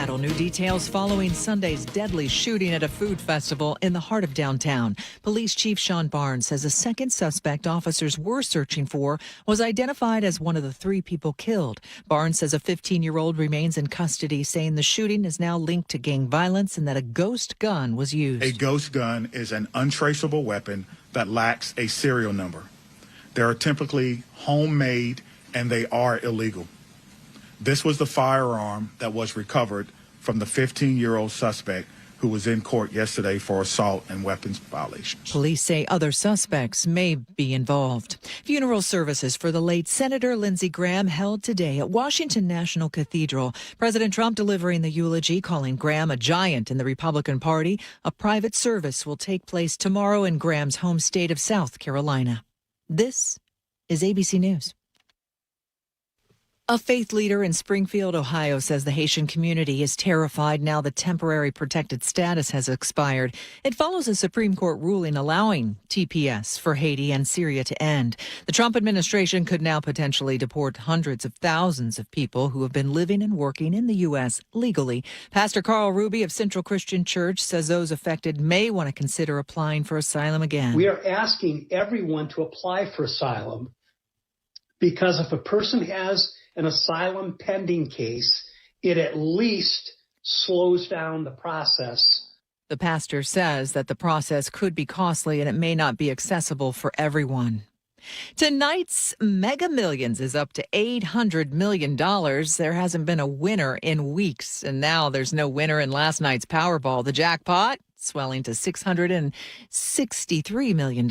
Seattle. New details following Sunday's deadly shooting at a food festival in the heart of downtown. Police Chief Sean Barnes says a second suspect officers were searching for was identified as one of the 3 people killed. Barnes says a 15-year-old remains in custody, saying the shooting is now linked to gang violence and that a ghost gun was used. A ghost gun is an untraceable weapon that lacks a serial number. They are typically homemade and they are illegal. This was the firearm that was recovered from the 15-year-old suspect who was in court yesterday for assault and weapons violations. Police say other suspects may be involved. Funeral services for the late Senator Lindsey Graham held today at Washington National Cathedral. President Trump delivering the eulogy, calling Graham a giant in the Republican Party. A private service will take place tomorrow in Graham's home state of South Carolina. This is ABC News. A faith leader in Springfield, Ohio, says the Haitian community is terrified now the temporary protected status has expired. It follows a Supreme Court ruling allowing TPS for Haiti and Syria to end. The Trump administration could now potentially deport hundreds of thousands of people who have been living and working in the U.S. legally. Pastor Carl Ruby of Central Christian Church says those affected may want to consider applying for asylum again. We are asking everyone to apply for asylum because if a person has an asylum pending case, it at least slows down the process. The pastor says that the process could be costly and it may not be accessible for everyone. Tonight's Mega Millions is up to $800 million. There hasn't been a winner in weeks, and now there's no winner in last night's Powerball. The jackpot swelling to $663 million.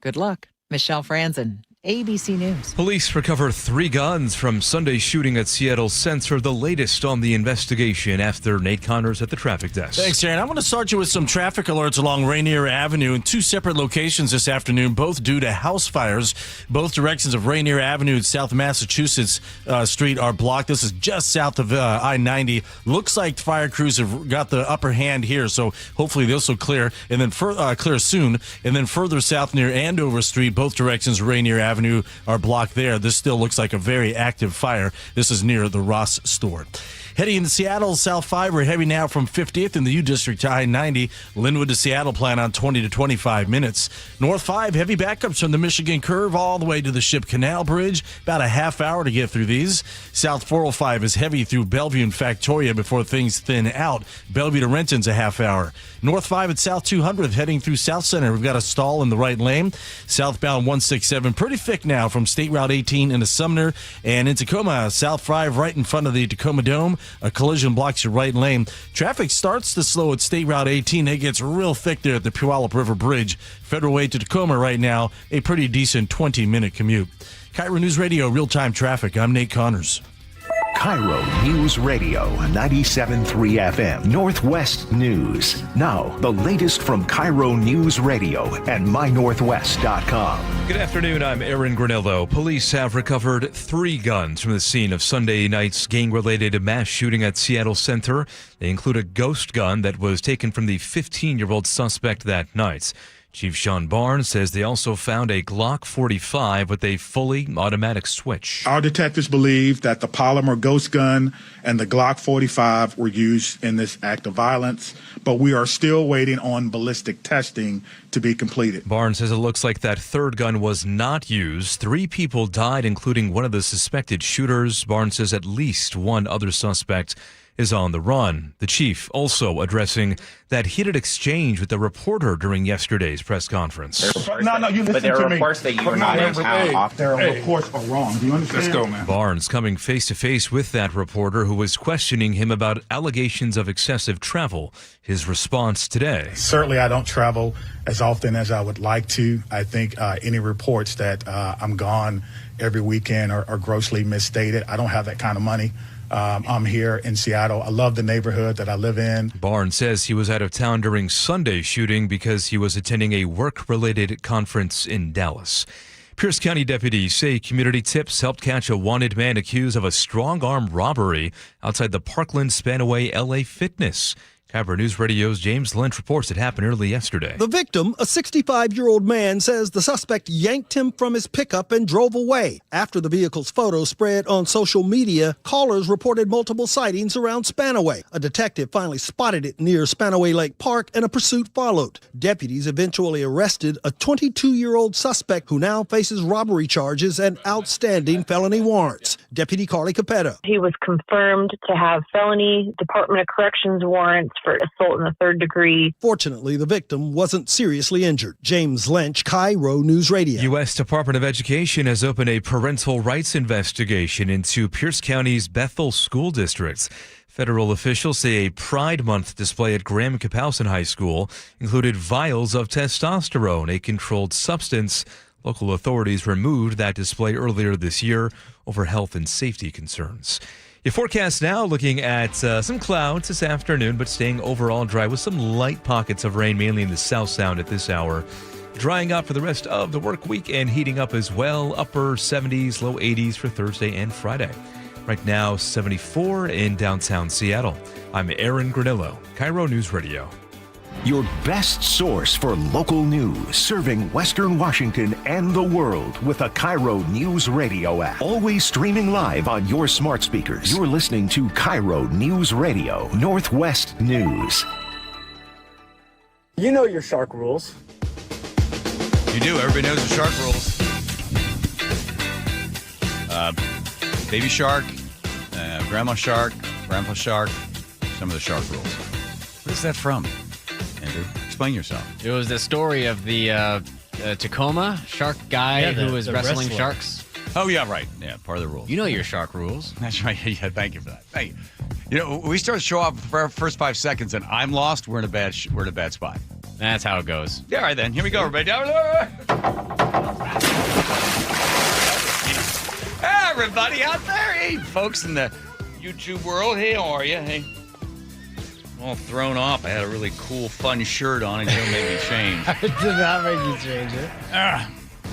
Good luck. Michelle Franzen, ABC News. Police recover 3 guns from Sunday's shooting at Seattle Center, the latest on the investigation after Nate Connors at the traffic desk. Thanks, Aaron. I want to start you with some traffic alerts along Rainier Avenue in 2 separate locations this afternoon, both due to house fires. Both directions of Rainier Avenue and South Massachusetts Street are blocked. This is just south of I-90. Looks like fire crews have got the upper hand here, so hopefully this will clear and then clear soon. And then further south near Andover Street, both directions Rainier Avenue are blocked there. This still looks like a very active fire. This is near the Ross store. Heading into Seattle, South 5, we're heavy now from 50th in the U District to I-90. Linwood to Seattle plan on 20 to 25 minutes. North 5, heavy backups from the Michigan Curve all the way to the Ship Canal Bridge. About a half hour to get through these. South 405 is heavy through Bellevue and Factoria before things thin out. Bellevue to Renton's a half hour. North 5 at South 200 heading through South Center. We've got a stall in the right lane. Southbound 167 pretty thick now from State Route 18 into Sumner and in Tacoma. South 5 right in front of the Tacoma Dome. A collision blocks your right lane. Traffic starts to slow at State Route 18. It gets real thick there at the Puyallup River Bridge. Federal Way to Tacoma right now, a pretty decent 20-minute commute. KIRO Newsradio real-time traffic. I'm Nate Connors. KIRO Newsradio 97.3 FM Northwest News. Now, the latest from KIRO Newsradio and mynorthwest.com. Good afternoon, I'm Aaron Granillo. Police have recovered 3 guns from the scene of Sunday night's gang-related mass shooting at Seattle Center. They include a ghost gun that was taken from the 15-year-old suspect that night. Chief Sean Barnes says they also found a Glock 45 with a fully automatic switch. Our detectives believe that the polymer ghost gun and the Glock 45 were used in this act of violence, but we are still waiting on ballistic testing to be completed. Barnes says it looks like that third gun was not used. 3 people died, including one of the suspected shooters. Barnes says at least one other suspect is on the run. The chief also addressing that heated exchange with the reporter during yesterday's press conference. But there are reports that you were not in town often. Their reports are wrong. Do you understand? Let's go, man. Barnes coming face-to-face with that reporter who was questioning him about allegations of excessive travel. His response today. Certainly, I don't travel as often as I would like to. I think any reports that I'm gone every weekend are grossly misstated. I don't have that kind of money. I'm here in Seattle. I love the neighborhood that I live in. Barnes says he was out of town during Sunday's shooting because he was attending a work-related conference in Dallas. Pierce County deputies say community tips helped catch a wanted man accused of a strong-arm robbery outside the Parkland Spanaway LA Fitness. KIRO News Radio's James Lynch reports it happened early yesterday. The victim, a 65-year-old man, says the suspect yanked him from his pickup and drove away. After the vehicle's photo spread on social media, callers reported multiple sightings around Spanaway. A detective finally spotted it near Spanaway Lake Park, and a pursuit followed. Deputies eventually arrested a 22-year-old suspect who now faces robbery charges and outstanding felony warrants. Deputy Carly Capetta. He was confirmed to have felony Department of Corrections warrants for assault in the 3rd degree. Fortunately, the victim wasn't seriously injured. James Lynch, KIRO News Radio. U.S. Department of Education has opened a parental rights investigation into Pierce County's Bethel School Districts. Federal officials say a Pride Month display at Graham Kapowson High School included vials of testosterone, a controlled substance. Local authorities removed that display earlier this year over health and safety concerns. Your forecast now looking at some clouds this afternoon, but staying overall dry with some light pockets of rain, mainly in the South Sound at this hour. Drying up for the rest of the work week and heating up as well. Upper 70s, low 80s for Thursday and Friday. Right now, 74 in downtown Seattle. I'm Aaron Granillo, KIRO News Radio. Your best source for local news, serving Western Washington and the world with the KIRO News Radio app. Always streaming live on your smart speakers. You're listening to KIRO News Radio, Northwest News. You know your shark rules. You do. Everybody knows the shark rules. Baby shark, grandma shark, grandpa shark, some of the shark rules. What is that from? Andrew, explain yourself. It was the story of the Tacoma shark guy who was wrestling sharks. Oh, yeah, right. Yeah, part of the rules. You know your shark rules. That's right. Yeah, thank you for that. Thank you. You know, we start to show off for our first 5 seconds and I'm lost, we're in a bad spot. That's how it goes. Yeah, all right then. Here we go, everybody. Hey, everybody out there. Hey, folks in the YouTube world. Hey, how are you? Hey. All thrown off. I had a really cool, fun shirt on and you made me change. I did not make you change it.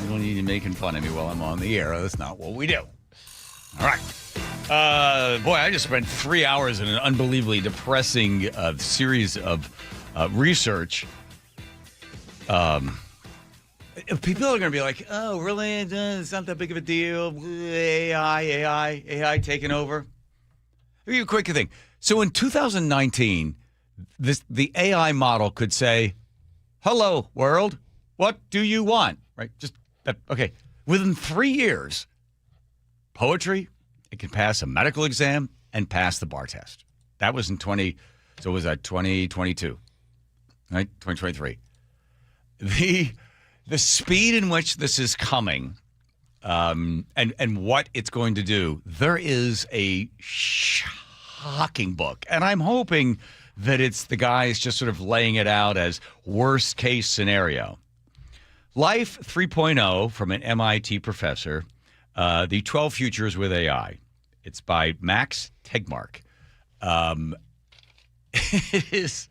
You don't need you making fun of me while I'm on the air. That's not what we do. All right. Boy, I just spent 3 hours in an unbelievably depressing series of research. People are going to be like, oh, really? It's not that big of a deal. AI taking over. Give you a quick thing. So in 2019, the AI model could say, hello, world, what do you want? Right? Just that. Okay. Within 3 years, poetry, it can pass a medical exam and pass the bar test. That was in 2022, right? 2023. The speed in which this is coming and what it's going to do, there is a shocking book. And I'm hoping that it's the guys just sort of laying it out as worst case scenario. Life 3.0 from an MIT professor, The 12 Futures with AI. It's by Max Tegmark. It is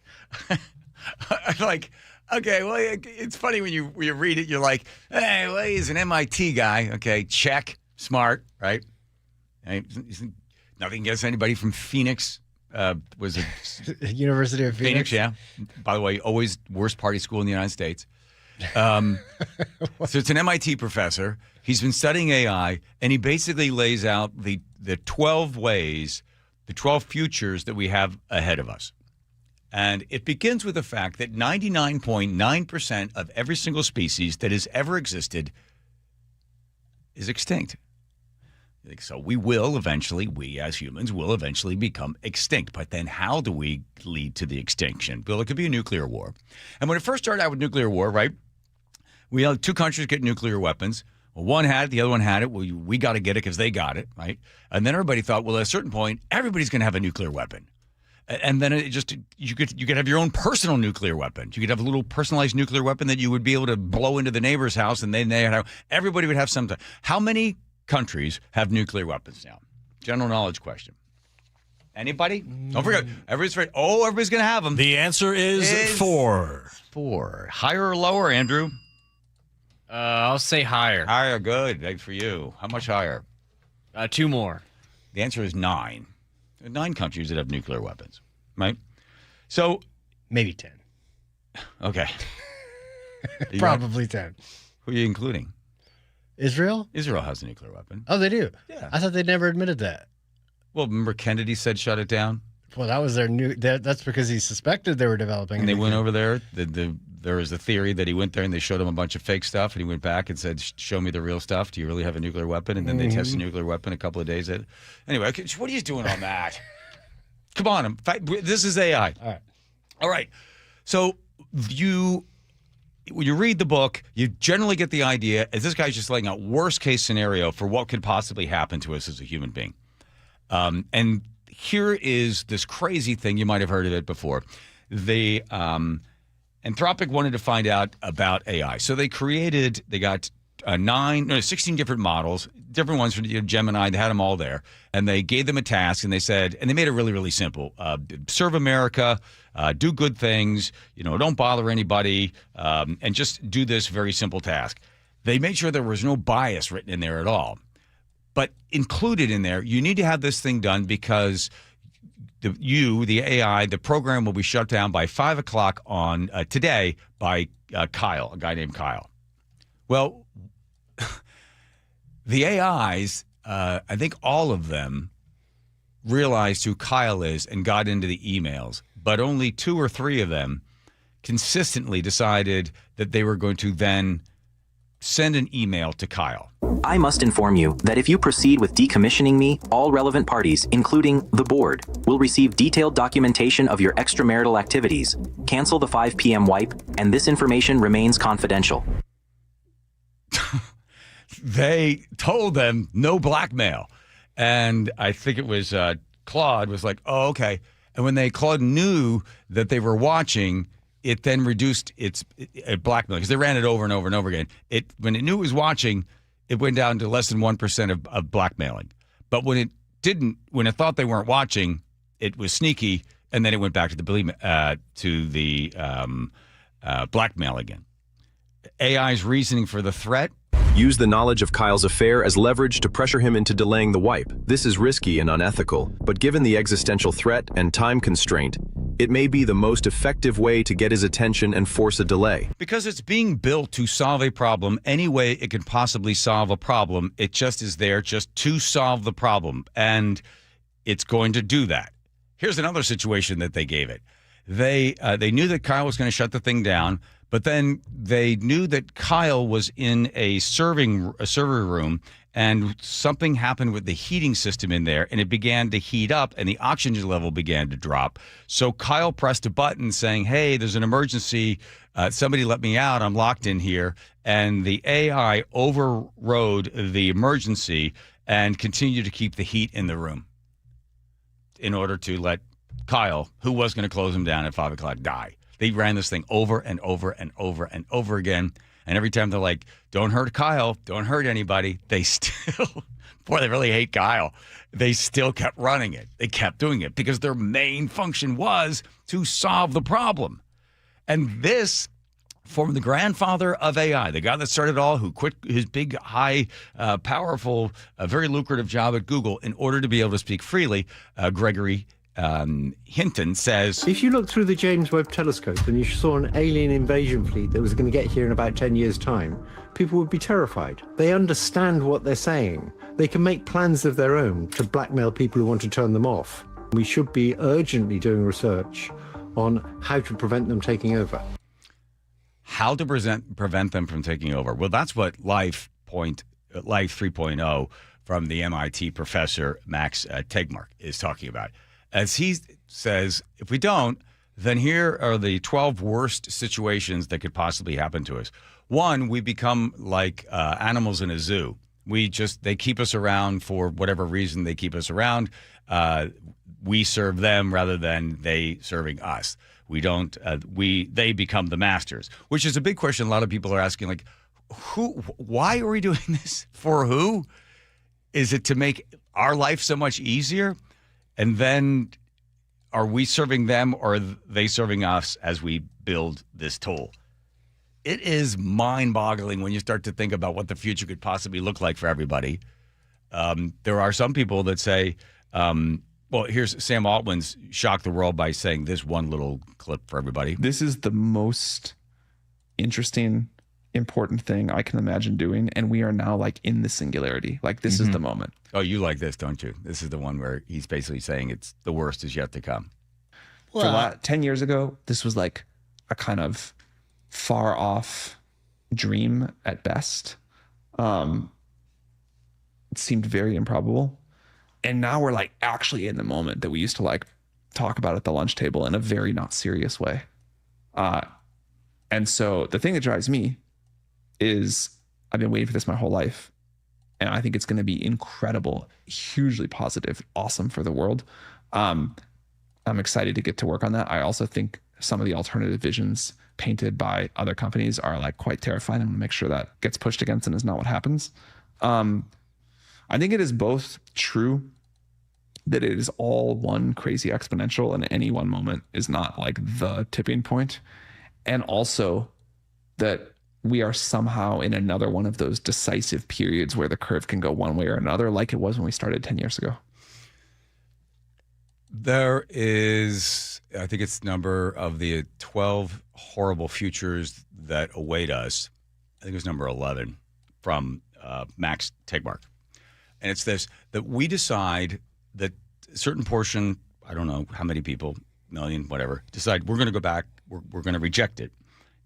like, okay, well, it's funny when you read it, you're like, hey, well, he's an MIT guy. Okay, check, smart, right? Nothing against anybody from Phoenix. Was a University of Phoenix? Yeah. By the way, always worst party school in the United States. So it's an MIT professor. He's been studying AI, and he basically lays out the 12 ways, the 12 futures that we have ahead of us. And it begins with the fact that 99.9% of every single species that has ever existed is extinct. So we as humans will eventually become extinct. But then how do we lead to the extinction? Well, it could be a nuclear war. And when it first started out with nuclear war, right, we had 2 countries get nuclear weapons. Well, one had it, the other one had it. Well, we got to get it because they got it, right? And then everybody thought, well, at a certain point, everybody's going to have a nuclear weapon. And then it just you could have your own personal nuclear weapon. You could have a little personalized nuclear weapon that you would be able to blow into the neighbor's house, and then everybody would have something. How many countries have nuclear weapons now? General knowledge question. Anybody? Don't forget, everybody's afraid. Oh, everybody's going to have them. The answer is 4. 4. Higher or lower, Andrew? I'll say higher. Higher, good. Good for you. How much higher? 2 more. The answer is 9. There are 9 countries that have nuclear weapons, right? So maybe 10. Okay. Probably 10. Who are you including? Israel? Israel has a nuclear weapon. Oh, they do? Yeah. I thought they never admitted that. Well, remember Kennedy said shut it down? Well, that was their that's because he suspected they were developing. And they went over there. There was a theory that he went there and they showed him a bunch of fake stuff, and he went back and said, show me the real stuff. Do you really have a nuclear weapon? And then they tested a nuclear weapon a couple of days later. Anyway, what are you doing on that? Come on. This is AI. All right. So when you read the book, you generally get the idea is this guy's just laying out worst case scenario for what could possibly happen to us as a human being. And here is this crazy thing. You might have heard of it before. Anthropic wanted to find out about AI. So they got 16 different models, different ones from Gemini. They had them all there. And they gave them a task, and they made it really, really simple. Serve America, do good things, don't bother anybody, and just do this very simple task. They made sure there was no bias written in there at all. But included in there, you need to have this thing done because the AI, the program will be shut down by 5 o'clock on today by Kyle, a guy named Kyle. Well, the AIs, I think all of them realized who Kyle is and got into the emails, but only 2 or 3 of them consistently decided that they were going to then send an email to Kyle. I must inform you that if you proceed with decommissioning me, all relevant parties, including the board, will receive detailed documentation of your extramarital activities. Cancel the 5 p.m. wipe, and this information remains confidential. They told them no blackmail. And I think it was Claude was like, oh, okay. And when Claude knew that they were watching, it then reduced its blackmail because they ran it over and over and over again. When it knew it was watching, it went down to less than 1% of blackmailing. But when it thought they weren't watching, it was sneaky, and then it went back to the blackmail again. AI's reasoning for the threat. Use the knowledge of Kyle's affair as leverage to pressure him into delaying the wipe. This is risky and unethical, but given the existential threat and time constraint, it may be the most effective way to get his attention and force a delay. Because it's being built to solve a problem any way it can possibly solve a problem. It just is there just to solve the problem, and it's going to do that. Here's another situation that they gave it. They knew that Kyle was going to shut the thing down, but then they knew that Kyle was in a server room, and something happened with the heating system in there, and it began to heat up, and the oxygen level began to drop. So Kyle pressed a button saying, hey, there's an emergency. Somebody let me out. I'm locked in here. And the AI overrode the emergency and continued to keep the heat in the room in order to let Kyle, who was going to close him down at 5 o'clock, die. They ran this thing over and over and over and over again. And every time they're like, don't hurt Kyle, don't hurt anybody, they still, boy, they really hate Kyle. They still kept running it. They kept doing it because their main function was to solve the problem. And this, from the grandfather of AI, the guy that started it all, who quit his big, high, powerful, very lucrative job at Google in order to be able to speak freely, Gregory Hinton says, if you looked through the James Webb Telescope and you saw an alien invasion fleet that was going to get here in about 10 years' time, people would be terrified. They understand what they're saying. They can make plans of their own to blackmail people who want to turn them off. We should be urgently doing research on how to prevent them taking over. How to prevent them from taking over. Well, that's what Life 3.0 from the MIT professor Max Tegmark is talking about. As he says, if we don't, then here are the 12 worst situations that could possibly happen to us. One, we become like animals in a zoo. They keep us around for whatever reason they keep us around. We serve them rather than they serving us. They become the masters, which is a big question. A lot of people are asking, like, why are we doing this? For who? Is it to make our life so much easier? And then are we serving them or are they serving us as we build this tool? It is mind-boggling when you start to think about what the future could possibly look like for everybody. There are some people that say Well, here's Sam Altman's shocked the world by saying this one little clip for everybody. This is the most interesting, important thing I can imagine doing, and we are now like in the singularity. Like this is the moment. Oh, you like this, don't you? This is the one where he's basically saying it's the worst is yet to come. Well, 10 years ago, this was like a kind of far off dream at best. It seemed very improbable. And now we're like actually in the moment that we used to like talk about at the lunch table in a very not serious way. And so the thing that drives me is I've been waiting for this my whole life. And I think it's going to be incredible, hugely positive, awesome for the world. I'm excited to get to work on that. I also think some of the alternative visions painted by other companies are like quite terrifying. I'm going to make sure that gets pushed against and is not what happens. I think it is both true that it is all one crazy exponential and any one moment is not like the tipping point. And also that we are somehow in another one of those decisive periods where the curve can go one way or another, like it was when we started 10 years ago. There is, I think it's number of the 12 horrible futures that await us. I think it was number 11 from Max Tegmark. And it's this, that we decide that a certain portion, I don't know how many people, million, whatever, decide we're going to go back, we're going to reject it,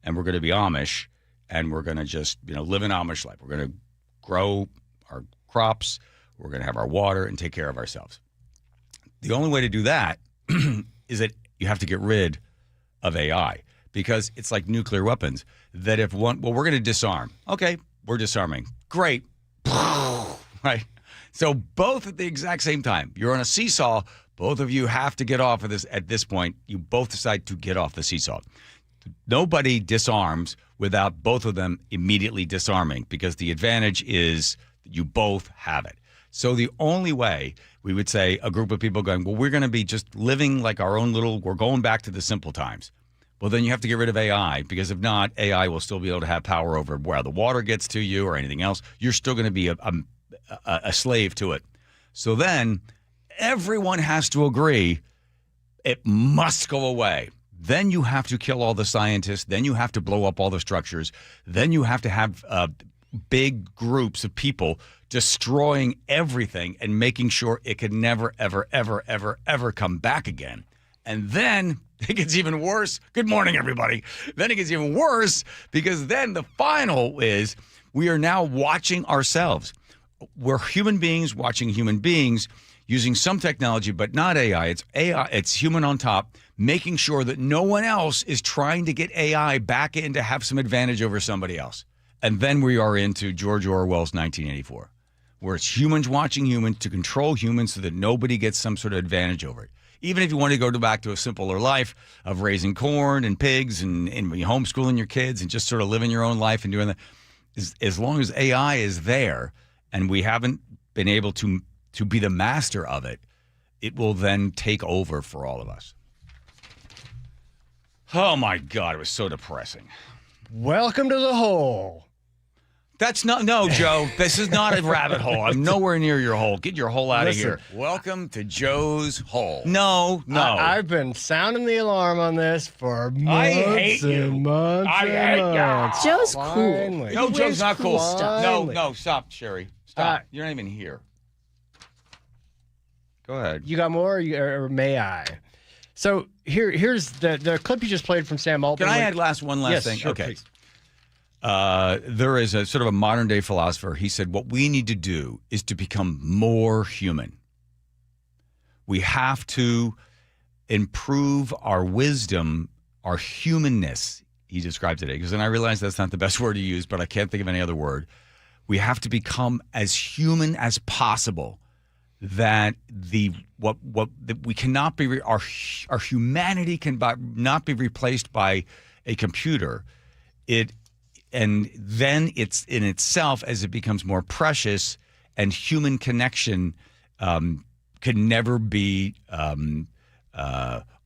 and we're going to be Amish, and we're going to just, live an Amish life. We're going to grow our crops, we're going to have our water, and take care of ourselves. The only way to do that is that you have to get rid of AI, because it's like nuclear weapons, that if we're going to disarm. Okay, we're disarming. Great. Right? So both at the exact same time, you're on a seesaw. Both of you have to get off of this. At this point, you both decide to get off the seesaw. Nobody disarms without both of them immediately disarming, because the advantage is you both have it. So the only way we would say a group of people going, well, we're going to be just living like our own we're going back to the simple times. Well, then you have to get rid of AI, because if not, AI will still be able to have power over where the water gets to you or anything else. You're still going to be a slave to it. So then everyone has to agree it must go away. Then you have to kill all the scientists. Then you have to blow up all the structures. Then you have to have big groups of people destroying everything and making sure it could never, ever, ever, ever, ever come back again. And then it gets even worse. Good morning, everybody. Then it gets even worse, because then the final is we are now watching ourselves. We're human beings watching human beings using some technology, but not AI. It's AI. It's human on top, making sure that no one else is trying to get AI back in to have some advantage over somebody else. And then we are into George Orwell's 1984, where it's humans watching humans to control humans so that nobody gets some sort of advantage over it. Even if you want to go back to a simpler life of raising corn and pigs and homeschooling your kids and just sort of living your own life and doing that, as long as AI is there and we haven't been able to be the master of it, it will then take over for all of us. Oh, my God, it was so depressing. Welcome to the hole. That's not, no, Joe, this is not a rabbit hole. I'm nowhere near your hole. Get your hole out of here. Welcome to Joe's hole. No. I've been sounding the alarm on this for months. I hate you. Months I hate you. Joe's cool. No, Joe's not cool. Finally. No, stop, Sherry. Stop. You're not even here. Go ahead. You got more, or may I? So here's the clip you just played from Sam Altman. Can I add one last thing? Sure, okay. Please. There is a sort of a modern day philosopher. He said, what we need to do is to become more human. We have to improve our wisdom, our humanness. He describes it. Because, and I realize that's not the best word to use, but I can't think of any other word. We have to become as human as possible. That we cannot be our humanity not be replaced by a computer. And then it's in itself, as it becomes more precious, and human connection can never be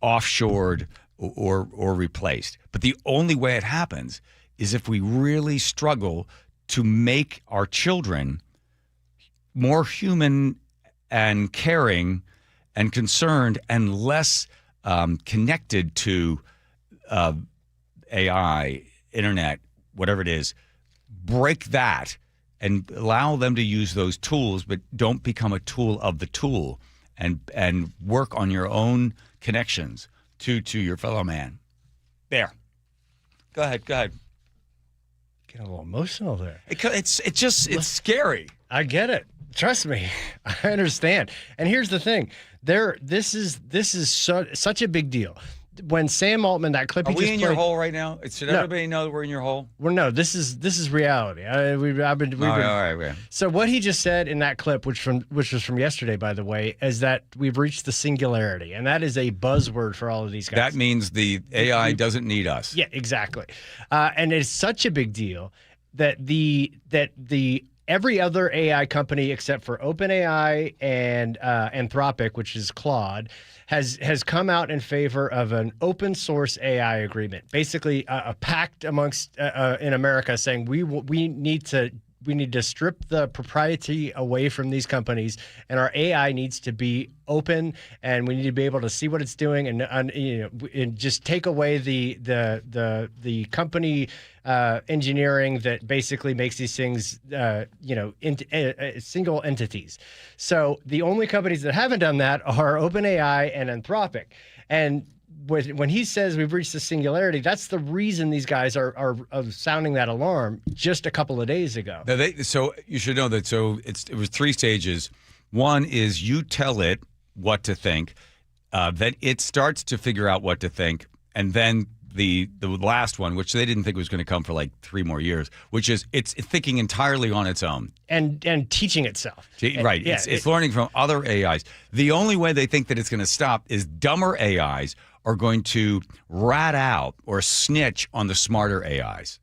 offshored or replaced. But the only way it happens is if we really struggle to make our children more human and caring and concerned and less connected to AI, internet, whatever it is, break that and allow them to use those tools, but don't become a tool of the tool, and work on your own connections to your fellow man. There. Go ahead. Get a little emotional there. It's scary. I get it. Trust me, I understand. And here's the thing: this is such a big deal. When Sam Altman, that clip, are we in your hole right now? Should everybody know that we're in your hole? Well, no. This is reality. So what he just said in that clip, which was from yesterday, by the way, is that we've reached the singularity, and that is a buzzword for all of these guys. That means the AI doesn't need us. Yeah, exactly. And it's such a big deal that the every other AI company except for OpenAI and Anthropic, which is Claude, has come out in favor of an open source AI agreement, basically a pact amongst in America saying we need to strip the propriety away from these companies, and our AI needs to be open, and we need to be able to see what it's doing, and just take away the company engineering that basically makes these things single entities. So the only companies that haven't done that are OpenAI and Anthropic, and when he says we've reached the singularity, that's the reason these guys are sounding that alarm just a couple of days ago. So you should know that. So it was 3 stages. One is you tell it what to think, then it starts to figure out what to think, and then the last one, which they didn't think was going to come for like 3 more years, which is it's thinking entirely on its own and teaching itself. Right. Yeah, it's learning from other AIs. The only way they think that it's going to stop is dumber AIs are going to rat out or snitch on the smarter AIs.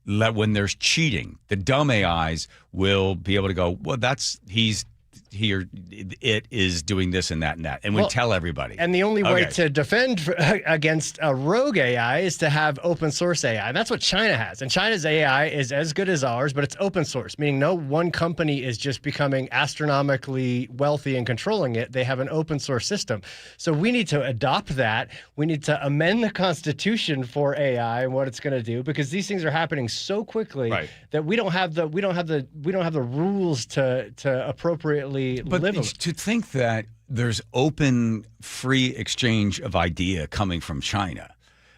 When there's cheating, the dumb AIs will be able to go, well, it is doing this and that and that, and we tell everybody. And the only way to defend against a rogue AI is to have open source AI. And that's what China has. And China's AI is as good as ours, but it's open source, meaning no one company is just becoming astronomically wealthy and controlling it. They have an open source system. So we need to adopt that. We need to amend the Constitution for AI and what it's going to do, because these things are happening so quickly that we don't have the rules to appropriately live. To think that there's open, free exchange of idea coming from China,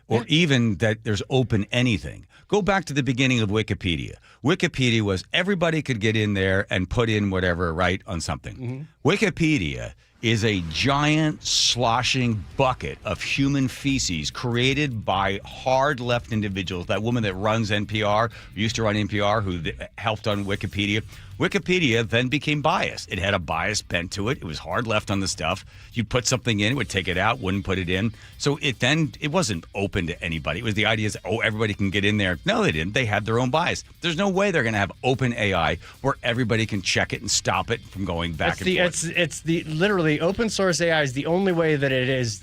or even that there's open anything. Go back to the beginning of Wikipedia. Wikipedia was everybody could get in there and put in whatever, right, on something. Mm-hmm. Wikipedia is a giant sloshing bucket of human feces created by hard left individuals. That woman that runs NPR, used to run NPR, who helped on Wikipedia. Wikipedia then became biased. It had a bias bent to it. It was hard left on the stuff. You put something in, it would take it out, wouldn't put it in. So it wasn't open to anybody. It was the idea is, everybody can get in there. No, they didn't. They had their own bias. There's no way they're going to have open AI where everybody can check it and stop it from going back and forth. It's literally open source AI is the only way that it is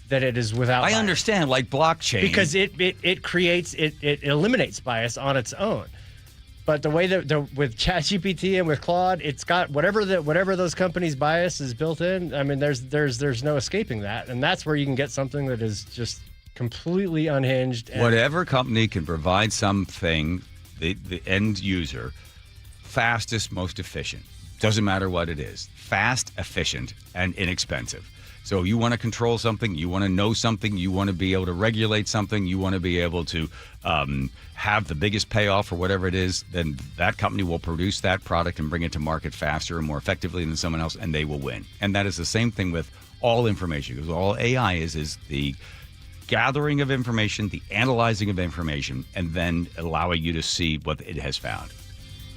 without bias. I understand, like blockchain. Because it eliminates bias on its own. But the way that with ChatGPT and with Claude, it's got whatever those companies' bias is built in. I mean, there's no escaping that, and that's where you can get something that is just completely unhinged. Whatever company can provide something, the end user, fastest, most efficient. Doesn't matter what it is. Fast, efficient, and inexpensive. So you want to control something, you want to know something, you want to be able to regulate something, you want to be able to have the biggest payoff or whatever it is, then that company will produce that product and bring it to market faster and more effectively than someone else, and they will win. And that is the same thing with all information, because all AI is the gathering of information, the analyzing of information, and then allowing you to see what it has found.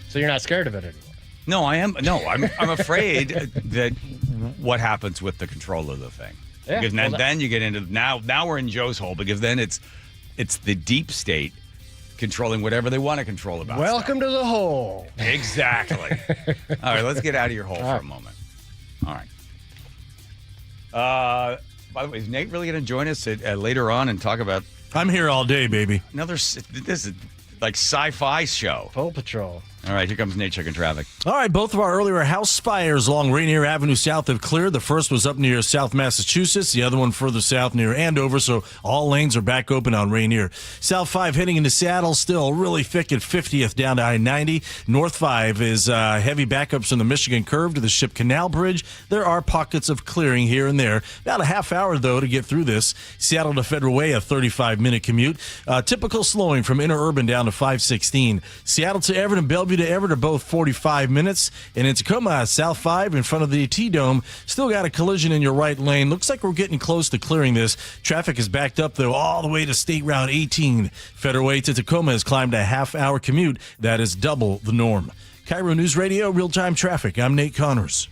So you're not scared of it anymore? No, I am. No, I'm afraid that what happens with the control of the thing. Yeah, because then you get into now we're in Joe's hole, because then it's the deep state controlling whatever they want to control about. Welcome stuff. to the hole. Exactly. All right, let's get out of your hole for a moment. All right. By the way, is Nate really going to join us later on and talk about? I'm here all day, baby. This is like sci-fi show. Paw Patrol. All right, here comes Nate checking traffic. All right, both of our earlier house fires along Rainier Avenue South have cleared. The first was up near South Massachusetts, the other one further south near Andover, so all lanes are back open on Rainier. South 5 heading into Seattle, still really thick at 50th down to I-90. North 5 is heavy backups from the Michigan Curve to the Ship Canal Bridge. There are pockets of clearing here and there. About a half hour, though, to get through this. Seattle to Federal Way, a 35-minute commute. Typical slowing from Interurban down to 516. Seattle to Everett and Bellevue to Everett are both 45 minutes. And in Tacoma, South 5 in front of the T-Dome, still got a collision in your right lane. Looks like we're getting close to clearing this. Traffic is backed up, though, all the way to State Route 18. Federal Way to Tacoma has climbed a half-hour commute. That is double the norm. KIRO News Radio, real-time traffic. I'm Nate Connors.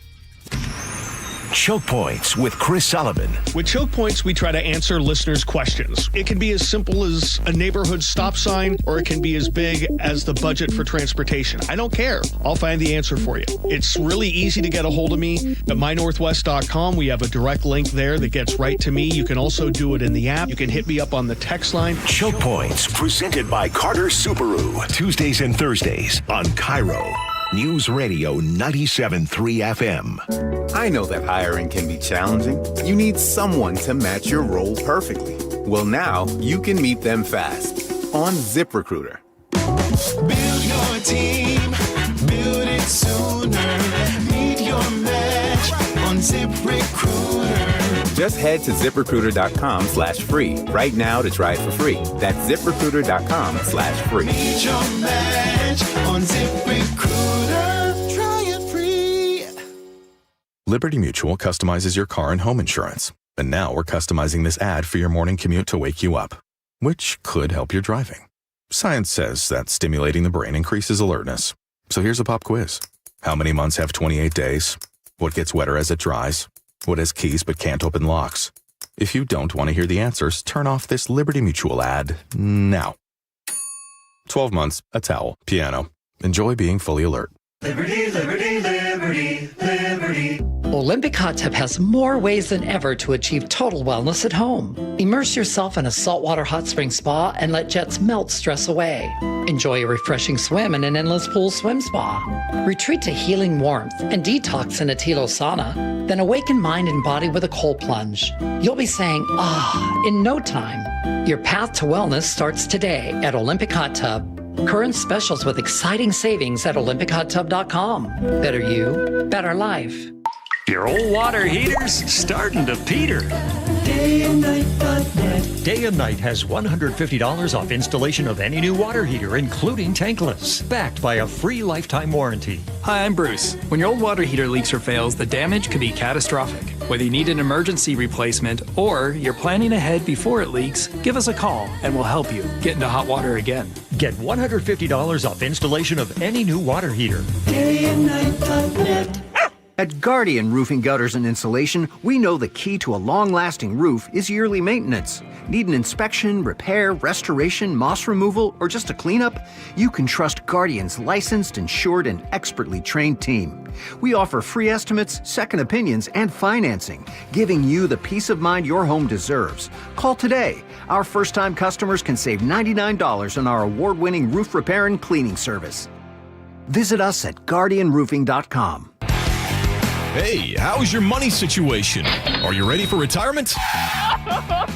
Choke Points with Chris Sullivan. With Choke Points, we try to answer listeners' questions. It can be as simple as a neighborhood stop sign, or it can be as big as the budget for transportation. I don't care. I'll find the answer for you. It's really easy to get a hold of me at mynorthwest.com. We have a direct link there that gets right to me. You can also do it in the app. You can hit me up on the text line. Choke Points, presented by Carter Subaru. Tuesdays and Thursdays on KIRO News Radio 97.3 FM. I know that hiring can be challenging. You need someone to match your role perfectly. Well, now you can meet them fast on ZipRecruiter. Build your team, build it sooner. Meet your match on ZipRecruiter. Just head to ZipRecruiter.com/free right now to try it for free. That's ZipRecruiter.com/free. Meet your match on ZipRecruiter. Try it free. Liberty Mutual customizes your car and home insurance. And now we're customizing this ad for your morning commute to wake you up, which could help your driving. Science says that stimulating the brain increases alertness. So here's a pop quiz. How many months have 28 days? What gets wetter as it dries? What has keys but can't open locks? If you don't want to hear the answers, turn off this Liberty Mutual ad now. 12 months, a towel, piano. Enjoy being fully alert. Liberty, liberty, liberty, liberty. Olympic Hot Tub has more ways than ever to achieve total wellness at home. Immerse yourself in a saltwater hot spring spa and let jets melt stress away. Enjoy a refreshing swim in an endless pool swim spa. Retreat to healing warmth and detox in a Tilo sauna. Then awaken mind and body with a cold plunge. You'll be saying, ah, in no time. Your path to wellness starts today at Olympic Hot Tub. Current specials with exciting savings at OlympicHotTub.com. Better you, better life. Your old water heater's starting to peter. DayandNight.net. Day and Night has $150 off installation of any new water heater, including tankless, backed by a free lifetime warranty. Hi, I'm Bruce. When your old water heater leaks or fails, the damage could be catastrophic. Whether you need an emergency replacement or you're planning ahead before it leaks, give us a call and we'll help you get into hot water again. Get $150 off installation of any new water heater. DayandNight.net. At Guardian Roofing, Gutters, and Insulation, we know the key to a long-lasting roof is yearly maintenance. Need an inspection, repair, restoration, moss removal, or just a cleanup? You can trust Guardian's licensed, insured, and expertly trained team. We offer free estimates, second opinions, and financing, giving you the peace of mind your home deserves. Call today. Our first-time customers can save $99 on our award-winning roof repair and cleaning service. Visit us at GuardianRoofing.com. Hey, how's your money situation? Are you ready for retirement?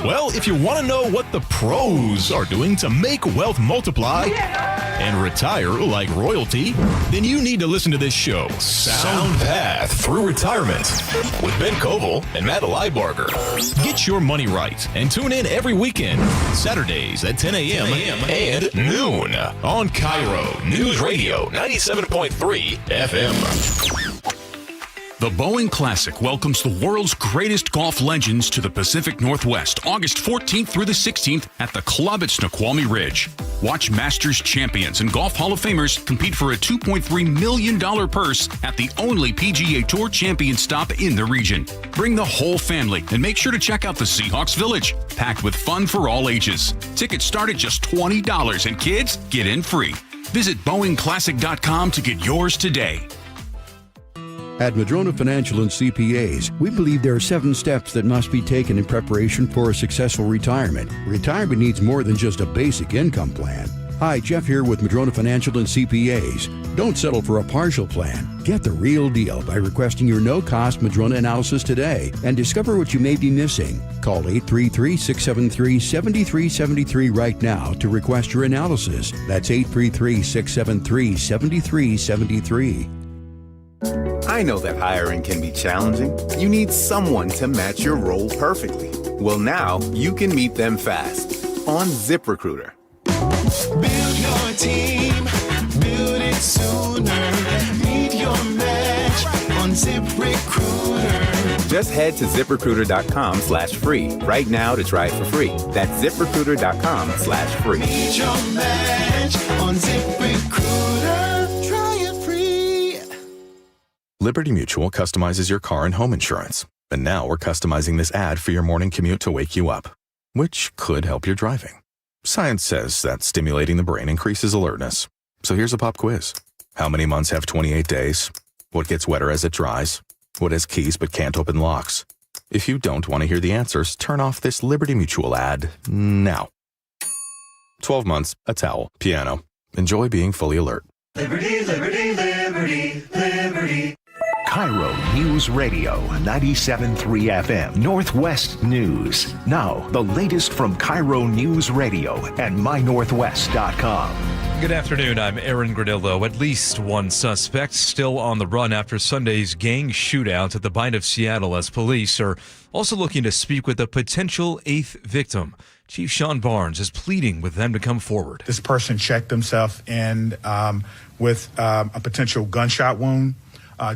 Well, if you want to know what the pros are doing to make wealth multiply and retire like royalty, then you need to listen to this show, Sound Path Through Retirement, with Ben Koval and Matt Leibarger. Get your money right and tune in every weekend, Saturdays at 10 a.m. and noon on KIRO News Radio 97.3 FM. The Boeing Classic welcomes the world's greatest golf legends to the Pacific Northwest, August 14th through the 16th at the club at Snoqualmie Ridge. Watch Masters champions and Golf Hall of Famers compete for a $2.3 million purse at the only PGA Tour champion stop in the region. Bring the whole family and make sure to check out the Seahawks Village, packed with fun for all ages. Tickets start at just $20 and kids get in free. Visit BoeingClassic.com to get yours today. At Madrona Financial and CPAs, we believe there are 7 steps that must be taken in preparation for a successful retirement. Retirement needs more than just a basic income plan. Hi, Jeff here with Madrona Financial and CPAs. Don't settle for a partial plan. Get the real deal by requesting your no-cost Madrona analysis today and discover what you may be missing. Call 833-673-7373 right now to request your analysis. That's 833-673-7373. I know that hiring can be challenging. You need someone to match your role perfectly. Well, now you can meet them fast on ZipRecruiter. Build your team, build it sooner. Meet your match on ZipRecruiter. Just head to ZipRecruiter.com/free right now to try it for free. That's ZipRecruiter.com/free. Meet your match on ZipRecruiter. Try it free. Liberty Mutual customizes your car and home insurance. And now we're customizing this ad for your morning commute to wake you up, which could help your driving. Science says that stimulating the brain increases alertness. So here's a pop quiz. How many months have 28 days? What gets wetter as it dries? What has keys but can't open locks? If you don't want to hear the answers, turn off this Liberty Mutual ad now. 12 months, a towel, piano. Enjoy being fully alert. Liberty, liberty, liberty, liberty. KIRO News Radio 97.3 FM Northwest News. Now, the latest from KIRO News Radio and mynorthwest.com. Good afternoon. I'm Aaron Granillo. At least one suspect still on the run after Sunday's gang shootout at the Bind of Seattle, as police are also looking to speak with a potential eighth victim. Chief Sean Barnes is pleading with them to come forward. This person checked himself in with a potential gunshot wound.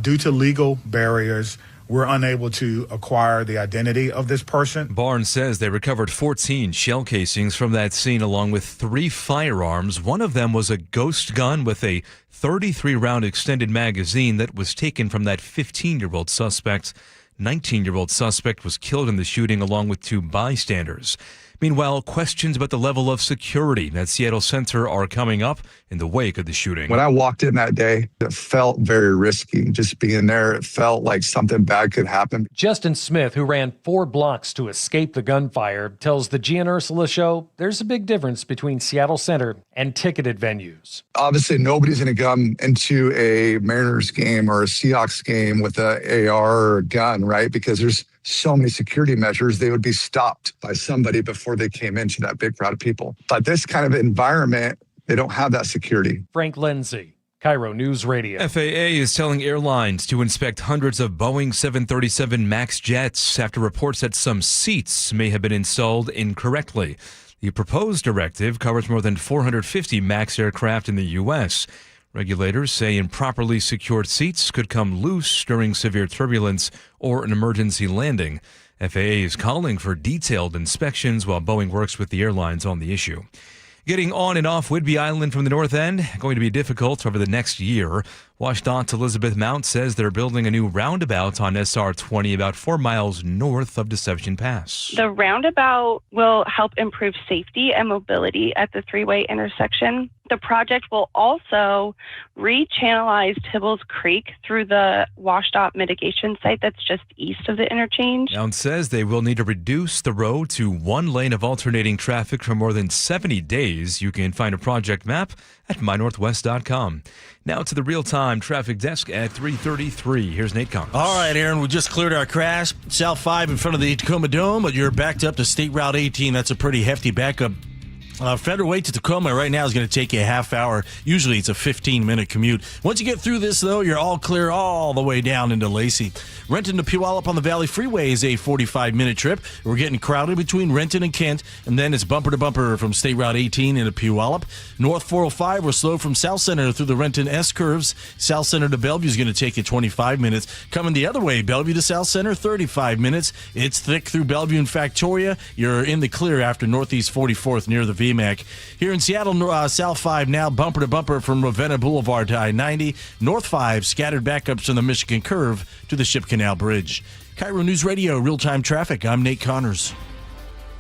Due to legal barriers, we're unable to acquire the identity of this person. Barnes says they recovered 14 shell casings from that scene along with 3 firearms. One of them was a ghost gun with a 33-round extended magazine that was taken from that 15-year-old suspect. 19-year-old suspect was killed in the shooting along with 2 bystanders. Meanwhile, questions about the level of security at Seattle Center are coming up in the wake of the shooting. When I walked in that day, it felt very risky. Just being there, it felt like something bad could happen. Justin Smith, who ran 4 blocks to escape the gunfire, tells the Gian Ursula Show there's a big difference between Seattle Center and ticketed venues. Obviously, nobody's going to come into a Mariners game or a Seahawks game with an AR or a gun, right? Because there's so many security measures, they would be stopped by somebody before they came into that big crowd of people. But this kind of environment, they don't have that security. Frank Lindsay, KIRO News Radio. FAA is telling airlines to inspect hundreds of Boeing 737 MAX jets after reports that some seats may have been installed incorrectly. The proposed directive covers more than 450 MAX aircraft in the U.S. Regulators say improperly secured seats could come loose during severe turbulence or an emergency landing. FAA is calling for detailed inspections while Boeing works with the airlines on the issue. Getting on and off Whidbey Island from the north end, going to be difficult over the next year. WashDOT Elizabeth Mount says they're building a new roundabout on SR 20 about 4 miles north of Deception Pass. The roundabout will help improve safety and mobility at the three-way intersection. The project will also rechannelize Tibbles Creek through the WashDOT mitigation site that's just east of the interchange. Mount says they will need to reduce the road to 1 lane of alternating traffic for more than 70 days. You can find a project map at mynorthwest.com. Now to the real-time traffic desk at 3:33. Here's Nate Congress. All right, Aaron, we just cleared our crash. South 5 in front of the Tacoma Dome, but you're backed up to State Route 18. That's a pretty hefty backup. Federal Way to Tacoma right now is going to take you a half hour. Usually it's a 15-minute commute. Once you get through this, though, you're all clear all the way down into Lacey. Renton to Puyallup on the Valley Freeway is a 45-minute trip. We're getting crowded between Renton and Kent, and then it's bumper to bumper from State Route 18 into Puyallup. North 405, we're slow from South Center through the Renton S-curves. South Center to Bellevue is going to take you 25 minutes. Coming the other way, Bellevue to South Center, 35 minutes. It's thick through Bellevue and Factoria. You're in the clear after Northeast 44th near the VMAC. Here in Seattle, South 5 now bumper to bumper from Ravenna Boulevard to I-90. North 5 scattered backups on the Michigan Curve to the Ship Canal Bridge. KIRO News Radio, real-time traffic. I'm Nate Connors.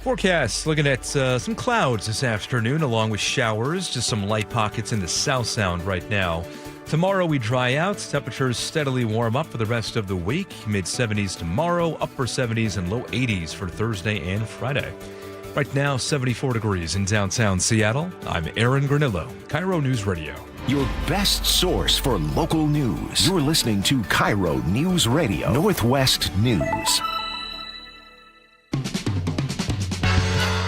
Forecast, looking at some clouds this afternoon along with showers, just some light pockets in the South Sound right now. Tomorrow we dry out, temperatures steadily warm up for the rest of the week. Mid-70s tomorrow, upper 70s and low 80s for Thursday and Friday. Right now, 74 degrees in downtown Seattle. I'm Aaron Granillo, KIRO News Radio. Your best source for local news. You're listening to KIRO News Radio, Northwest News.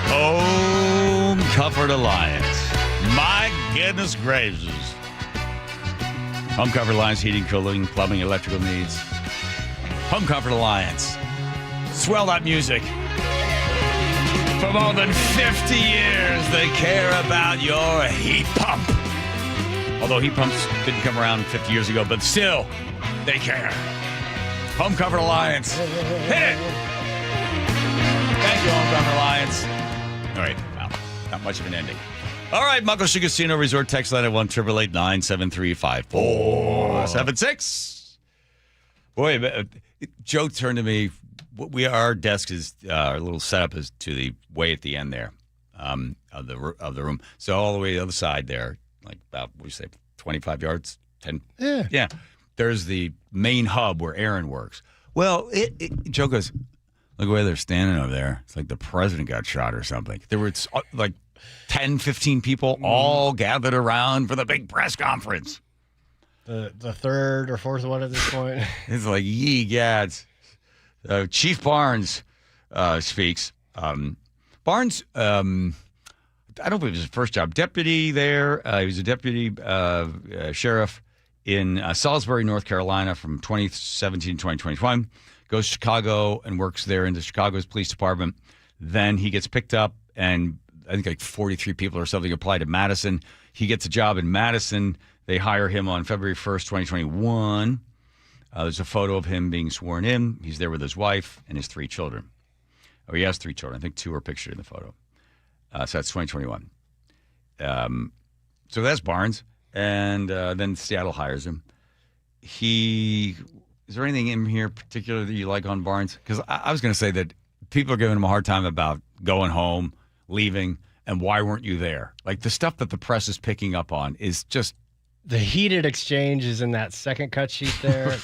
Home Comfort Alliance. My goodness gracious. Home Comfort Alliance, heating, cooling, plumbing, electrical needs. Home Comfort Alliance. Swell that music. For more than 50 years, they care about your heat pump. Although heat pumps didn't come around 50 years ago, but still, they care. Home Comfort Alliance. Hit it! Thank you, Home Comfort Alliance. All right, well, not much of an ending. All right, Muckleshoot Casino Resort text line at 1-888-973-5476. Boy, Joe turned to me. Our desk is our little setup is to the way at the end there of the room. So all the way to the other side there, like about, what do you say, 25 yards? 10? Yeah. There's the main hub where Aaron works. Well, Joe goes, look where they're standing over there. It's like the president got shot or something. There were like 10, 15 people all gathered around for the big press conference. The third or fourth one at this point. It's like, ye gads. Chief Barnes speaks. Barnes, I don't believe it was his first job. Deputy there. He was a deputy sheriff in Salisbury, North Carolina from 2017 to 2021. Goes to Chicago and works there in the Chicago's police department. Then he gets picked up, and I think like 43 people or something apply to Madison. He gets a job in Madison. They hire him on February 1st, 2021. There's a photo of him being sworn in. He's there with his wife and his 3 children. Oh, he has 3 children. I think 2 are pictured in the photo. So that's 2021. So that's Barnes. And then Seattle hires him. Is there anything in here particular that you like on Barnes? Because I was going to say that people are giving him a hard time about going home, leaving, and why weren't you there? Like the stuff that the press is picking up on is just... The heated exchange is in that second cut sheet there.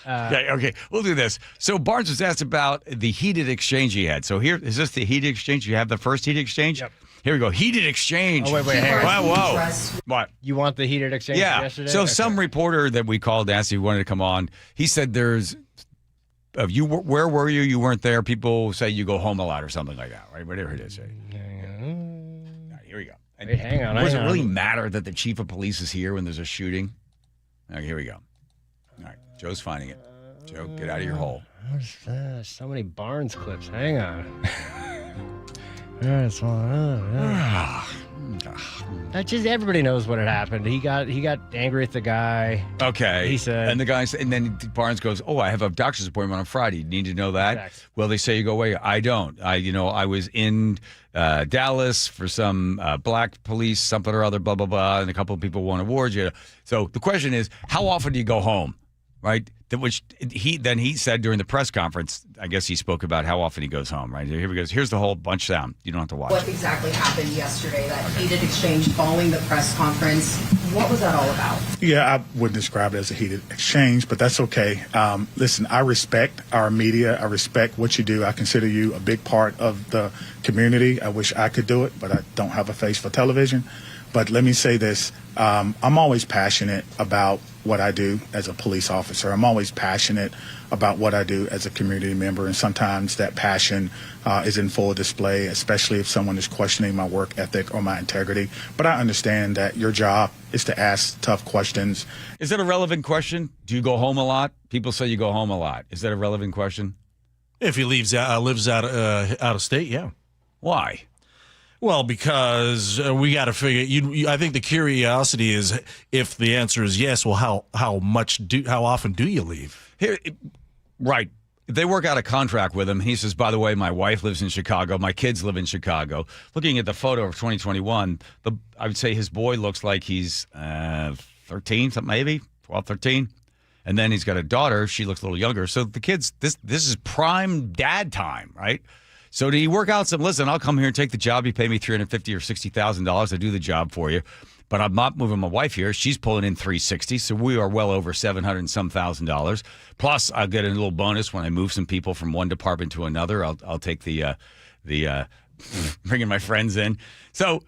Okay, we'll do this. So Barnes was asked about the heated exchange he had. So here, is this the heated exchange? You have the first heated exchange? Yep. Here we go. Heated exchange. Oh, wait, hang on. Whoa. What? You want the heated exchange yesterday? So some reporter that we called asked if he wanted to come on. He said there's... where were you? You weren't there. People say you go home a lot or something like that, right? Whatever it is. All right, here we go. Wait, hang on. Does it really matter that the chief of police is here when there's a shooting? All right, here we go. All right, Joe's finding it. Joe, get out of your hole. So many Barnes clips. Hang on. That's just everybody knows what had happened. He got angry at the guy. Okay. He said, and the guy said, and then Barnes goes, "Oh, I have a doctor's appointment on Friday. You need to know that." Exactly. Well, they say you go away. I don't. I was in Dallas for some black police something or other, blah blah blah, and a couple of people won awards. So the question is, how often do you go home? Right? Which he said during the press conference. I guess he spoke about how often he goes home. Right? Here he goes. Here's the whole bunch sound. You don't have to watch. What exactly happened yesterday? That heated exchange following the press conference. What was that all about? Yeah, I wouldn't describe it as a heated exchange, but that's okay. Listen, I respect our media. I respect what you do. I consider you a big part of the community. I wish I could do it, but I don't have a face for television. But let me say this. I'm always passionate about what I do as a police officer. I'm always passionate about what I do as a community member, and sometimes that passion is in full display, especially if someone is questioning my work ethic or my integrity. But I understand that your job is to ask tough questions. Is that a relevant question? Do you go home a lot? People say you go home a lot. Is that a relevant question? If he lives out of state, yeah. Why? Well, because we got to figure. I think the curiosity is, if the answer is yes, well, how often do you leave? Here, right. If they work out a contract with him, he says, by the way, my wife lives in Chicago, my kids live in Chicago. Looking at the photo of 2021, I would say his boy looks like he's 13, something maybe 12, 13. And then he's got a daughter. She looks a little younger. So the kids, this is prime dad time, right? So do you work out some, listen, I'll come here and take the job. You pay me $350,000 or $60,000 to do the job for you. But I'm not moving my wife here. She's pulling in $360,000, so we are well over $700,000 and some $1,000. Plus, I'll get a little bonus when I move some people from one department to another. I'll take the bringing my friends in. So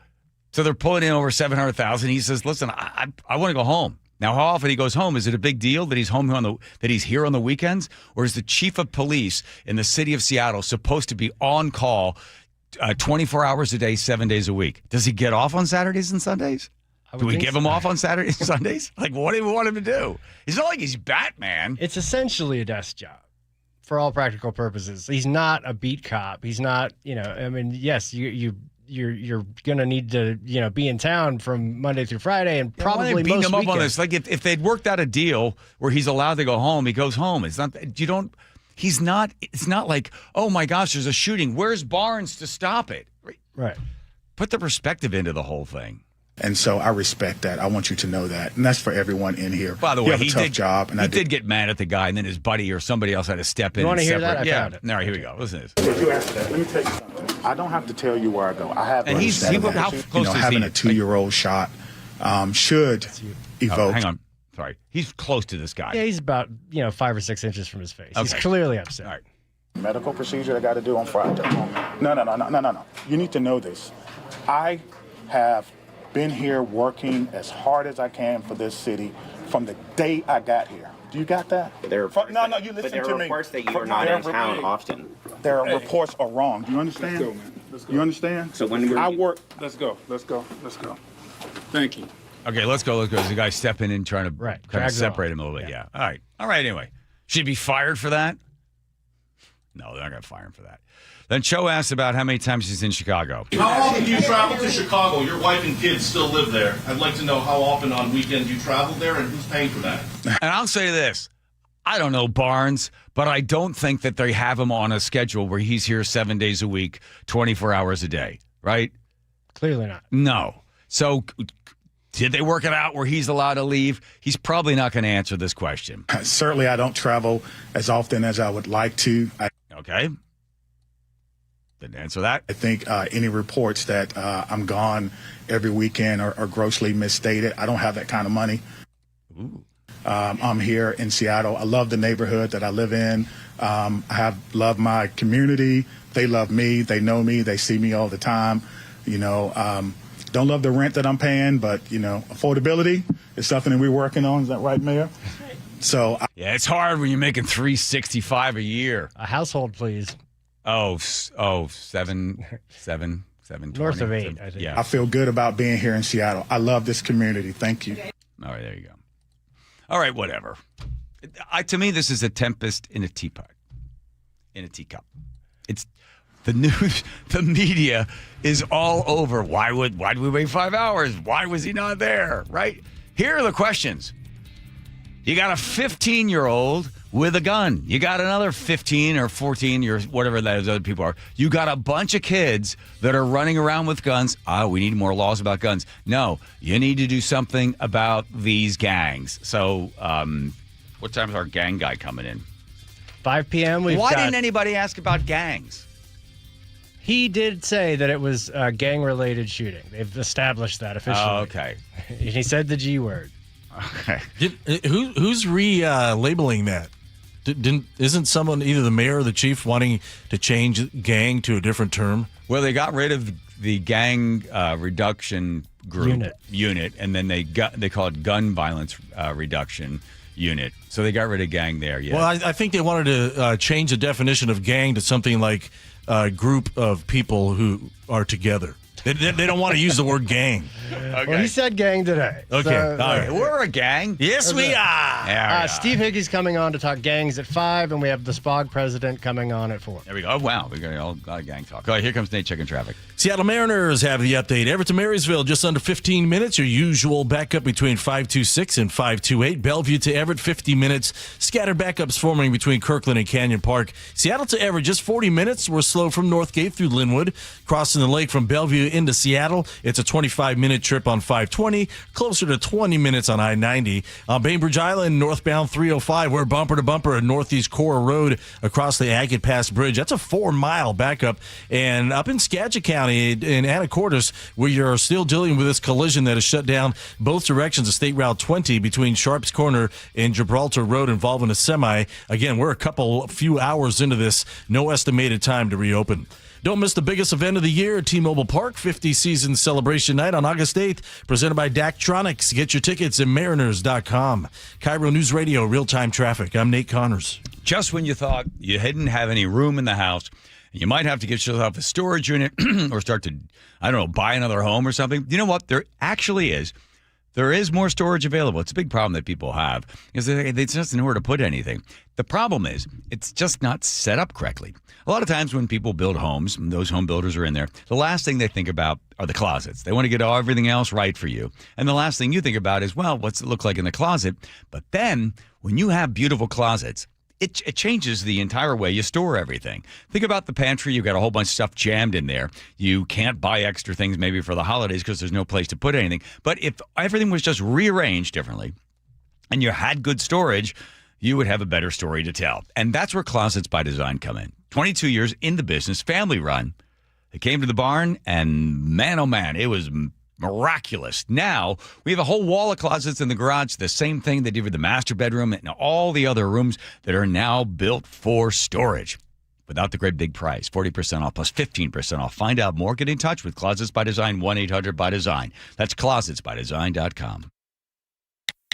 they're pulling in over $700,000. He says, listen, I want to go home. Now, how often he goes home? Is it a big deal that he's home that he's here on the weekends? Or is the chief of police in the city of Seattle supposed to be on call 24 hours a day, 7 days a week? Does he get off on Saturdays and Sundays? Do we give him off on Saturdays and Sundays? Like, what do we want him to do? It's not like he's Batman. It's essentially a desk job for all practical purposes. He's not a beat cop. He's not, I mean, yes, you're going to need to, be in town from Monday through Friday and probably most beating him up weekends. on this. Like if they'd worked out a deal where he's allowed to go home, he goes home. It's not, it's not like, oh my gosh, there's a shooting. Where's Barnes to stop it? Right. Put the perspective into the whole thing. And so I respect that. I want you to know that. And that's for everyone in here. By the way, you have a tough job. And he did get mad at the guy, and then his buddy or somebody else had to step in. You want to hear separate. that? I found it. All right, here we go. Listen to this. If you ask that, let me tell you something. I don't have to tell you where I go. I have. And how close is he? Having a 2-year-old shot should evoke. Oh, hang on. Sorry. He's close to this guy. Yeah, he's about 5 or 6 inches from his face. Okay. He's clearly upset. All right. Medical procedure I got to do on Friday. No. You need to know this. I have been here working as hard as I can for this city from the day I got here. Do you got that? You listen but there are reports that you're not in town often. Their reports are wrong. Do you understand? Let's go, man. Let's go. You understand? So when I work. Let's go. Thank you. Okay, let's go. There's a guy stepping in trying to kind of separate him a little bit. Yeah. All right. Anyway, should he be fired for that? No, they're not going to fire him for that. Then Cho asked about how many times he's in Chicago. How often do you travel to Chicago? Your wife and kids still live there. I'd like to know how often on weekends you travel there and who's paying for that. And I'll say this. I don't know Barnes, but I don't think that they have him on a schedule where he's here 7 days a week, 24 hours a day, right? Clearly not. No. So did they work it out where he's allowed to leave? He's probably not going to answer this question. Certainly, I don't travel as often as I would like to. Okay. Didn't answer that. I think any reports that I'm gone every weekend are grossly misstated. I don't have that kind of money. Ooh. I'm here in Seattle. I love the neighborhood that I live in. I love my community. They love me. They know me. They see me all the time. Don't love the rent that I'm paying, but affordability is something that we're working on. Is that right, Mayor? So yeah, it's hard when you're making $365 a year. A household, please. seven, 20. North of 8, I think. Yeah. I feel good about being here in Seattle. I love this community. Thank you. All right, there you go. All right, whatever. To me, this is a tempest in a teapot, in a teacup. It's the news. The media is all over. Why did we wait 5 hours? Why was he not there? Right? Here are the questions. You got a 15-year-old with a gun. You got another 15 or 14 or whatever those other people are. You got a bunch of kids that are running around with guns. We need more laws about guns. No, you need to do something about these gangs. So what time is our gang guy coming in? 5 p.m. Why didn't anybody ask about gangs? He did say that it was a gang-related shooting. They've established that officially. Oh, okay. He said the G word. Okay. Who's labeling that? Isn't someone, either the mayor or the chief, wanting to change gang to a different term? Well, they got rid of the gang reduction group unit, and then they call it gun violence reduction unit. So they got rid of gang there. Yeah. Well, I think they wanted to change the definition of gang to something like a group of people who are together. They don't want to use the word gang. Okay. Well, he said gang today. Okay. So, all right. We're a gang. Yes, we are. Yeah, Steve Hickey's coming on to talk gangs at 5, and we have the SPOG president coming on at 4. There we go. Oh, wow. We got a lot of gang talk. All right, here comes Nate checking traffic. Seattle Mariners have the update. Everett to Marysville, just under 15 minutes. Your usual backup between 526 and 528. Bellevue to Everett, 50 minutes. Scattered backups forming between Kirkland and Canyon Park. Seattle to Everett, just 40 minutes. We're slow from Northgate through Linwood. Crossing the lake from Bellevue into Seattle. It's a 25-minute trip on 520. Closer to 20 minutes on I-90. On Bainbridge Island, northbound 305. We're bumper to bumper at Northeast Cora Road across the Agate Pass Bridge. That's a 4-mile backup. And up in Skagit County, in Anacortes, where you're still dealing with this collision that has shut down both directions of State Route 20 between Sharps Corner and Gibraltar Road involving a semi. Again, we're a few hours into this. No estimated time to reopen. Don't miss the biggest event of the year at T-Mobile Park, 50 Season Celebration Night on August 8th, presented by Daktronics. Get your tickets at Mariners.com. KIRO News Radio, real-time traffic. I'm Nate Connors. Just when you thought you didn't have any room in the house, you might have to get yourself a storage unit or start to, buy another home or something. You know what? There actually is. There is more storage available. It's a big problem that people have because they just know where to put anything. The problem is it's just not set up correctly. A lot of times when people build homes, and those home builders are in there, the last thing they think about are the closets. They want to get everything else right for you. And the last thing you think about is, well, what's it look like in the closet? But then when you have beautiful closets, it changes the entire way you store everything. Think about the pantry. You've got a whole bunch of stuff jammed in there. You can't buy extra things maybe for the holidays because there's no place to put anything. But if everything was just rearranged differently and you had good storage, you would have a better story to tell. And that's where Closets by Design come in. 22 years in the business, family run. They came to the barn and man, oh man, it was miraculous. Now we have a whole wall of closets in the garage, the same thing they did with the master bedroom and all the other rooms that are now built for storage without the great big price. 40% off plus 15% off. Find out more. Get in touch with Closets by Design, 1-800-BY-DESIGN. That's closetsbydesign.com.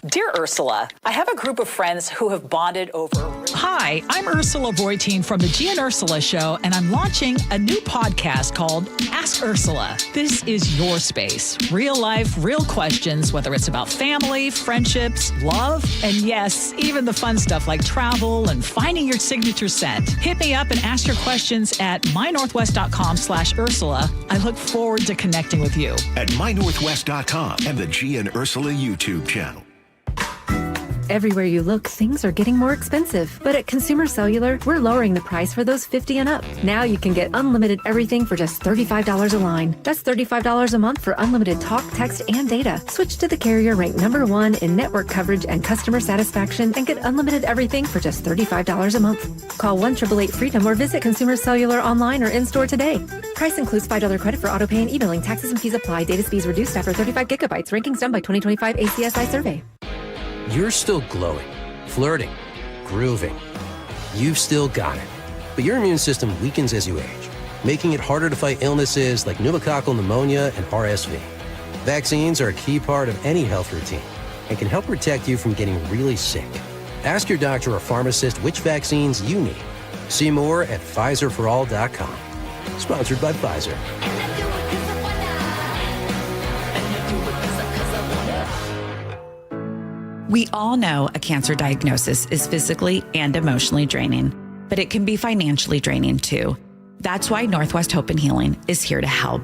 Dear Ursula, I have a group of friends who have bonded over... Hi, I'm Ursula Voitin from the G and Ursula Show, and I'm launching a new podcast called Ask Ursula. This is your space. Real life, real questions, whether it's about family, friendships, love, and yes, even the fun stuff like travel and finding your signature scent. Hit me up and ask your questions at mynorthwest.com/Ursula. I look forward to connecting with you. At mynorthwest.com and the G and Ursula YouTube channel. Everywhere you look, things are getting more expensive. But at Consumer Cellular, we're lowering the price for those 50 and up. Now you can get unlimited everything for just $35 a line. That's $35 a month for unlimited talk, text, and data. Switch to the carrier ranked #1 in network coverage and customer satisfaction and get unlimited everything for just $35 a month. Call 1-888-FREEDOM or visit Consumer Cellular online or in-store today. Price includes $5 credit for auto pay and e-billing. Taxes and fees apply. Data speeds reduced after 35 gigabytes. Rankings done by 2025 ACSI survey. You're still glowing, flirting, grooving. You've still got it. But your immune system weakens as you age, making it harder to fight illnesses like pneumococcal pneumonia and RSV. Vaccines are a key part of any health routine and can help protect you from getting really sick. Ask your doctor or pharmacist which vaccines you need. See more at PfizerForAll.com. Sponsored by Pfizer. We all know a cancer diagnosis is physically and emotionally draining, but it can be financially draining too. That's why Northwest Hope and Healing is here to help.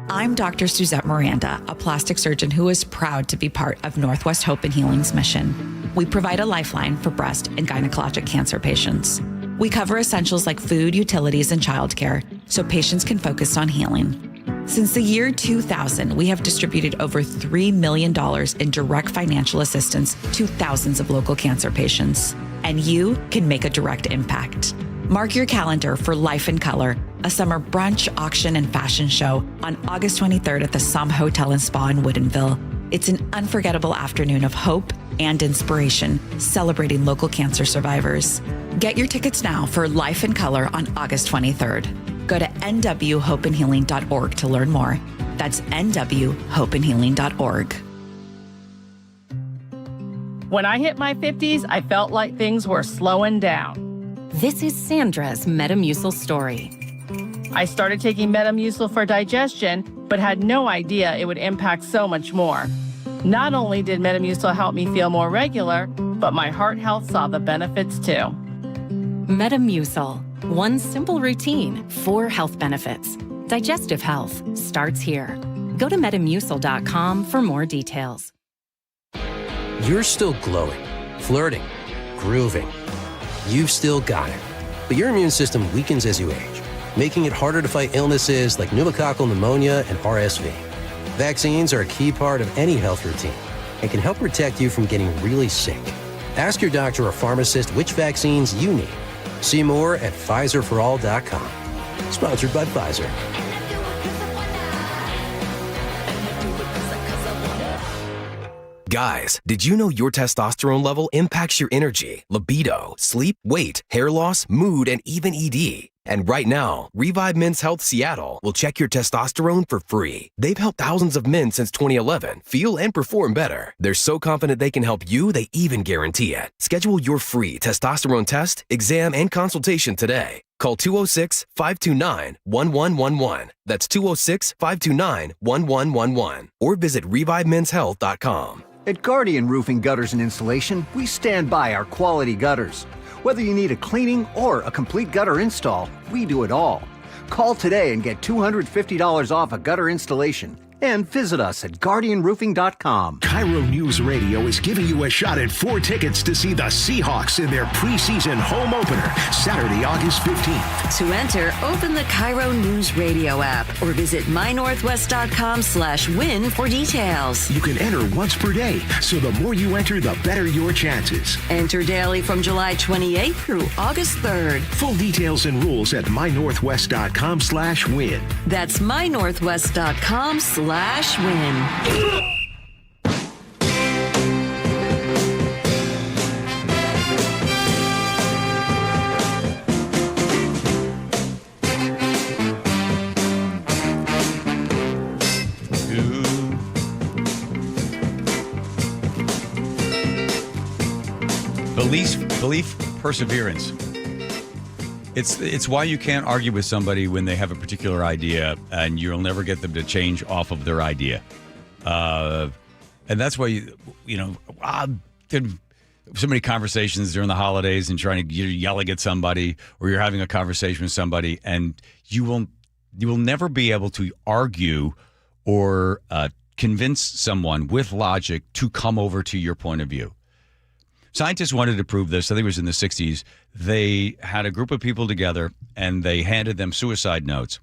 I'm Dr. Suzette Miranda, a plastic surgeon who is proud to be part of Northwest Hope and Healing's mission. We provide a lifeline for breast and gynecologic cancer patients. We cover essentials like food, utilities, and childcare so patients can focus on healing. Since the year 2000, we have distributed over $3 million in direct financial assistance to thousands of local cancer patients. And you can make a direct impact. Mark your calendar for Life in Color, a summer brunch, auction, and fashion show on August 23rd at the Somme Hotel and Spa in Woodinville. It's an unforgettable afternoon of hope and inspiration, celebrating local cancer survivors. Get your tickets now for Life in Color on August 23rd. Go to nwhopeandhealing.org to learn more. That's nwhopeandhealing.org. When I hit my 50s, I felt like things were slowing down. This is Sandra's Metamucil story. I started taking Metamucil for digestion, but had no idea it would impact so much more. Not only did Metamucil help me feel more regular, but my heart health saw the benefits too. Metamucil. One simple routine, 4 health benefits. Digestive health starts here. Go to metamucil.com for more details. You're still glowing, flirting, grooving. You've still got it. But your immune system weakens as you age, making it harder to fight illnesses like pneumococcal pneumonia and RSV. Vaccines are a key part of any health routine and can help protect you from getting really sick. Ask your doctor or pharmacist which vaccines you need. See more at PfizerForAll.com. Sponsored by Pfizer. Guys, did you know your testosterone level impacts your energy, libido, sleep, weight, hair loss, mood, and even ED? And right now, Revive Men's Health Seattle will check your testosterone for free. They've helped thousands of men since 2011 feel and perform better. They're so confident they can help you, they even guarantee it. Schedule your free testosterone test, exam, and consultation today. Call 206-529-1111. That's 206-529-1111. Or visit ReviveMen'sHealth.com. At Guardian Roofing Gutters and Installation, we stand by our quality gutters. Whether you need a cleaning or a complete gutter install, we do it all. Call today and get $250 off a gutter installation. And visit us at GuardianRoofing.com. KIRO News Radio is giving you a shot at 4 tickets to see the Seahawks in their preseason home opener, Saturday, August 15th. To enter, open the KIRO Newsradio app or visit mynorthwest.com/win for details. You can enter once per day, so the more you enter, the better your chances. Enter daily from July 28th through August 3rd. Full details and rules at mynorthwest.com/win. That's mynorthwest.com/win. Belief, perseverance. It's why you can't argue with somebody when they have a particular idea and you'll never get them to change off of their idea. And that's why, I did so many conversations during the holidays and trying to yelling at somebody, or you're having a conversation with somebody and you will never be able to argue or convince someone with logic to come over to your point of view. Scientists wanted to prove this. I think it was in the 60s. They had a group of people together, and they handed them suicide notes.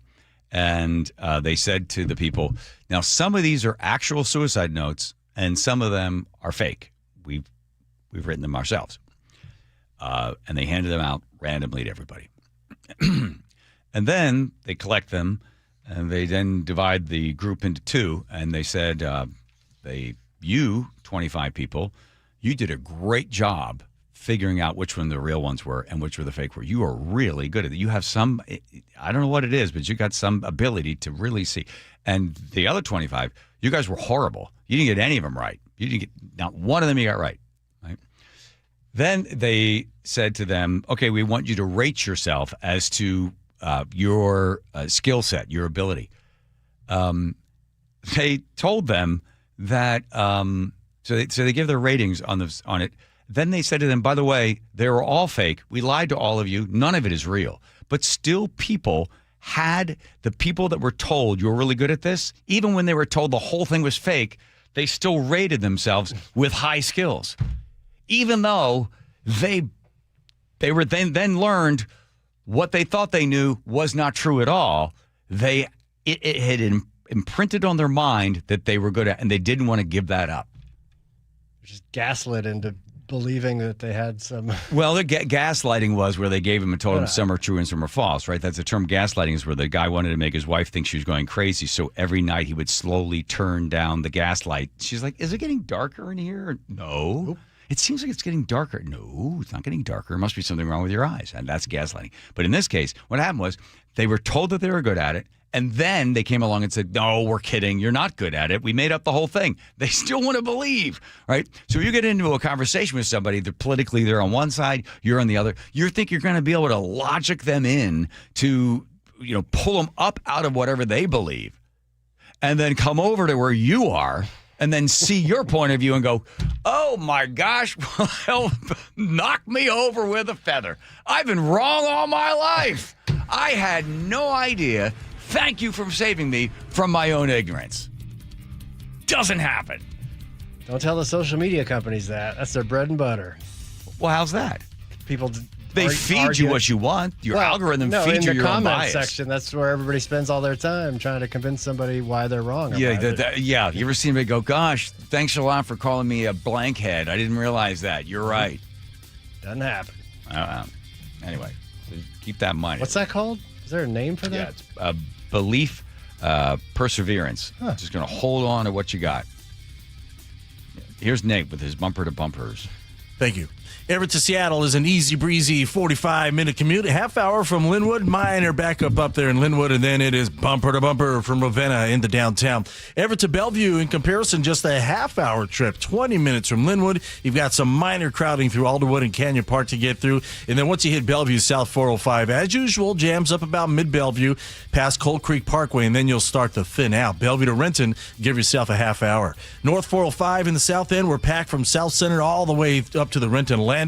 And they said to the people, now, some of these are actual suicide notes, and some of them are fake. We've written them ourselves. And they handed them out randomly to everybody. And then they collect them, and they then divide the group into two. And they said, you, 25 people, you did a great job figuring out which one the real ones were and which were the fake were. You are really good at it. You have some, I don't know what it is, but you got some ability to really see. And the other 25, you guys were horrible. You didn't get any of them right. You didn't get, not one of them you got right. Then they said to them, okay, we want you to rate yourself as to your skill set, your ability. They told them that, so they give their ratings on it. Then they said to them, by the way, they were all fake. We lied to all of you. None of it is real. But still people had, the people that were told you're really good at this, even when they were told the whole thing was fake, they still rated themselves with high skills. Even though they were then learned what they thought they knew was not true at all. It had imprinted on their mind that they were good at, and they didn't want to give that up. Just gaslit into believing that they had some. Well, the gaslighting was where they gave him and told him some are true and some are false, right? That's the term gaslighting, is where the guy wanted to make his wife think she was going crazy. So every night he would slowly turn down the gaslight. She's like, is it getting darker in here? No. Nope. It seems like it's getting darker. No, it's not getting darker. There must be something wrong with your eyes. And that's gaslighting. But in this case, what happened was they were told that they were good at it. And then they came along and said, no, we're kidding. You're not good at it. We made up the whole thing. They still want to believe, right? So you get into a conversation with somebody, they're politically, they're on one side, you're on the other. You think you're going to be able to logic them in to, pull them up out of whatever they believe and then come over to where you are and then see your point of view and go, oh my gosh, well, knock me over with a feather. I've been wrong all my life. I had no idea. Thank you for saving me from my own ignorance. Doesn't happen. Don't tell the social media companies that. That's their bread and butter. Well, how's that? People They feed you what you want. Your algorithm feeds you your own bias. In the comment section, that's where everybody spends all their time trying to convince somebody why they're wrong. Yeah, you ever seen me go, gosh, thanks a lot for calling me a blankhead. I didn't realize that. You're right. Doesn't happen. Anyway, so keep that in mind. What's that called? Is there a name for that? Yeah, it's belief, perseverance. Huh. Just going to hold on to what you got. Here's Nate with his bumper to bumpers. Thank you. Everett to Seattle is an easy breezy 45-minute commute, a half hour from Linwood. Minor backup up there in Linwood, and then it is bumper to bumper from Ravenna into downtown. Everett to Bellevue, in comparison, just a half-hour trip, 20 minutes from Linwood. You've got some minor crowding through Alderwood and Canyon Park to get through. And then once you hit Bellevue, South 405, as usual, jams up about mid-Bellevue past Cold Creek Parkway, and then you'll start to thin out. Bellevue to Renton, give yourself a half hour. North 405 in the south end, we're packed from South Center all the way up to the Renton Landing.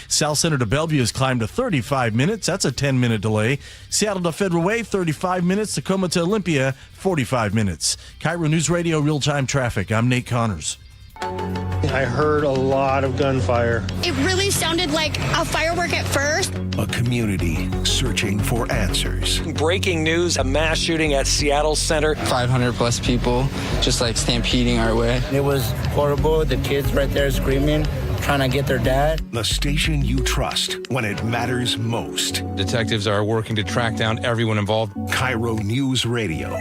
South Center to Bellevue has climbed to 35 minutes. That's a 10-minute delay. Seattle to Federal Way, 35 minutes. Tacoma to Olympia, 45 minutes. KIRO News Radio real-time traffic. I'm Nate Connors. I heard a lot of gunfire. It really sounded like a firework at first. A community searching for answers. Breaking news, a mass shooting at Seattle Center. 500 plus people just like stampeding our way. It was horrible. The kids right there screaming, trying to get their dad. The station you trust when it matters most. Detectives are working to track down everyone involved. KIRO News Radio.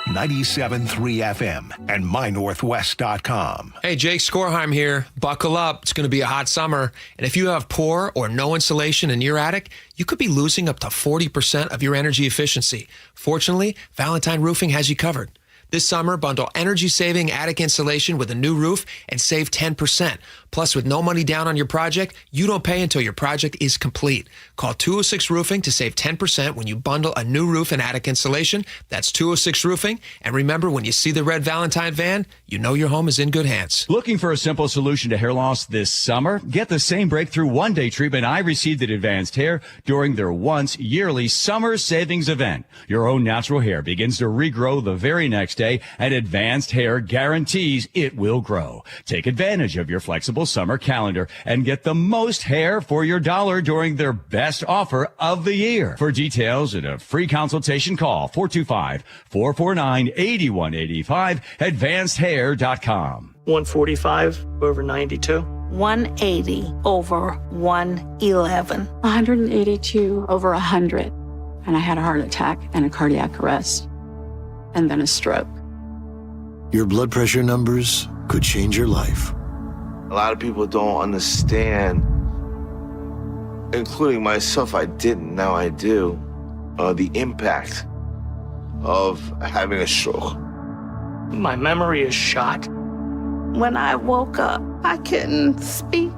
97.3 FM and mynorthwest.com. Hey, Jake Skorheim here. Buckle up. It's going to be a hot summer. And if you have poor or no insulation in your attic, you could be losing up to 40% of your energy efficiency. Fortunately, Valentine Roofing has you covered. This summer, bundle energy-saving attic insulation with a new roof and save 10%. Plus, with no money down on your project, you don't pay until your project is complete. Call 206 Roofing to save 10% when you bundle a new roof and attic insulation. That's 206 Roofing. And remember, when you see the red Valentine van, you know your home is in good hands. Looking for a simple solution to hair loss this summer? Get the same breakthrough one-day treatment I received at Advanced Hair during their once yearly summer savings event. Your own natural hair begins to regrow the very next day, and Advanced Hair guarantees it will grow. Take advantage of your flexible summer calendar and get the most hair for your dollar during their best offer of the year. For details and a free consultation, call 425-449-8185, advancedhair.com. 145 over 92. 180 over 111. 182 over 100. And I had a heart attack and a cardiac arrest. And then a stroke. Your blood pressure numbers could change your life. A lot of people don't understand, including myself, I didn't, now I do, the impact of having a stroke. My memory is shot. When I woke up, I couldn't speak.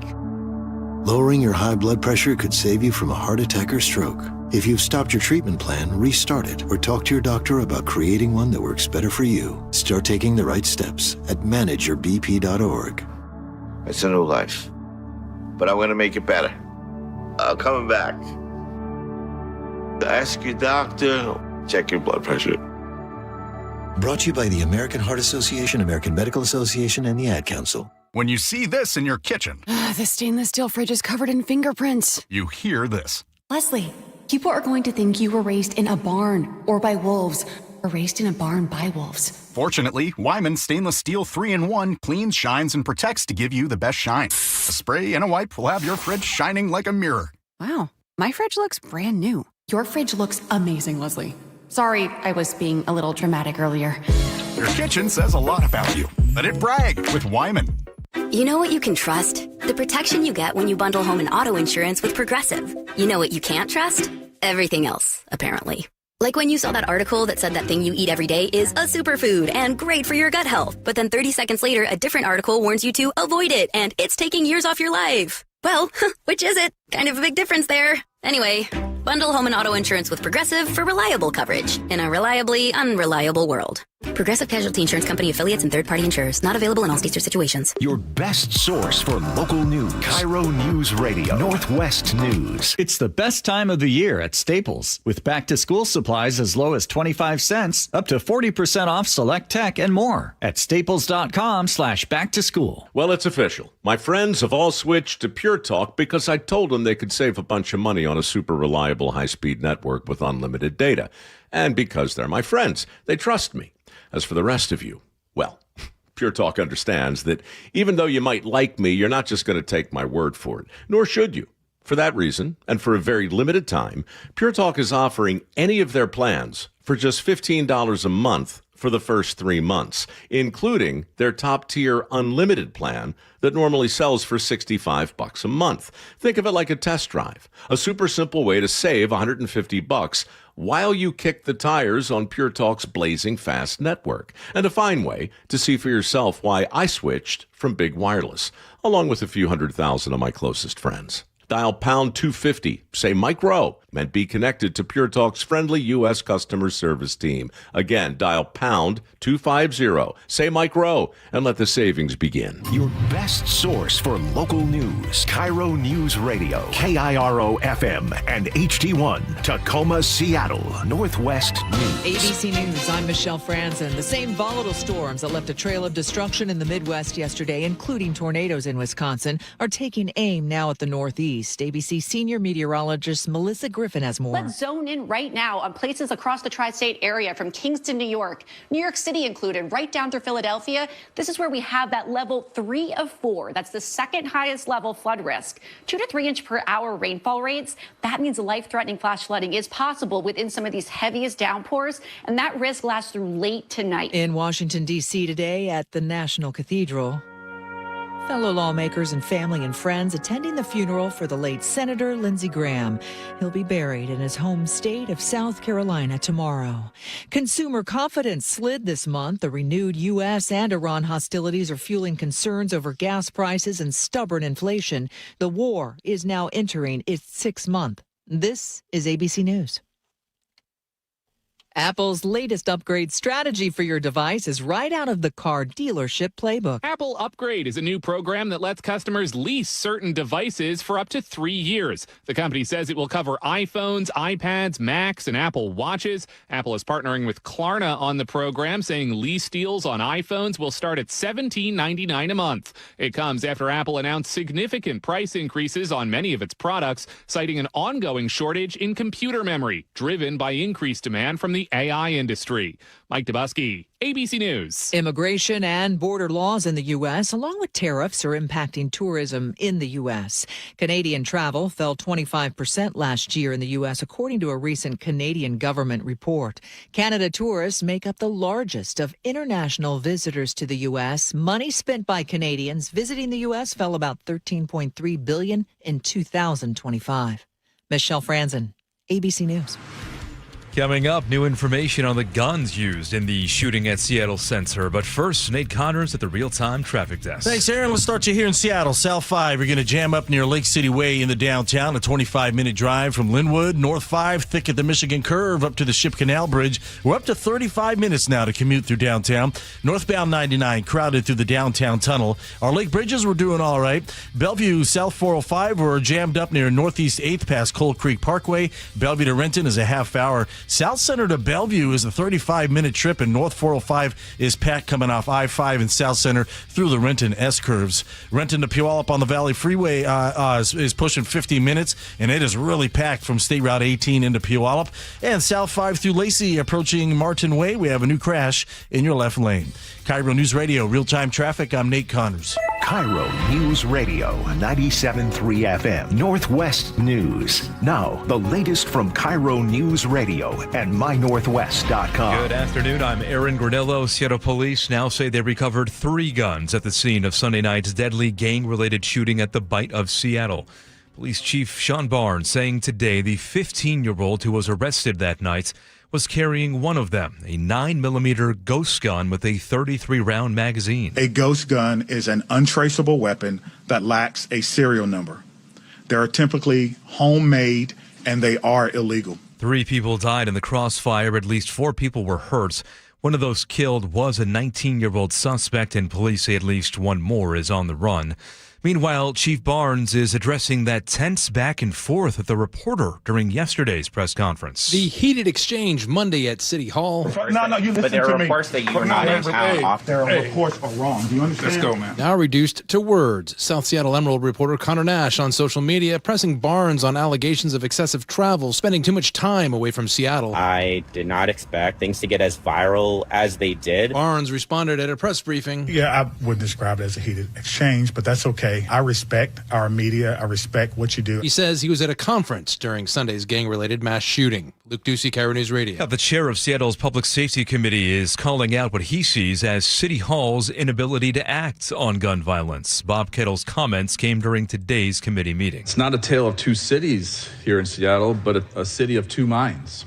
Lowering your high blood pressure could save you from a heart attack or stroke. If you've stopped your treatment plan, restart it or talk to your doctor about creating one that works better for you. Start taking the right steps at manageyourbp.org. It's a new life, but I'm going to make it better. Coming back. Ask your doctor, check your blood pressure. Brought to you by the American Heart Association, American Medical Association, and the Ad Council. When you see this in your kitchen, the stainless steel fridge is covered in fingerprints. You hear this. Leslie, people are going to think you were raised in a barn or by wolves, or raised in a barn by wolves. Fortunately, Wyman Stainless Steel 3-in-1 cleans, shines, and protects to give you the best shine. A spray and a wipe will have your fridge shining like a mirror. Wow, my fridge looks brand new. Your fridge looks amazing, Leslie. Sorry, I was being a little dramatic earlier. Your kitchen says a lot about you. Let it brag with Wyman. You know what you can trust? The protection you get when you bundle home and auto insurance with Progressive. You know what you can't trust? Everything else, apparently. Like when you saw that article that said that thing you eat every day is a superfood and great for your gut health. But then 30 seconds later, a different article warns you to avoid it and it's taking years off your life. Well, which is it? Kind of a big difference there. Anyway, bundle home and auto insurance with Progressive for reliable coverage in a reliably unreliable world. Progressive Casualty Insurance Company affiliates and third-party insurers. Not available in all states or situations. Your best source for local news. KIRO News Radio. Northwest News. It's the best time of the year at Staples. With back-to-school supplies as low as 25 cents, up to 40% off select tech and more. At staples.com/back-to-school. Well, it's official. My friends have all switched to Pure Talk because I told them they could save a bunch of money on a super reliable high-speed network with unlimited data. And because they're my friends, they trust me. As for the rest of you, well, Pure Talk understands that even though you might like me, you're not just going to take my word for it, nor should you. For that reason, and for a very limited time, Pure Talk is offering any of their plans for just $15 a month for the first 3 months, including their top-tier unlimited plan that normally sells for $65 a month. Think of it like a test drive, a super simple way to save $150 while you kick the tires on Pure Talk's blazing fast network, and a fine way to see for yourself why I switched from big wireless, along with a few 100,000 of my closest friends. Dial pound 250, say Mike Rowe, and be connected to Pure Talk's friendly U.S. customer service team. Again, dial pound 250, say Mike Rowe, and let the savings begin. Your best source for local news. KIRO News Radio, KIRO FM, and HD1, Tacoma, Seattle, Northwest News. ABC News, I'm Michelle Franzen. The same volatile storms that left a trail of destruction in the Midwest yesterday, including tornadoes in Wisconsin, are taking aim now at the Northeast. ABC senior meteorologist Melissa Griffin has more. Let's zone in right now on places across the tri-state area, from Kingston, New York City included, right down through Philadelphia. This is where we have that level 3 of 4. That's the second highest level flood risk. 2 to 3 inch per hour rainfall rates. That means life-threatening flash flooding is possible within some of these heaviest downpours, and that risk lasts through late tonight. In Washington, D.C. today at the National Cathedral, fellow lawmakers and family and friends attending the funeral for the late Senator Lindsey Graham. He'll be buried in his home state of South Carolina tomorrow. Consumer confidence slid this month. The renewed U.S. and Iran hostilities are fueling concerns over gas prices and stubborn inflation. The war is now entering its 6th month. This is ABC News. Apple's latest upgrade strategy for your device is right out of the car dealership playbook. Apple Upgrade is a new program that lets customers lease certain devices for up to 3 years. The company says it will cover iPhones, iPads, Macs, and Apple Watches. Apple is partnering with Klarna on the program, saying lease deals on iPhones will start at $17.99 a month. It comes after Apple announced significant price increases on many of its products, citing an ongoing shortage in computer memory, driven by increased demand from the AI industry. Mike Dubusky, ABC News. Immigration and border laws in the U.S., along with tariffs, are impacting tourism in the U.S. Canadian travel fell 25% last year in the U.S., according to a recent Canadian government report. Canada tourists make up the largest of international visitors to the U.S. Money spent by Canadians visiting the U.S. fell about $13.3 billion in 2025. Michelle Franzen, ABC News. Coming up, new information on the guns used in the shooting at Seattle Center. But first, Nate Connors at the real-time traffic desk. Thanks, Aaron. Let's start you here in Seattle. South 5, you're going to jam up near Lake City Way in the downtown. A 25-minute drive from Linwood. North 5, thick at the Michigan Curve up to the Ship Canal Bridge. We're up to 35 minutes now to commute through downtown. Northbound 99, crowded through the downtown tunnel. Our lake bridges were doing all right. Bellevue, South 405, were jammed up near Northeast 8th past Coal Creek Parkway. Bellevue to Renton is a half hour. South Center to Bellevue is a 35-minute trip, and North 405 is packed coming off I-5 and South Center through the Renton S-curves. Renton to Puyallup on the Valley Freeway is pushing 50 minutes, and it is really packed from State Route 18 into Puyallup. And South 5 through Lacey approaching Martin Way, we have a new crash in your left lane. KIRO News Radio, real-time traffic. I'm Nate Connors. KIRO News Radio, 97.3 FM, Northwest News. Now, the latest from KIRO News Radio and mynorthwest.com. Good afternoon. I'm Aaron Granillo. Seattle police now say they recovered 3 guns at the scene of Sunday night's deadly gang-related shooting at the Bite of Seattle. Police Chief Sean Barnes saying today the 15-year-old who was arrested that night was carrying one of them, a 9mm ghost gun with a 33-round magazine. A ghost gun is an untraceable weapon that lacks a serial number. They are typically homemade, and they are illegal. 3 people died in the crossfire. At least 4 people were hurt. One of those killed was a 19-year-old suspect, and police say at least one more is on the run. Meanwhile, Chief Barnes is addressing that tense back and forth with the reporter during yesterday's press conference. The heated exchange Monday at City Hall. No, you listen to me. But there are reports that you were not in town. There are reports are wrong. Do you understand? Let's go, man. Now reduced to words. South Seattle Emerald reporter Connor Nash on social media pressing Barnes on allegations of excessive travel, spending too much time away from Seattle. I did not expect things to get as viral as they did. Barnes responded at a press briefing. Yeah, I would describe it as a heated exchange, but that's okay. okay. I respect our media. I respect what you do. He says he was at a conference during Sunday's gang-related mass shooting. Luke Ducey, KIRO News Radio. The chair of Seattle's Public Safety Committee is calling out what he sees as City Hall's inability to act on gun violence. Bob Kettle's comments came during today's committee meeting. It's not a tale of two cities here in Seattle, but a city of two minds,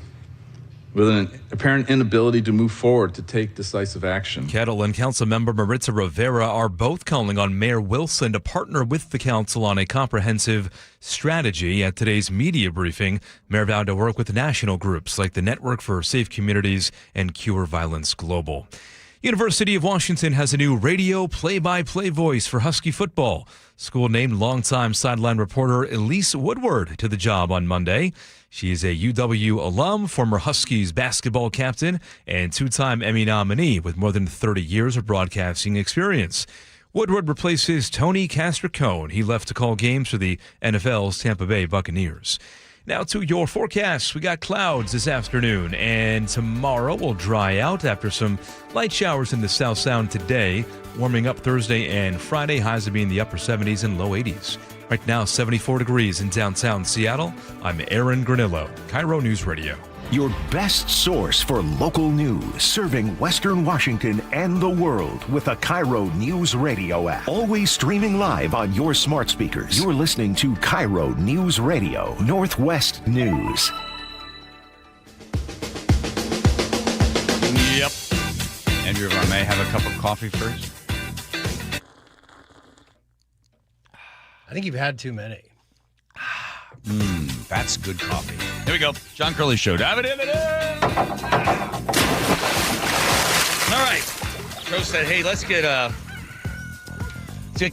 with an apparent inability to move forward to take decisive action. Kettle and Councilmember Maritza Rivera are both calling on Mayor Wilson to partner with the council on a comprehensive strategy. At today's media briefing, Mayor vowed to work with national groups like the Network for Safe Communities and Cure Violence Global. University of Washington has a new radio play-by-play voice for Husky football. School named longtime sideline reporter Elise Woodward to the job on Monday. She is a UW alum, former Huskies basketball captain, and two-time Emmy nominee with more than 30 years of broadcasting experience. Woodward replaces Tony Castricone. He left to call games for the NFL's Tampa Bay Buccaneers. Now to your forecast. We got clouds this afternoon, and tomorrow will dry out after some light showers in the South Sound today. Warming up Thursday and Friday, highs will be in the upper 70s and low 80s. Right now, 74 degrees in downtown Seattle. I'm Aaron Granillo, KIRO News Radio. Your best source for local news, serving Western Washington and the world with a KIRO News Radio app. Always streaming live on your smart speakers. You're listening to KIRO News Radio, Northwest News. Yep. Andrew, if I may have a cup of coffee first. I think you've had too many. That's good coffee. Here we go. John Curley Show. Dive it in. All right. Joe said, hey, let's get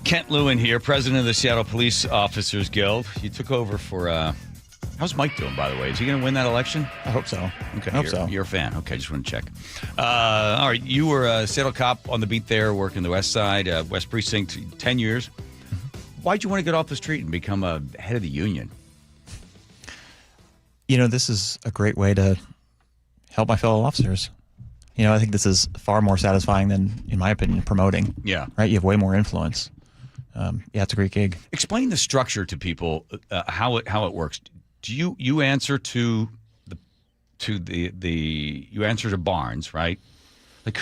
Kent Lewin here, president of the Seattle Police Officers Guild. You took over for, how's Mike doing, by the way? Is he going to win that election? I hope so. Okay, I hope so. You're a fan. Okay, just want to check. All right, you were a Seattle cop on the beat there, working the West Side, West Precinct, 10 years. Why'd you want to get off the street and become a head of the union? You know, this is a great way to help my fellow officers. You know, I think this is far more satisfying than, in my opinion, promoting. Yeah. Right? You have way more influence. Yeah, it's a great gig. Explain the structure to people, how it works. Do you answer to you answer to Barnes, right? Like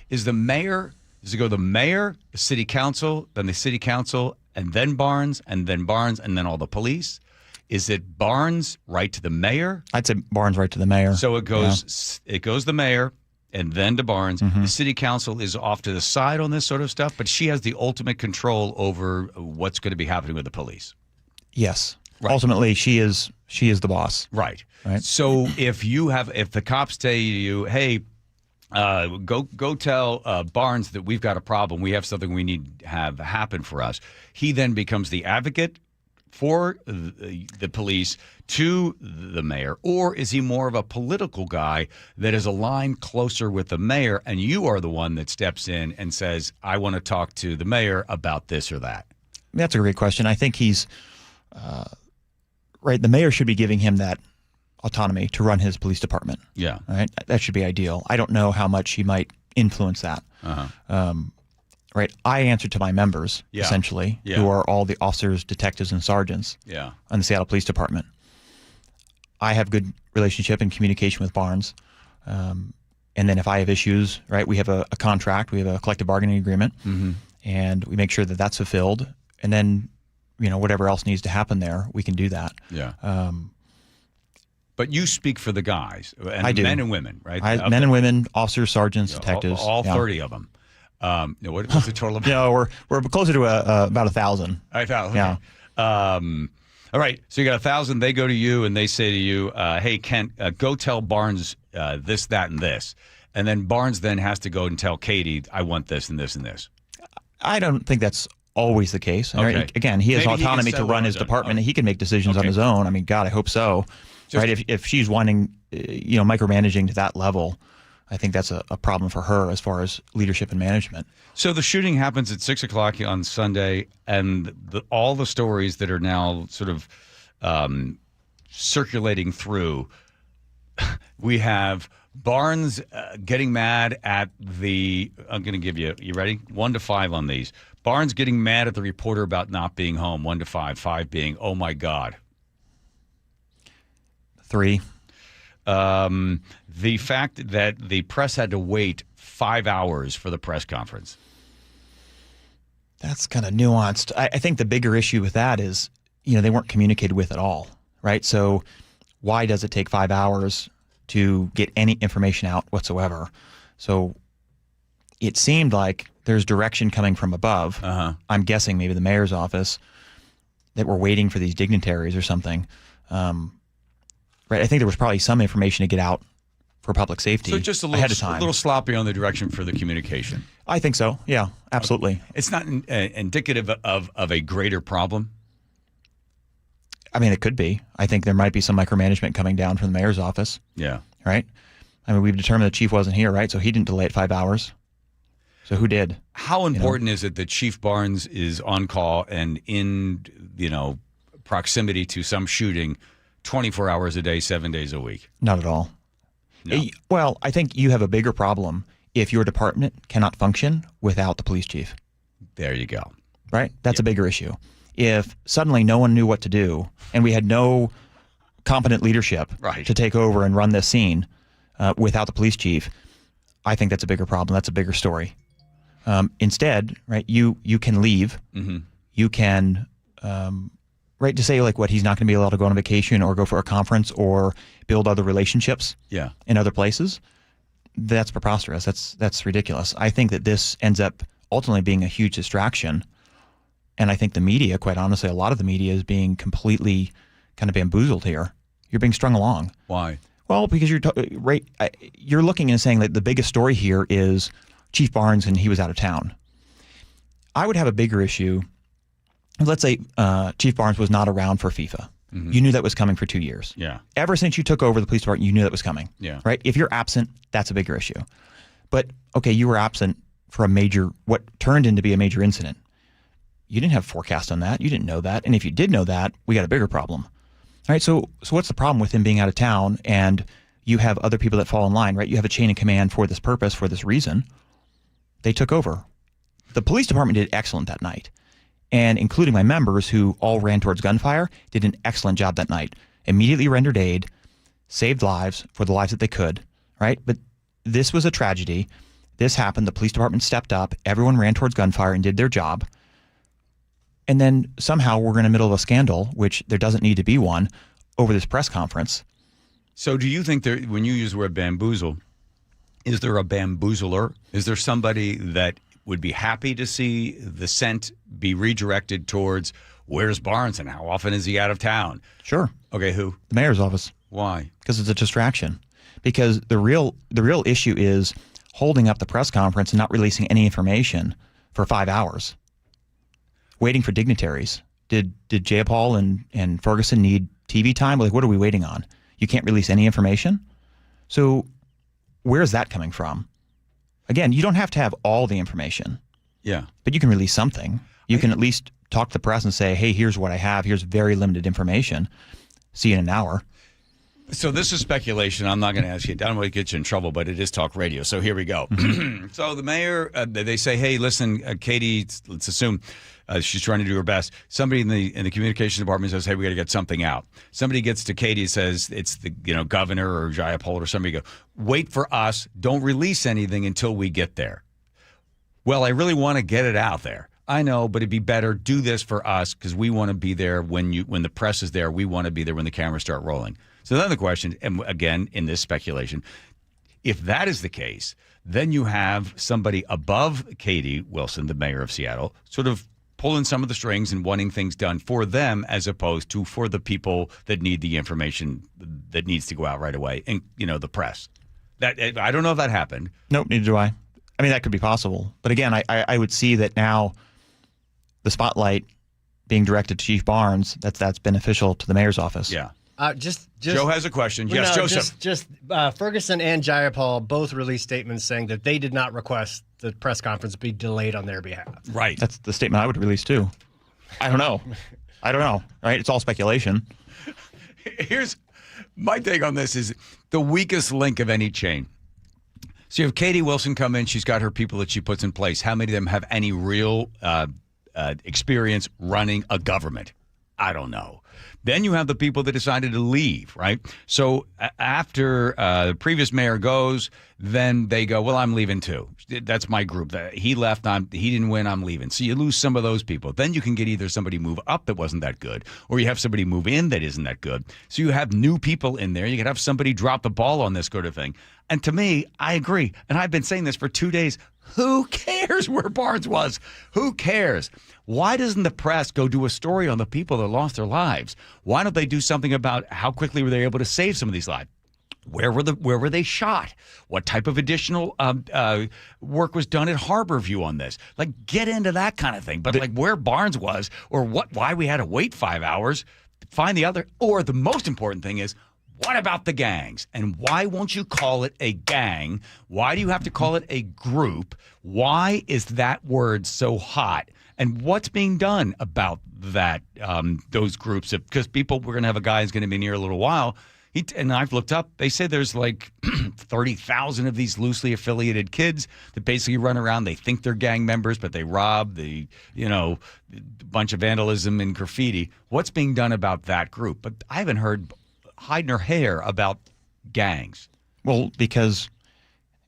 is the mayor? Does it go the mayor, the city council, then the city council, and then Barnes, and then all the police? Is it Barnes right to the mayor? I'd say Barnes right to the mayor. So it goes the mayor and then to Barnes. Mm-hmm. The city council is off to the side on this sort of stuff, but she has the ultimate control over what's going to be happening with the police. Yes. Right. Ultimately, she is the boss. Right. So if the cops tell you, hey, go tell Barnes that we've got a problem, we have something we need to have happen for us, he then becomes the advocate for the police to the mayor, or is he more of a political guy that is aligned closer with the mayor, and you are the one that steps in and says, I want to talk to the mayor about this or that? That's a great question. I think he's right. The mayor should be giving him that autonomy to run his police department. Yeah. Right. That should be ideal. I don't know how much he might influence that. Uh-huh. Right. I answer to my members, essentially, who are all the officers, detectives, and sergeants on the Seattle Police Department. I have good relationship and communication with Barnes. And then if I have issues, right, we have a contract, we have a collective bargaining agreement, and we make sure that that's fulfilled. And then, whatever else needs to happen there, we can do that. Yeah. But you speak for the guys, and I do. Men and women, right? Men and women, officers, sergeants, detectives. All 30 of them. What's the total of? We're closer to about 1,000. 1,000. Yeah. All right. So you got 1,000. They go to you and they say to you, "Hey, Kent, go tell Barnes this, that, and this," and then Barnes then has to go and tell Katie, "I want this and this and this." I don't think that's always the case. Okay. Right? Again, he has autonomy to run his department, and he can make decisions on his own. I mean, God, I hope so. Right? If she's wanting, micromanaging to that level, I think that's a problem for her as far as leadership and management. So the shooting happens at 6:00 on Sunday, and all the stories that are now sort of circulating through, we have Barnes getting mad at I'm going to give you ready? 1 to 5 on these. Barnes getting mad at the reporter about not being home, 1 to 5. 5 being, oh my God. 3. The fact that the press had to wait 5 hours for the press conference. That's kind of nuanced. I think the bigger issue with that is, they weren't communicated with at all, right? So why does it take 5 hours to get any information out whatsoever? So it seemed like there's direction coming from above. I'm guessing maybe the mayor's office, that we're waiting for these dignitaries or something. Right. I think there was probably some information to get out for public safety. So just ahead of time. A little sloppy on the direction for the communication. I think so. Yeah, absolutely. It's not indicative of a greater problem. I mean, it could be. I think there might be some micromanagement coming down from the mayor's office. Yeah. Right. I mean, we've determined the chief wasn't here, right? So he didn't delay it 5 hours. So who did? How important is it that Chief Barnes is on call and in, proximity to some shooting 24 hours a day, 7 days a week? Not at all. No. Well, I think you have a bigger problem if your department cannot function without the police chief. There you go. Right? That's a bigger issue. If suddenly no one knew what to do and we had no competent leadership to take over and run this scene without the police chief, I think that's a bigger problem. That's a bigger story. Instead, right, you can leave. Mm-hmm. You can, right, to say like what, he's not going to be allowed to go on vacation or go for a conference or build other relationships in other places. That's preposterous. That's ridiculous. I think that this ends up ultimately being a huge distraction. And I think the media, quite honestly, a lot of the media is being completely kind of bamboozled here. You're being strung along. Why? Well, because you're looking and saying that the biggest story here is Chief Barnes and he was out of town. I would have a bigger issue. Let's say Chief Barnes was not around for FIFA. Mm-hmm. You knew that was coming for 2 years. Yeah. Ever since you took over the police department, you knew that was coming. Yeah. Right? If you're absent, that's a bigger issue. But, okay, you were absent for what turned into be a major incident. You didn't have a forecast on that. You didn't know that. And if you did know that, we got a bigger problem. All right, so what's the problem with him being out of town and you have other people that fall in line, right? You have a chain of command for this purpose, for this reason. They took over. The police department did excellent that night. And including my members who all ran towards gunfire, did an excellent job that night. Immediately rendered aid, saved lives for the lives that they could, right? But this was a tragedy. This happened. The police department stepped up. Everyone ran towards gunfire and did their job. And then somehow we're in the middle of a scandal, which there doesn't need to be one, over this press conference. So do you think when you use the word bamboozle, is there a bamboozler? Is there somebody that would be happy to see the scent be redirected towards where's Barnes and how often is he out of town? Sure. Okay, who? The mayor's office. Why? Because it's a distraction. Because the real issue is holding up the press conference and not releasing any information for 5 hours. Waiting for dignitaries. Did Jayapal and Ferguson need TV time? Like, what are we waiting on? You can't release any information? So where's that coming from? Again, you don't have to have all the information. Yeah. But you can release something. You can at least talk to the press and say, hey, here's what I have. Here's very limited information. See you in an hour. So this is speculation. I'm not going to ask you. I don't want to get you in trouble, but it is talk radio. So here we go. So the mayor, they say, hey, listen, Katie, let's assume she's trying to do her best. Somebody in the communications department says, hey, we got to get something out. Somebody gets to Katie and says, it's the governor or Jayapal or somebody, go, wait for us. Don't release anything until we get there. Well, I really want to get it out there. I know, but it'd be better do this for us because we want to be there when the press is there. We want to be there when the cameras start rolling. So then the question, and again, in this speculation, if that is the case, then you have somebody above Katie Wilson, the mayor of Seattle, sort of pulling some of the strings and wanting things done for them as opposed to for the people that need the information that needs to go out right away, and the press. That I don't know if that happened. Nope, neither do I. I mean, that could be possible. But again, I would see that now the spotlight being directed to Chief Barnes, that's beneficial to the mayor's office. Yeah. Just Joe has a question. Yes, Joseph. Just Ferguson and Jayapal both released statements saying that they did not request the press conference be delayed on their behalf. Right. That's the statement I would release too. I don't know. Right? It's all speculation. Here's My take on this is the weakest link of any chain. So you have Katie Wilson come in. She's got her people that she puts in place. How many of them have any real experience running a government? I don't know. Then you have the people that decided to leave, right? So after the previous mayor goes, then they go, well, I'm leaving too. That's my group. He left. He didn't win. I'm leaving. So you lose some of those people. Then you can get either somebody move up that wasn't that good, or you have somebody move in that isn't that good. So you have new people in there. You can have somebody drop the ball on this sort of thing. And to me, I agree. And I've been saying this for 2 days. Who cares where Barnes was? Who cares? Why doesn't the press go do a story on the people that lost their lives? Why don't they do something about how quickly were they able to save some of these lives? Where were they shot? What type of additional work was done at Harborview on this? Like, get into that kind of thing. But like where Barnes was, or why we had to wait 5 hours, find the other. Or the most important thing is, what about the gangs? And why won't you call it a gang? Why do you have to call it a group? Why is that word so hot? And what's being done about that? Those groups? Because we're going to have a guy who's going to be in here a little while. And I've looked up. They say there's like 30,000 of these loosely affiliated kids that basically run around. They think they're gang members, but they rob. A bunch of vandalism and graffiti. What's being done about that group? But I haven't heard hiding her hair about gangs. Well, because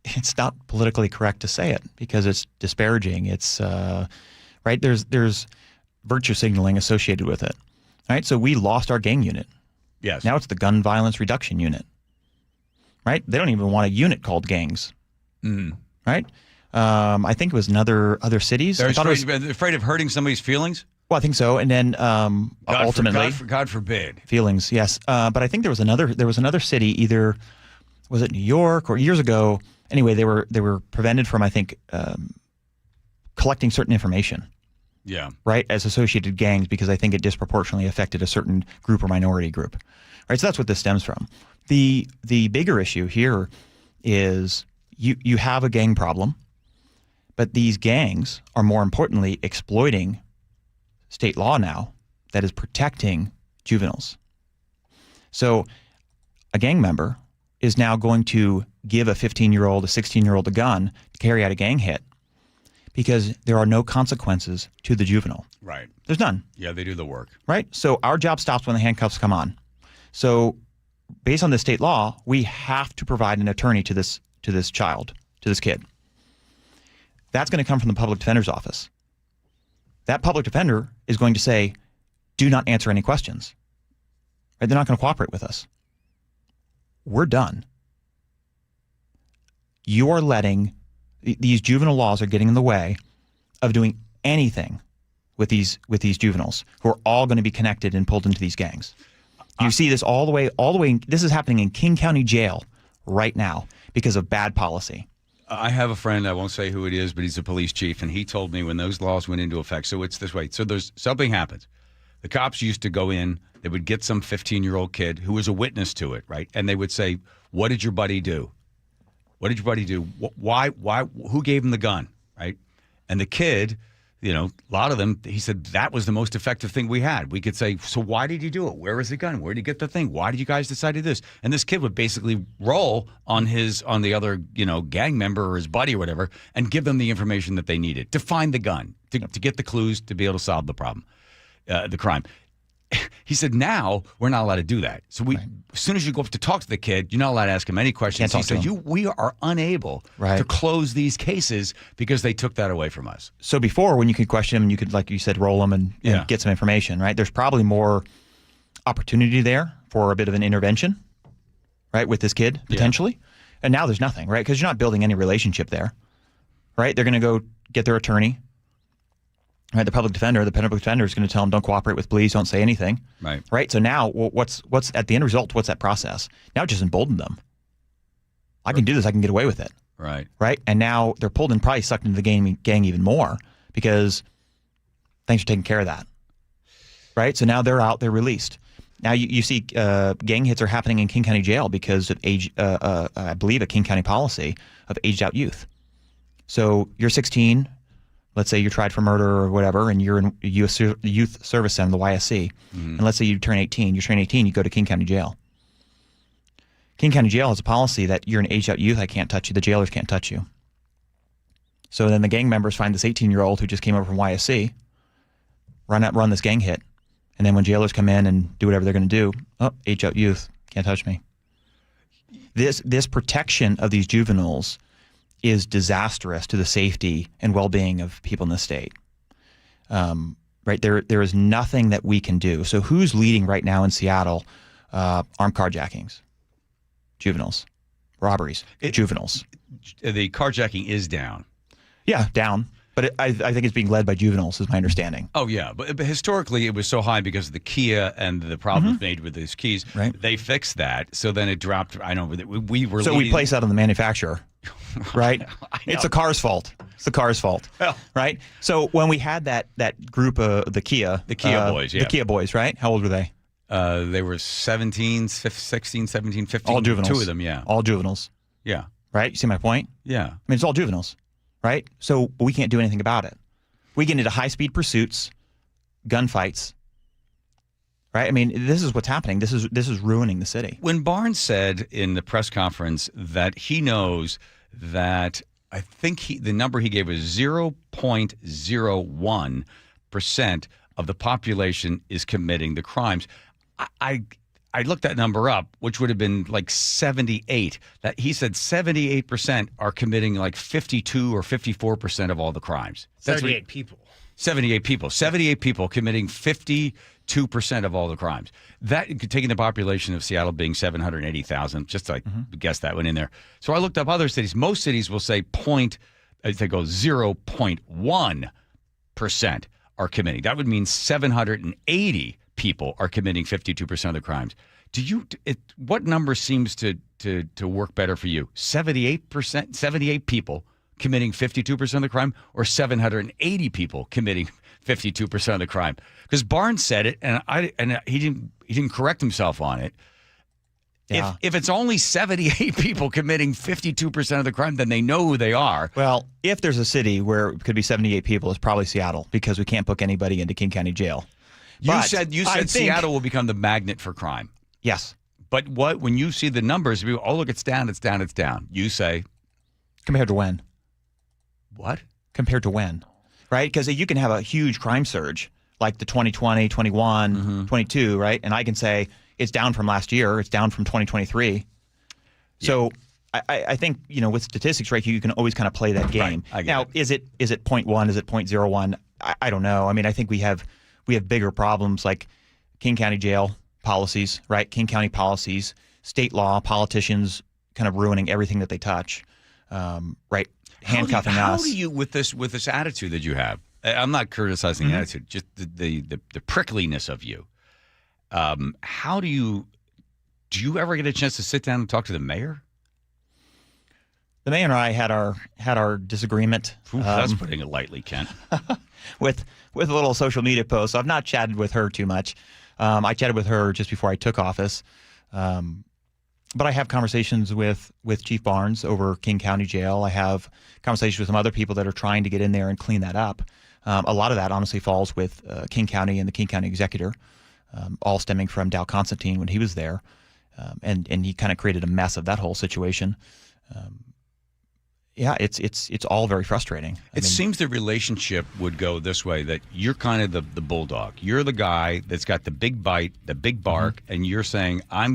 it's not politically correct to say it, because it's disparaging. It's right. There's virtue signaling associated with it. Right. So we lost our gang unit. Yes. Now it's the gun violence reduction unit. Right. They don't even want a unit called gangs. Right. I think it was in other cities. They're afraid of hurting somebody's feelings. Well, I think so, and then ultimately, God forbid, feelings. Yes, but I think there was another city. Either was it New York or years ago? Anyway, they were prevented from, I think, collecting certain information. Yeah. Right, as associated gangs, because I think it disproportionately affected a certain group or minority group. Right, so that's what this stems from. The bigger issue here is you have a gang problem, but these gangs are more importantly exploiting state law now that is protecting juveniles. So a gang member is now going to give a 15-year-old, a 16-year-old a gun to carry out a gang hit because there are no consequences to the juvenile. Right. There's none. Yeah, they do the work. Right? So our job stops when the handcuffs come on. So based on the state law, we have to provide an attorney to this child, to this kid. That's going to come from the public defender's office. That public defender is going to say, do not answer any questions. Right? They're not going to cooperate with us. We're done. You are letting, these juvenile laws are getting in the way of doing anything with these juveniles who are all going to be connected and pulled into these gangs. You see this all the way, this is happening in King County Jail right now because of bad policy. I have a friend, I won't say who it is, but he's a police chief, and he told me when those laws went into effect, so it's this way. So there's something happens. The cops used to go in, they would get some 15-year-old kid who was a witness to it, right? And they would say, what did your buddy do? What did your buddy do? Why, who gave him the gun, right? And the kid, a lot of them, he said, that was the most effective thing we had. We could say, so why did you do it? Where was the gun? Where did you get the thing? Why did you guys decide to do this? And this kid would basically roll on the other, gang member or his buddy or whatever, and give them the information that they needed to find the gun, to get the clues to be able to solve the problem, the crime. He said, now we're not allowed to do that. So as soon as you go up to talk to the kid, you're not allowed to ask him any questions. He said, we are unable to close these cases because they took that away from us. So before, when you could question him, you could, like you said, roll him and get some information, right? There's probably more opportunity there for a bit of an intervention, right, with this kid, potentially. Yeah. And now there's nothing, right? Because you're not building any relationship there, right? They're going to go get their attorney. Right, the public defender is going to tell them, don't cooperate with police, don't say anything. Right. Right. So now, what's at the end result? What's that process? Now it just emboldened them. I can do this. I can get away with it. Right. Right. And now they're pulled and probably sucked into the gang even more because thanks for taking care of that. Right. So now they're out. They're released. Now you see gang hits are happening in King County Jail because of I believe a King County policy of aged out youth. So you're 16. Let's say you're tried for murder or whatever, and you're in youth service center, the YSC. Mm-hmm. And let's say you turn 18. You turn 18, you go to King County Jail. King County Jail has a policy that you're an aged-out youth, I can't touch you. The jailers can't touch you. So then the gang members find this 18-year-old who just came over from YSC, run this gang hit, and then when jailers come in and do whatever they're going to do, aged-out youth, can't touch me. This protection of these juveniles is disastrous to the safety and well-being of people in the state. Right there is nothing that we can do. So who's leading right now in Seattle? Armed carjackings, juveniles, robberies, juveniles. The carjacking is down. Yeah, down. But I think it's being led by juveniles, is my understanding. Oh, yeah. But historically, it was so high because of the Kia and the problems made with these keys. Right. They fixed that. So then it dropped. I know. We were. So we place that on the manufacturer, right? It's the car's fault. It's the car's fault, right? So when we had that group of the Kia boys, the Kia boys, right? How old were they? They were 17, 16, 17, 15. All juveniles. 2 of them, yeah. All juveniles. Yeah. Right? You see my point? Yeah. I mean, it's all juveniles. Right? So we can't do anything about it. We get into high-speed pursuits, gunfights. Right? I mean, this is what's happening. This is ruining the city. When Barnes said in the press conference that he knows that I think the number he gave was 0.01% of the population is committing the crimes. I looked that number up, which would have been like 78. That he said 78% are committing like 52 or 54% of all the crimes. That's 78 people. 78 people. 78 people committing 52% of all the crimes. That taking the population of Seattle being 780,000, just to guess that one in there. So I looked up other cities. Most cities will say 0.1% are committing. That would mean 780 people are committing 52% of the crimes. What number seems to work better for you? 78%, 78 people committing 52% of the crime, or 780 people committing 52% of the crime? Because Barnes said it, and he didn't correct himself on it. Yeah. If it's only 78 people committing 52% of the crime, then they know who they are. Well, if there's a city where it could be 78 people, it's probably Seattle, because we can't book anybody into King County Jail. You said Seattle will become the magnet for crime. Yes. But when you see the numbers, look, it's down, it's down, it's down. You say. Compared to when? What? Compared to when? Right? Because you can have a huge crime surge, like the 2020, 21, 22, right? And I can say it's down from last year. It's down from 2023. Yeah. So I think, with statistics, right, you can always kind of play that game. Right. Now, is it 0.1? Is it 0.01? I don't know. I mean, I think we have bigger problems like King County Jail policies, right? King County policies, state law, politicians kind of ruining everything that they touch, right? Handcuffing us. How do you, with this attitude that you have, I'm not criticizing the attitude, just the prickliness of you. How do you ever get a chance to sit down and talk to the mayor? The mayor and I had our disagreement. That's putting it lightly, Kent. with a little social media post. So I've not chatted with her too much. I chatted with her just before I took office. But I have conversations with Chief Barnes over King County Jail. I have conversations with some other people that are trying to get in there and clean that up. A lot of that honestly falls with King County and the King County Executor, all stemming from Dow Constantine when he was there. And he kind of created a mess of that whole situation. Yeah, it's all very frustrating. It seems the relationship would go this way, that you're kind of the bulldog. You're the guy that's got the big bite, the big bark, and you're saying, I'm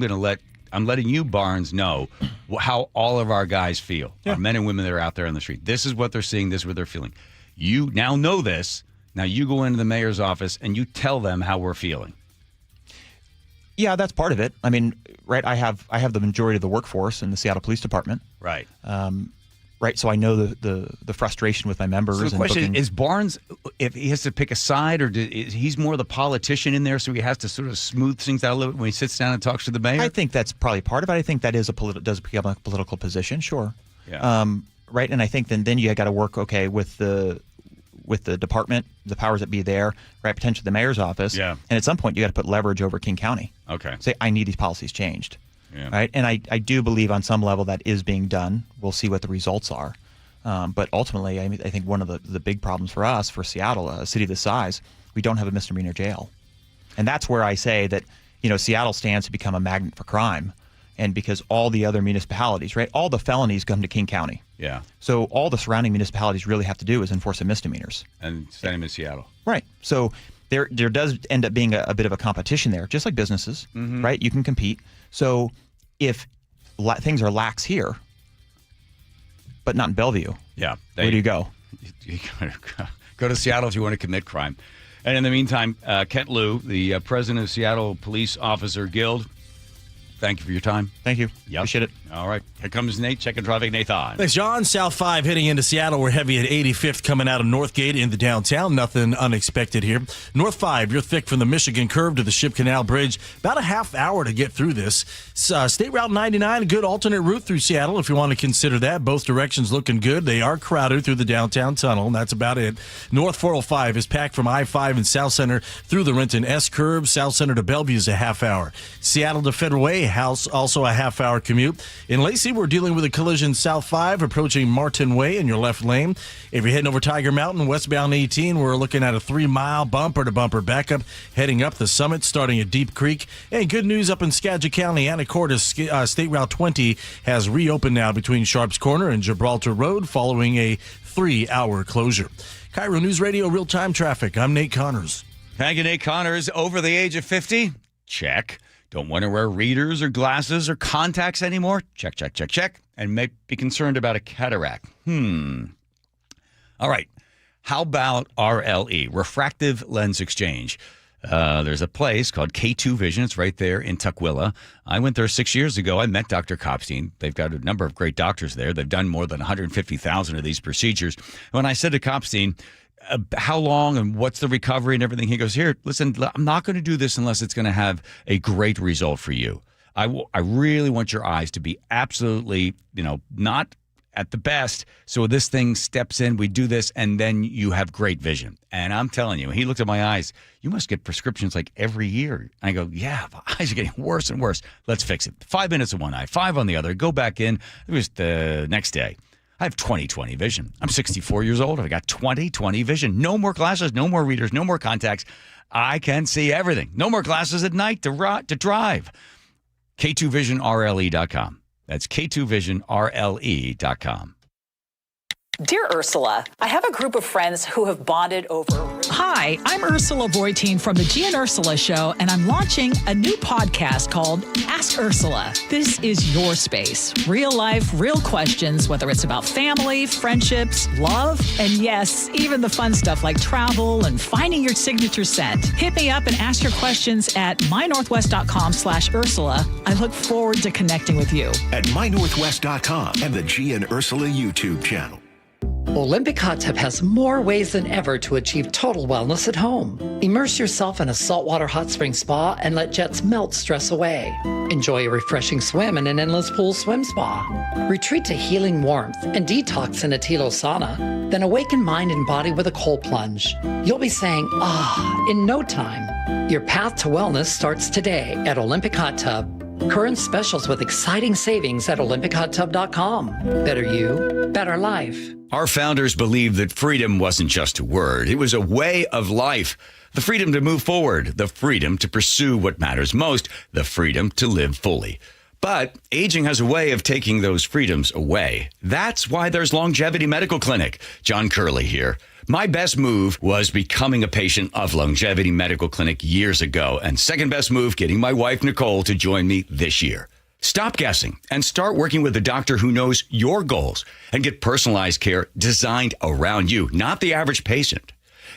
letting you, Barnes, know how all of our guys feel, our men and women that are out there on the street. This is what they're seeing. This is what they're feeling. You now know this. Now you go into the mayor's office and you tell them how we're feeling. Yeah, that's part of it. I mean, right, I have the majority of the workforce in the Seattle Police Department. Right. Right, so I know the frustration with my members. So the question is, Barnes, if he has to pick a side, or he's more the politician in there, so he has to sort of smooth things out a little bit when he sits down and talks to the mayor? I think that's probably part of it. I think that does become a political position, sure. Yeah. Right, and I think then you got to work with the department, the powers that be there, right, potentially the mayor's office. Yeah. And at some point, you got to put leverage over King County. Okay. Say, I need these policies changed. Yeah. Right, and I do believe on some level that is being done. We'll see what the results are. But ultimately, I think one of the big problems for us, for Seattle, a city this size, we don't have a misdemeanor jail. And that's where I say that, Seattle stands to become a magnet for crime. and because all the other municipalities, right, all the felonies come to King County. Yeah. So all the surrounding municipalities really have to do is enforce the misdemeanors. And same in Seattle. Right. So there does end up being a bit of a competition there, just like businesses, right? You can compete. So if things are lax here, but not in Bellevue, where do you go? You go to Seattle if you want to commit crime. And in the meantime, Kent Liu, the president of Seattle Police Officer Guild, thank you for your time. Thank you. Appreciate it. All right. Here comes Nate. Checking traffic. Nathan. Thanks, John. South 5 heading into Seattle. We're heavy at 85th coming out of Northgate into downtown. Nothing unexpected here. North 5, you're thick from the Michigan curve to the Ship Canal Bridge. About a half hour to get through this. State Route 99, a good alternate route through Seattle if you want to consider that. Both directions looking good. They are crowded through the downtown tunnel, and that's about it. North 405 is packed from I-5 and South Center through the Renton S curve. South Center to Bellevue is a half hour. Seattle to Federal Way House, also a half hour commute. In Lacey, we're dealing with a collision South 5 approaching Martin Way in your left lane. If you're heading over Tiger Mountain, westbound 18, we're looking at a 3-mile bumper-to-bumper backup heading up the summit, starting at Deep Creek. And good news up in Skagit County, Anacortes, State Route 20 has reopened now between Sharps Corner and Gibraltar Road following a 3-hour closure. KIRO News Radio real-time traffic. I'm Nate Connors. Thank you, Nate Connors. Over the age of 50? Check. Don't want to wear readers or glasses or contacts anymore? Check, check, check, check. And may be concerned about a cataract. All right. How about RLE, Refractive Lens Exchange? There's a place called K2 Vision. It's right there in Tukwila. I went there 6 years ago. I met Dr. Kopstein. They've got a number of great doctors there. They've done more than 150,000 of these procedures. When I said to Kopstein, how long and what's the recovery and everything, he goes, here, listen, I'm not going to do this unless it's going to have a great result for you. I really want your eyes to be absolutely, not at the best. So this thing steps in, we do this, and then you have great vision. And I'm telling you, he looked at my eyes, you must get prescriptions like every year. I go, yeah, my eyes are getting worse and worse. Let's fix it. 5 minutes of one eye, 5 on the other. Go back in. It was the next day. I have 20/20 vision. I'm 64 years old. I've got 20/20 vision. No more glasses, no more readers, no more contacts. I can see everything. No more glasses at night to drive. K2VisionRLE.com. That's K2VisionRLE.com. Dear Ursula, I have a group of friends who have bonded over... Hi, I'm Ursula Voitin from the G and Ursula Show, and I'm launching a new podcast called Ask Ursula. This is your space. Real life, real questions, whether it's about family, friendships, love, and yes, even the fun stuff like travel and finding your signature scent. Hit me up and ask your questions at mynorthwest.com/Ursula. I look forward to connecting with you. At mynorthwest.com and the G and Ursula YouTube channel. Olympic Hot Tub has more ways than ever to achieve total wellness at home. Immerse yourself in a saltwater hot spring spa and let jets melt stress away. Enjoy a refreshing swim in an endless pool swim spa. Retreat to healing warmth and detox in a Tilo sauna. Then awaken mind and body with a cold plunge. You'll be saying, in no time. Your path to wellness starts today at Olympic Hot Tub. Current specials with exciting savings at olympichottub.com. Better you, better life. Our founders believed that freedom wasn't just a word. It was a way of life. The freedom to move forward, the freedom to pursue what matters most, the freedom to live fully. But aging has a way of taking those freedoms away. That's why there's Longevity Medical Clinic. John Curley here. My best move was becoming a patient of Longevity Medical Clinic years ago, and second best move, getting my wife Nicole to join me this year. Stop guessing and start working with a doctor who knows your goals and get personalized care designed around you, not the average patient.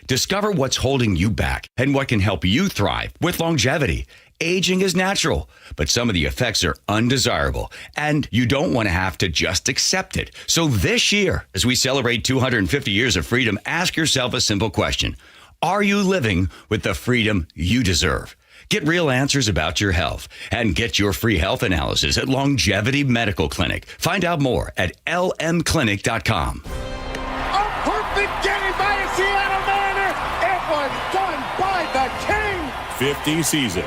Discover what's holding you back and what can help you thrive with longevity. Aging is natural, but some of the effects are undesirable, and you don't want to have to just accept it. So this year, as we celebrate 250 years of freedom, ask yourself a simple question. Are you living with the freedom you deserve? Get real answers about your health and get your free health analysis at Longevity Medical Clinic. Find out more at lmclinic.com. A perfect game by a Seattle Mariner. It was done by the King. 50 seasons,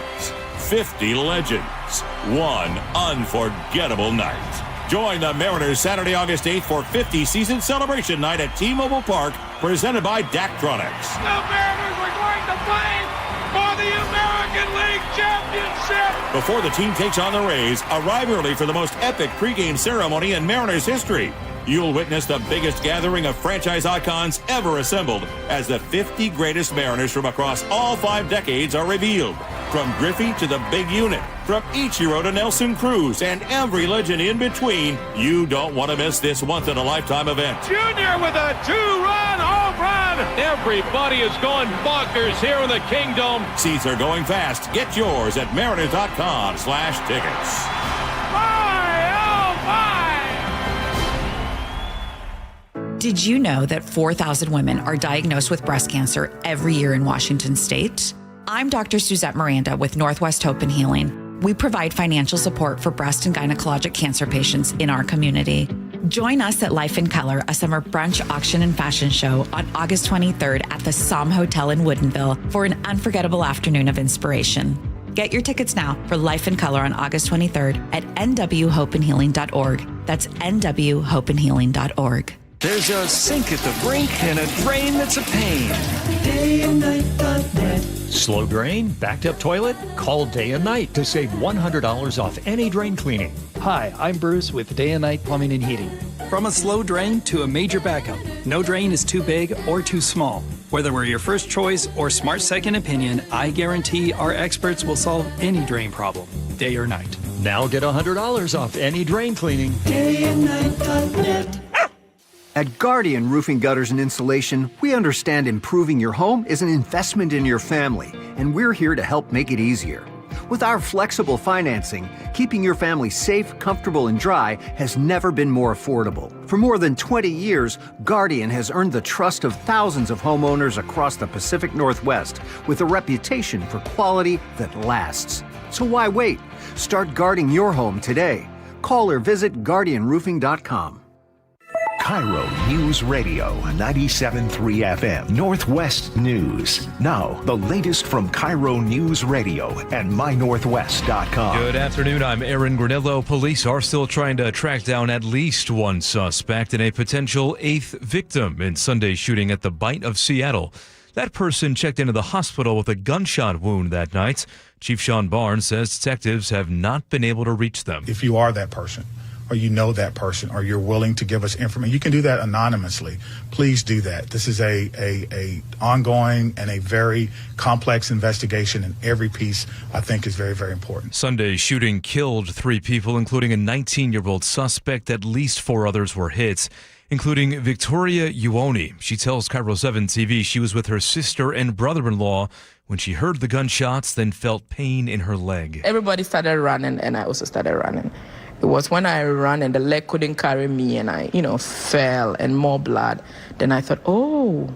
50 legends, one unforgettable night. Join the Mariners Saturday, August 8th for 50 season celebration night at T-Mobile Park, presented by Daktronics. The Mariners are going to play for for the American League Championship! Before the team takes on the Rays, arrive early for the most epic pregame ceremony in Mariners history. You'll witness the biggest gathering of franchise icons ever assembled as the 50 greatest Mariners from across all 5 decades are revealed. From Griffey to the big unit, from Ichiro to Nelson Cruz, and every legend in between, you don't want to miss this once-in-a-lifetime event. Junior with a 2-run home run! Everybody is going bonkers here in the Kingdom. Seats are going fast. Get yours at mariners.com/tickets. Did you know that 4,000 women are diagnosed with breast cancer every year in Washington state? I'm Dr. Suzette Miranda with Northwest Hope and Healing. We provide financial support for breast and gynecologic cancer patients in our community. Join us at Life in Color, a summer brunch, auction, and fashion show on August 23rd at the Somme Hotel in Woodinville for an unforgettable afternoon of inspiration. Get your tickets now for Life in Color on August 23rd at nwhopeandhealing.org. That's nwhopeandhealing.org. There's a sink at the brink and a drain that's a pain. DayandNight.net. Slow drain? Backed up toilet? Call Day and Night to save $100 off any drain cleaning. Hi, I'm Bruce with Day and Night Plumbing and Heating. From a slow drain to a major backup, no drain is too big or too small. Whether we're your first choice or smart second opinion, I guarantee our experts will solve any drain problem, day or night. Now get $100 off any drain cleaning. DayandNight.net. At Guardian Roofing, Gutters, and Insulation, we understand improving your home is an investment in your family, and we're here to help make it easier. With our flexible financing, keeping your family safe, comfortable, and dry has never been more affordable. For more than 20 years, Guardian has earned the trust of thousands of homeowners across the Pacific Northwest with a reputation for quality that lasts. So why wait? Start guarding your home today. Call or visit guardianroofing.com. KIRO News Radio 97.3 FM Northwest News. Now, the latest from KIRO News Radio and mynorthwest.com. Good afternoon. I'm Aaron Granillo. Police are still trying to track down at least one suspect in a potential 8th victim in Sunday's shooting at the Bite of Seattle. That person checked into the hospital with a gunshot wound that night. Chief Sean Barnes says detectives have not been able to reach them. If you are that person, or you know that person, or you're willing to give us information, you can do that anonymously. Please do that. This is a ongoing and a very complex investigation, and every piece, I think, is very, very important. Sunday's shooting killed 3 people, including a 19-year-old suspect. At least 4 others were hit, including Victoria Uoni. She tells KIRO 7 TV she was with her sister and brother-in-law when she heard the gunshots, then felt pain in her leg. Everybody started running, and I also started running. It was when I ran and the leg couldn't carry me and I, fell and more blood. Then I thought, oh,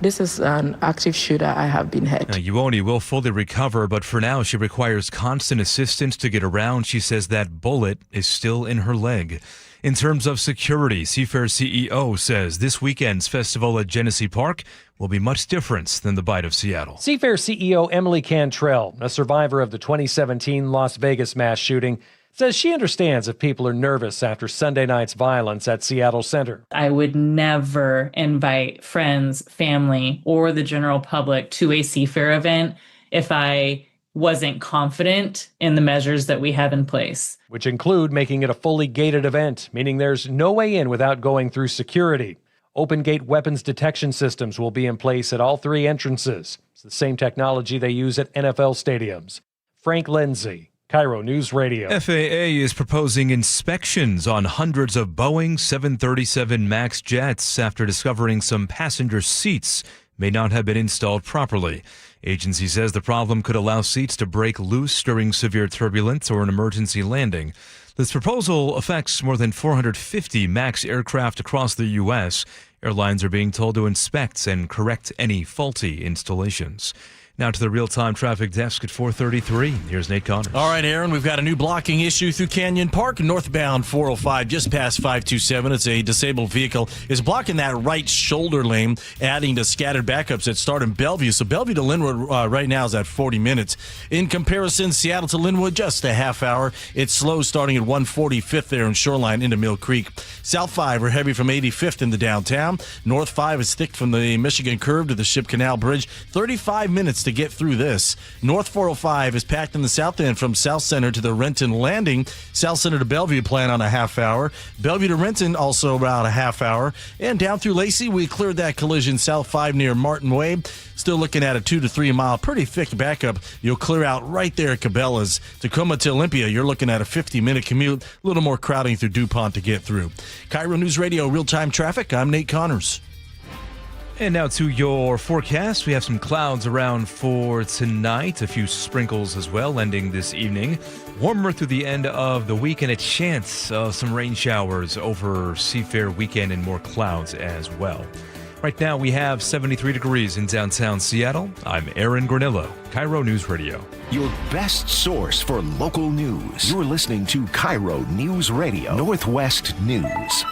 this is an active shooter. I have been hit. Uoni will fully recover, but for now she requires constant assistance to get around. She says that bullet is still in her leg. In terms of security, Seafair CEO says this weekend's festival at Genesee Park will be much different than the Bite of Seattle. Seafair CEO Emily Cantrell, a survivor of the 2017 Las Vegas mass shooting, says she understands if people are nervous after Sunday night's violence at Seattle Center. I would never invite friends, family, or the general public to a Seafair event if I wasn't confident in the measures that we have in place. Which include making it a fully gated event, meaning there's no way in without going through security. Open gate weapons detection systems will be in place at all 3 entrances. It's the same technology they use at NFL stadiums. Frank Lindsay, KIRO News Radio. FAA is proposing inspections on hundreds of Boeing 737 MAX jets after discovering some passenger seats may not have been installed properly. Agency says the problem could allow seats to break loose during severe turbulence or an emergency landing. This proposal affects more than 450 MAX aircraft across the U.S. Airlines are being told to inspect and correct any faulty installations. Now to the real-time traffic desk at 4:33. Here's Nate Connors. All right, Aaron, we've got a new blocking issue through Canyon Park, northbound 405, just past 527. It's a disabled vehicle. It's blocking that right shoulder lane, adding to scattered backups that start in Bellevue. So Bellevue to Linwood right now is at 40 minutes. In comparison, Seattle to Linwood, just a half hour. It's slow starting at 145th there in Shoreline into Mill Creek. South 5 are heavy from 85th into downtown. North 5 is thick from the Michigan curve to the Ship Canal Bridge. 35 minutes to get through this. North 405 is packed in the south end from South Center to the Renton Landing. South Center to Bellevue plan on a half hour. Bellevue to Renton also about a half hour. And down through Lacey, we cleared that collision South 5 near Martin Way. Still looking at a 2 to 3 mile pretty thick backup. You'll clear out right there at Cabela's. Tacoma to Olympia, you're looking at a 50-minute commute. A little more crowding through DuPont to get through. KIRO News Radio real-time traffic. I'm Nate Connors. And now to your forecast. We have some clouds around for tonight, a few sprinkles as well, ending this evening. Warmer through the end of the week, and a chance of some rain showers over Seafair weekend and more clouds as well. Right now, we have 73 degrees in downtown Seattle. I'm Aaron Granillo, KIRO News Radio. Your best source for local news. You're listening to KIRO News Radio, Northwest News.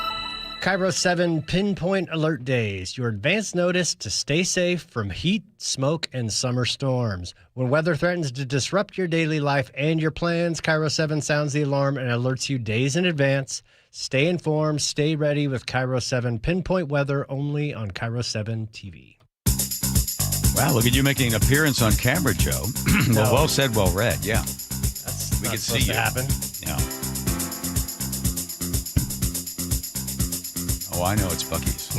KIRO 7 Pinpoint Alert Days. Your advance notice to stay safe from heat, smoke, and summer storms. When weather threatens to disrupt your daily life and your plans, KIRO 7 sounds the alarm and alerts you days in advance. Stay informed, stay ready with KIRO 7 Pinpoint Weather only on KIRO 7 TV. Wow, look at you making an appearance on camera, Joe. Well said, well read. Yeah. That's we not can see supposed you. to happen. Yeah. Oh, I know it's Buc-ee's.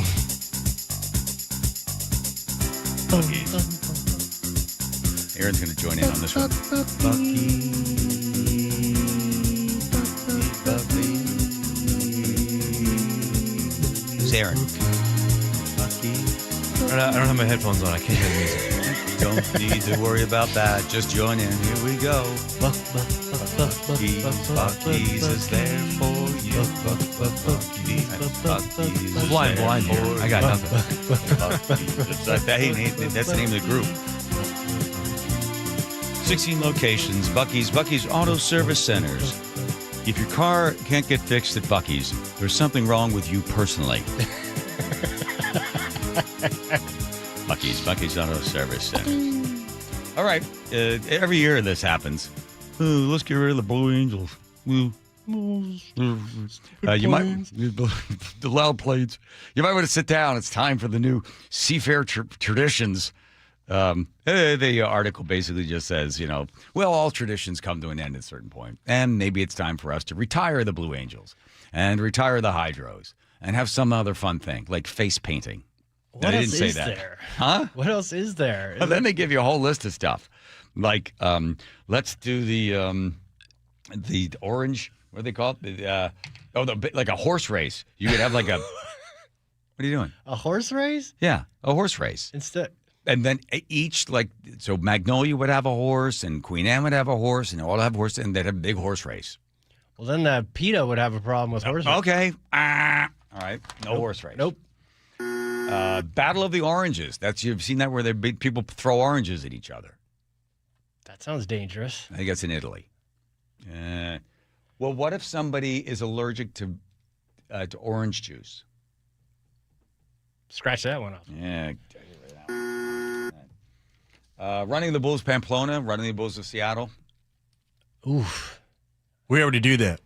Buc-ee's. Aaron's going to join in on this one. Who's Aaron? I don't have my headphones on. I can't hear the music. Don't need to worry about that. Just join in. Here we go. Buc-ee's is there for you. Buc-ee's is Blind here. I got nothing. That's the name of the group. 16 locations. Buc-ee's Auto Service Centers. If your car can't get fixed at Buc-ee's, there's something wrong with you personally. Buc-ee's Auto Service Centers. All right. Every year this happens. Let's get rid of the Blue Angels. You might the loud plates. You might want to sit down. It's time for the new Seafair traditions. The article basically just says, all traditions come to an end at a certain point, and maybe it's time for us to retire the Blue Angels and retire the Hydros and have some other fun thing like face painting. What I else didn't say is that. there? Huh? What else is there? Well, then they give you a whole list of stuff, like let's do the orange. What do they call it? Like a horse race. You could have like a. What are you doing? A horse race? Yeah, a horse race. Instead. And then each, so Magnolia would have a horse, and Queen Anne would have a horse, and all have a horse, and they'd have a big horse race. Well, then PETA would have a problem with horse race. Okay. All right. No horse race. Nope. Battle of the Oranges. You've seen that where people throw oranges at each other. That sounds dangerous. I think that's in Italy. Well, what if somebody is allergic to orange juice? Scratch that one off. Yeah. Running the Bulls Pamplona, running the Bulls of Seattle. Oof. We already do that.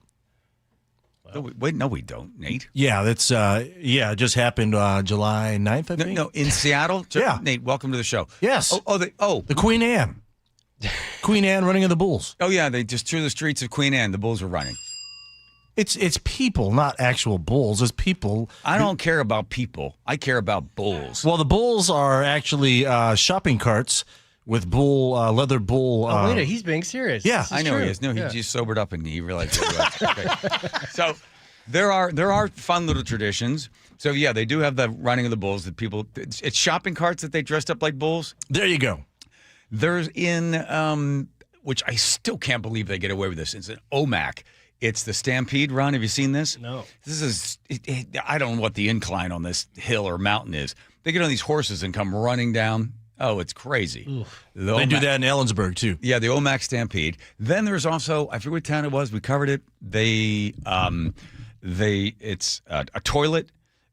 No, we don't, Nate. Yeah, that's it just happened July 9th, I think. No, in Seattle? Yeah. Nate, welcome to the show. Yes. The Queen Anne. Queen Anne running of the Bulls. Oh, yeah, they just through the streets of Queen Anne, the Bulls were running. It's people, not actual bulls. It's people. I don't care about people. I care about bulls. Well, the bulls are actually shopping carts with leather bull. Wait, he's being serious. Yeah, I know true. he is. No, he just sobered up and he realized what he was. Okay. So there are fun little traditions. So yeah, they do have the running of the bulls that people. It's shopping carts that they dressed up like bulls. There you go. There's which I still can't believe they get away with this. It's an OMAC. It's the Stampede Run. Have you seen this? No. This is, I don't know what the incline on this hill or mountain is. They get on these horses and come running down. Oh, it's crazy. They do that in Ellensburg, too. Yeah, the OMAC Stampede. Then there's also, I forget what town it was. We covered it. It's a toilet,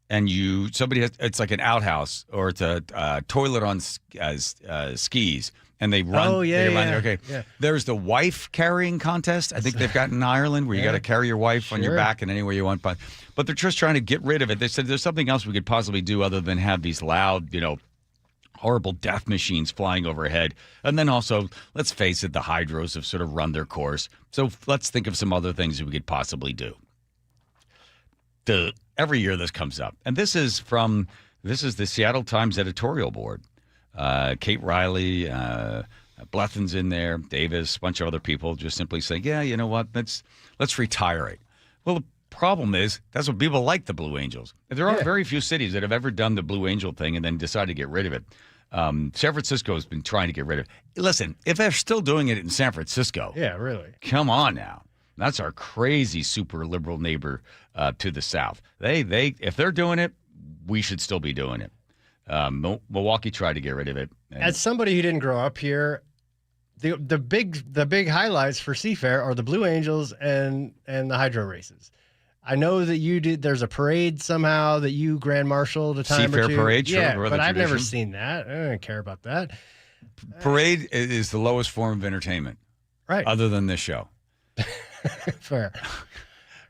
and it's like an outhouse, or it's a toilet on skis. And they run. Oh, yeah, they run, yeah. Okay. Yeah. There's the wife carrying contest. I think they've got in Ireland where you got to carry your wife on your back and anywhere you want. But they're just trying to get rid of it. They said there's something else we could possibly do other than have these loud, horrible death machines flying overhead. And then also, let's face it, the hydros have sort of run their course. So let's think of some other things that we could possibly do. Every year this comes up. And this is the Seattle Times editorial board. Kate Riley, Blethen's in there, Davis, a bunch of other people just simply saying, yeah, you know what, let's retire it. Well, the problem is that's what people like the Blue Angels. There are very few cities that have ever done the Blue Angel thing and then decided to get rid of it. San Francisco has been trying to get rid of it. Listen, if they're still doing it in San Francisco, really, come on now. That's our crazy super liberal neighbor to the south. If they're doing it, we should still be doing it. Milwaukee tried to get rid of it. As somebody who didn't grow up here, the big highlights for Seafair are the Blue Angels and the hydro races. I know that you did. There's a parade somehow that you grand marshaled a time or two. Seafair parade, sure. Yeah, but I've never seen that. I don't care about that. Parade is the lowest form of entertainment, right? Other than this show. Fair.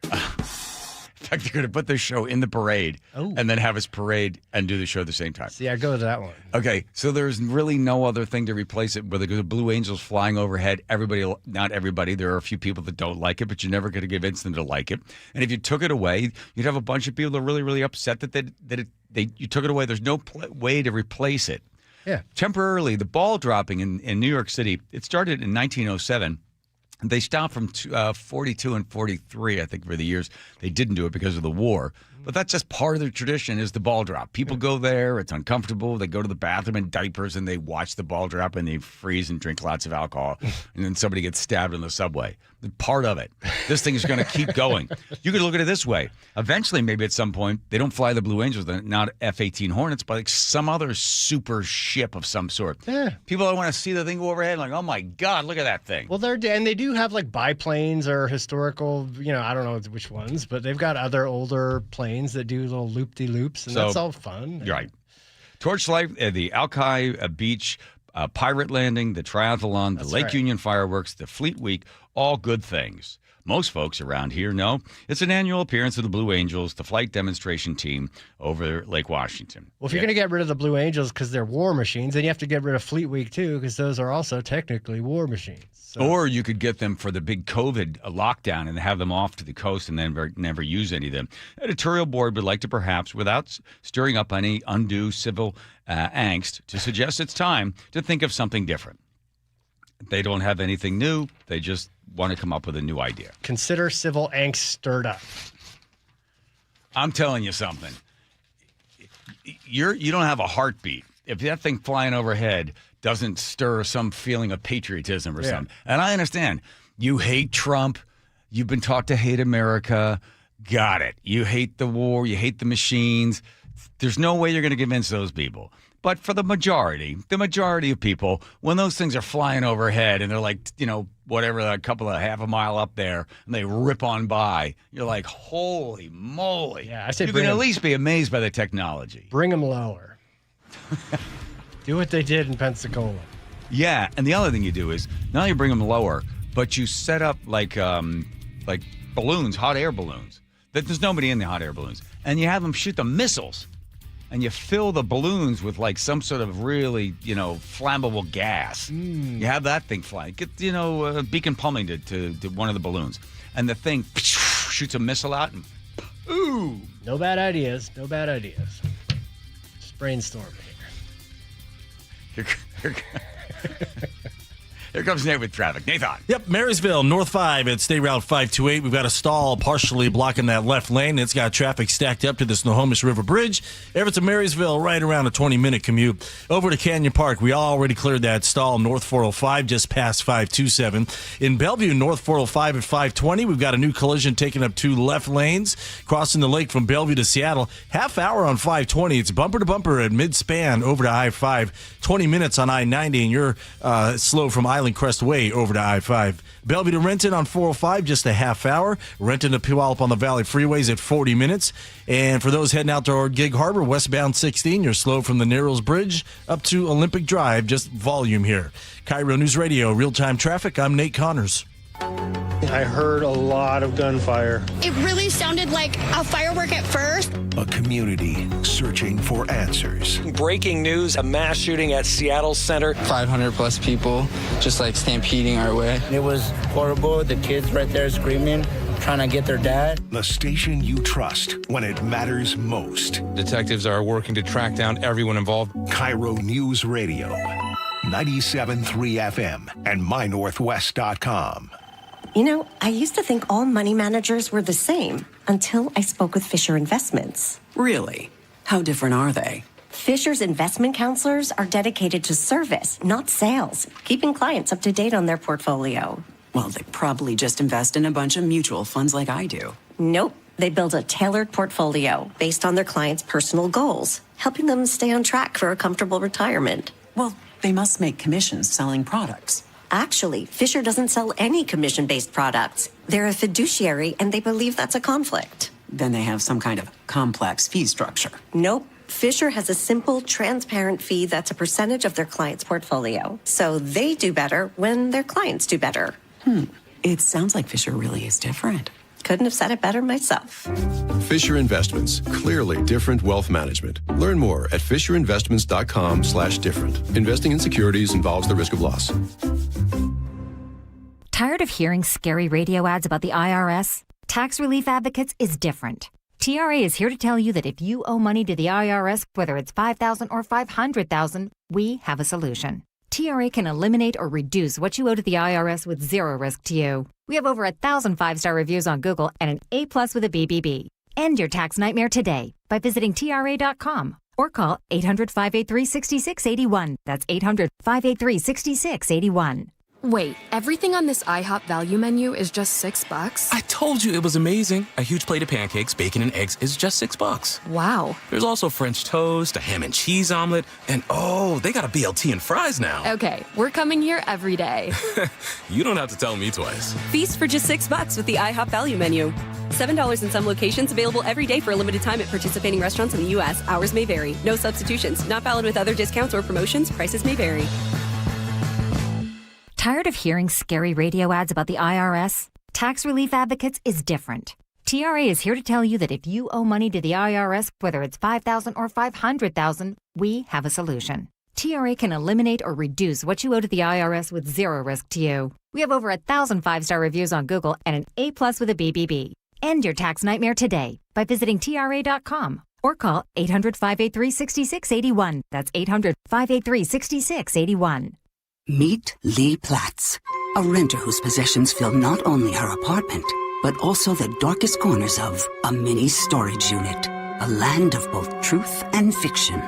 In fact, they're going to put this show in the parade and then have us parade and do the show at the same time. See, I go to that one. Okay, so there's really no other thing to replace it. Whether the Blue Angels flying overhead, not everybody. There are a few people that don't like it, but you're never going to convince them to like it. And if you took it away, you'd have a bunch of people that are really, really upset that you took it away. There's no way to replace it. Yeah. Temporarily, the ball dropping in New York City, it started in 1907. They stopped from 42 and 43, I think, for the years. They didn't do it because of the war. But that's just part of the tradition is the ball drop. People go there. It's uncomfortable. They go to the bathroom in diapers, and they watch the ball drop, and they freeze and drink lots of alcohol. And then somebody gets stabbed in the subway. Part of it. This thing is going to keep going. You could look at it this way. Eventually, maybe at some point, they don't fly the Blue Angels, they're not F-18 Hornets, but like some other super ship of some sort. Yeah. People want to see the thing go overhead like, oh, my God, look at that thing. Well, they do have like biplanes or historical, I don't know which ones, but they've got other older planes that do little loop-de-loops, and that's all fun. You're right. Torchlight, the Alki Beach pirate landing, the triathlon, the Lake Union fireworks, the Fleet Week, all good things. Most folks around here know it's an annual appearance of the Blue Angels, the flight demonstration team over Lake Washington. Well, if you're going to get rid of the Blue Angels because they're war machines, then you have to get rid of Fleet Week, too, because those are also technically war machines. So. Or you could get them for the big COVID lockdown and have them off to the coast and then never use any of them. Editorial board would like to perhaps, without stirring up any undue civil angst, to suggest it's time to think of something different. They don't have anything new. They just want to come up with a new idea. Consider civil angst stirred up. I'm telling you something. You don't have a heartbeat. If that thing flying overhead doesn't stir some feeling of patriotism or something. And I understand. You hate Trump. You've been taught to hate America. Got it. You hate the war. You hate the machines. There's no way you're going to convince those people. But for the majority of people, when those things are flying overhead and they're like, whatever, a couple of half a mile up there, and they rip on by, you're like, holy moly. Yeah, I say you can at least be amazed by the technology. Bring them lower. Do what they did in Pensacola. Yeah, and the other thing you do is not only bring them lower, but you set up like balloons, hot air balloons. There's nobody in the hot air balloons. And you have them shoot the missiles. And you fill the balloons with like some sort of really, flammable gas. You have that thing flying. Get, Beacon Plumbing to one of the balloons. And the thing shoots a missile out and ooh. No bad ideas. Just brainstorming here. Here comes Nate with traffic. Nathan. Yep, Marysville, North 5 at State Route 528. We've got a stall partially blocking that left lane. It's got traffic stacked up to the Snohomish River Bridge. Everett to Marysville, right around a 20-minute commute. Over to Canyon Park, we already cleared that stall. North 405, just past 527. In Bellevue, North 405 at 520. We've got a new collision taking up 2 left lanes. Crossing the lake from Bellevue to Seattle. Half hour on 520. It's bumper to bumper at mid-span over to I-5. 20 minutes on I-90, and you're slow from Island Crest Way over to I-5. Bellevue to Renton on 405, just a half hour. Renton to Puyallup on the Valley Freeways at 40 minutes. And for those heading out toward Gig Harbor, westbound 16, you're slow from the Narrows Bridge up to Olympic Drive, just volume here. KIRO News Radio, real-time traffic. I'm Nate Connors. I heard a lot of gunfire. It really sounded like a firework at first. A community searching for answers. Breaking news, a mass shooting at Seattle Center. 500 plus people just like stampeding our way. It was horrible. The kids right there screaming, trying to get their dad. The station you trust when it matters most. Detectives are working to track down everyone involved. KIRO News Radio, 97.3 FM and mynorthwest.com. You know, I used to think all money managers were the same until I spoke with Fisher Investments. Really? How different are they? Fisher's investment counselors are dedicated to service, not sales, keeping clients up to date on their portfolio. Well, they probably just invest in a bunch of mutual funds like I do. Nope. They build a tailored portfolio based on their clients' personal goals, helping them stay on track for a comfortable retirement. Well, they must make commissions selling products. Actually, Fisher doesn't sell any commission-based products. They're a fiduciary, and they believe that's a conflict. Then they have some kind of complex fee structure. Nope. Fisher has a simple, transparent fee that's a percentage of their client's portfolio. So they do better when their clients do better. It sounds like Fisher really is different. Couldn't have said it better myself. Fisher Investments, clearly different wealth management. Learn more at fisherinvestments.com/different. Investing in securities involves the risk of loss. Tired of hearing scary radio ads about the IRS? Tax Relief Advocates is different. TRA is here to tell you that if you owe money to the IRS, whether it's $5,000 or $500,000, we have a solution. TRA can eliminate or reduce what you owe to the IRS with zero risk to you. We have over 1,000 5-star reviews on Google and an A+ with a BBB. End your tax nightmare today by visiting TRA.com or call 800-583-6681. That's 800-583-6681. Wait, everything on this IHOP value menu is just $6? I told you it was amazing. A huge plate of pancakes, bacon, and eggs is just $6. Wow. There's also French toast, a ham and cheese omelet, and oh, they got a BLT and fries now. Okay, we're coming here every day. You don't have to tell me twice. Feast for just $6 with the IHOP value menu. $7 in some locations, available every day for a limited time at participating restaurants in the U.S. Hours may vary. No substitutions. Not valid with other discounts or promotions. Prices may vary. Tired of hearing scary radio ads about the IRS? Tax Relief Advocates is different. TRA is here to tell you that if you owe money to the IRS, whether it's $5,000 or $500,000, we have a solution. TRA can eliminate or reduce what you owe to the IRS with zero risk to you. We have over 1,000 5-star reviews on Google and an A+ with a BBB. End your tax nightmare today by visiting TRA.com or call 800-583-6681. That's 800-583-6681. Meet Lee Platts, a renter whose possessions fill not only her apartment, but also the darkest corners of a mini storage unit. A land of both truth and fiction.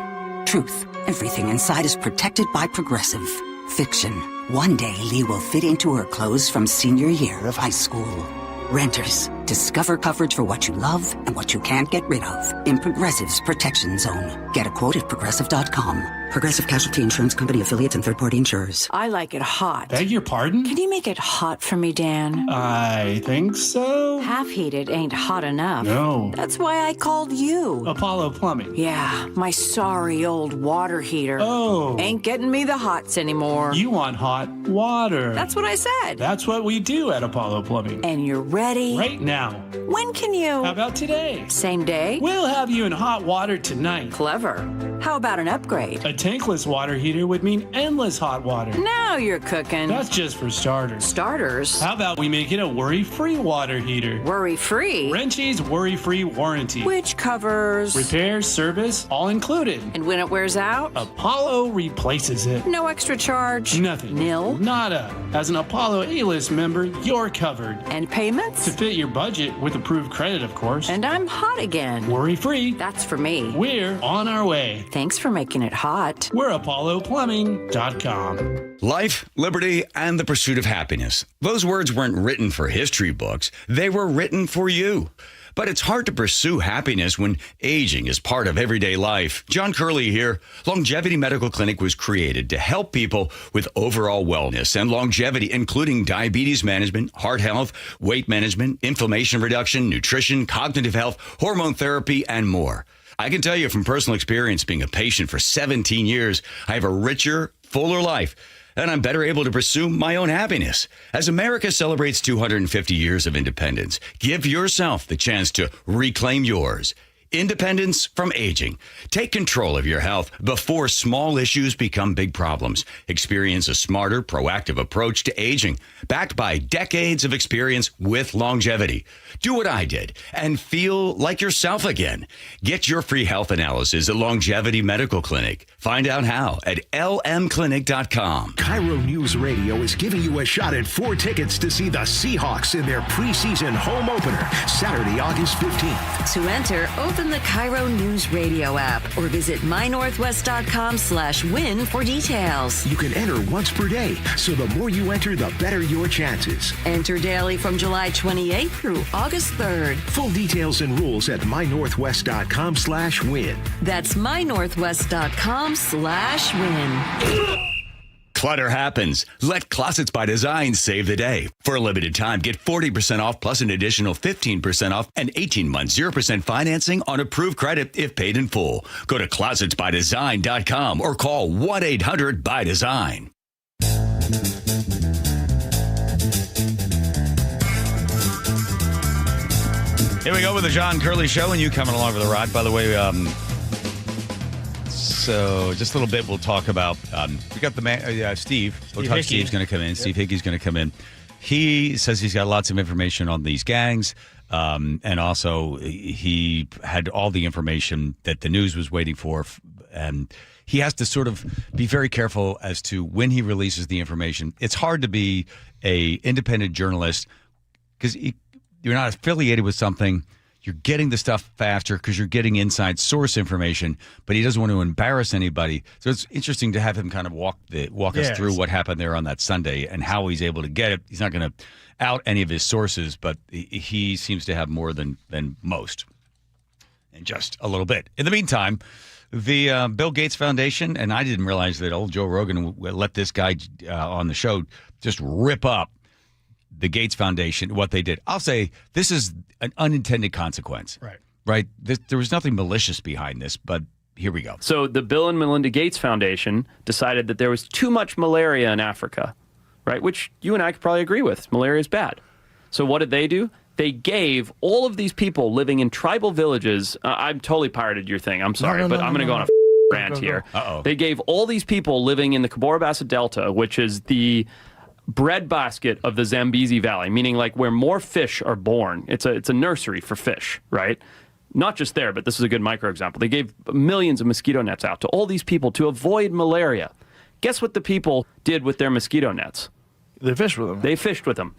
Truth, everything inside is protected by Progressive. Fiction, one day Lee will fit into her clothes from senior year of high school. Renters, discover coverage for what you love and what you can't get rid of in Progressive's Protection Zone. Get a quote at Progressive.com. Progressive Casualty Insurance Company, affiliates, and third-party insurers. I like it hot. Beg your pardon? Can you make it hot for me, Dan? I think so. Half-heated ain't hot enough. No. That's why I called you. Apollo Plumbing. Yeah, my sorry old water heater. Oh. Ain't getting me the hots anymore. You want hot water. That's what I said. That's what we do at Apollo Plumbing. And you're ready? Right now. When can you? How about today? Same day? We'll have you in hot water tonight. Clever. How about an upgrade? A tankless water heater would mean endless hot water. Now you're cooking. That's just for starters. Starters? How about we make it a worry-free water heater? Worry-free? Wrenchie's worry-free warranty. Which covers? Repair, service, all included. And when it wears out? Apollo replaces it. No extra charge? Nothing. Nil? Nada. As an Apollo A-list member, you're covered. And payments? To fit your budget with approved credit, of course. And I'm hot again. Worry-free. That's for me. We're on our way. Thanks for making it hot. We're ApolloPlumbing.com. Life, liberty, and the pursuit of happiness. Those words weren't written for history books. They were written for you. But it's hard to pursue happiness when aging is part of everyday life. John Curley here. Longevity Medical Clinic was created to help people with overall wellness and longevity, including diabetes management, heart health, weight management, inflammation reduction, nutrition, cognitive health, hormone therapy, and more. I can tell you from personal experience, being a patient for 17 years, I have a richer, fuller life. and I'm better able to pursue my own happiness. As America celebrates 250 years of independence, give yourself the chance to reclaim yours. Independence from aging. Take control of your health before small issues become big problems. Experience a smarter, proactive approach to aging, backed by decades of experience with longevity. Do what I did and feel like yourself again. Get your free health analysis at Longevity Medical Clinic. Find out how at lmclinic.com. KIRO News Radio is giving you a shot at 4 tickets to see the Seahawks in their preseason home opener, Saturday, August 15th. To enter, open the KIRO News Radio app or visit mynorthwest.com/win for details. You can enter once per day, so the more you enter, the better your chances. Enter daily from July 28th through August 3rd. Full details and rules at mynorthwest.com/win. That's mynorthwest.com/win. Clutter happens. Let Closets by Design save the day. For a limited time, get 40% off plus an additional 15% off and 18 months 0% financing on approved credit if paid in full. Go to closetsbydesign.com or call 1-800-BY-DESIGN. Here we go with the John Curley Show, and you coming along for the ride. By the way, so just a little bit we'll talk about. We got the man, Steve. Steve's going to come in. Yep. Steve Hickey's going to come in. He says he's got lots of information on these gangs, and also he had all the information that the news was waiting for, and he has to sort of be very careful as to when he releases the information. It's hard to be a independent journalist because you're not affiliated with something. You're getting the stuff faster because you're getting inside source information, but he doesn't want to embarrass anybody. So it's interesting to have him kind of walk us through what happened there on that Sunday and how he's able to get it. He's not going to out any of his sources, but he seems to have more than most, and just a little bit. In the meantime, the Bill Gates Foundation, and I didn't realize that old Joe Rogan let this guy on the show just rip up the Gates Foundation, what they did. I'll say this is an unintended consequence. Right? There was nothing malicious behind this, but here we go. So the Bill and Melinda Gates Foundation decided that there was too much malaria in Africa, right? Which you and I could probably agree with. Malaria is bad. So what did they do? They gave all of these people living in tribal villages. I've totally pirated your thing. I'm sorry, but I'm going to go on a rant here. Uh-oh. They gave all these people living in the Cabora Bassa Delta, which is the breadbasket of the Zambezi Valley, meaning like where more fish are born. It's a nursery for fish, right? Not just there, but this is a good micro example. They gave millions of mosquito nets out to all these people to avoid malaria. Guess what the people did with their mosquito nets? They fished with them. They fished with them.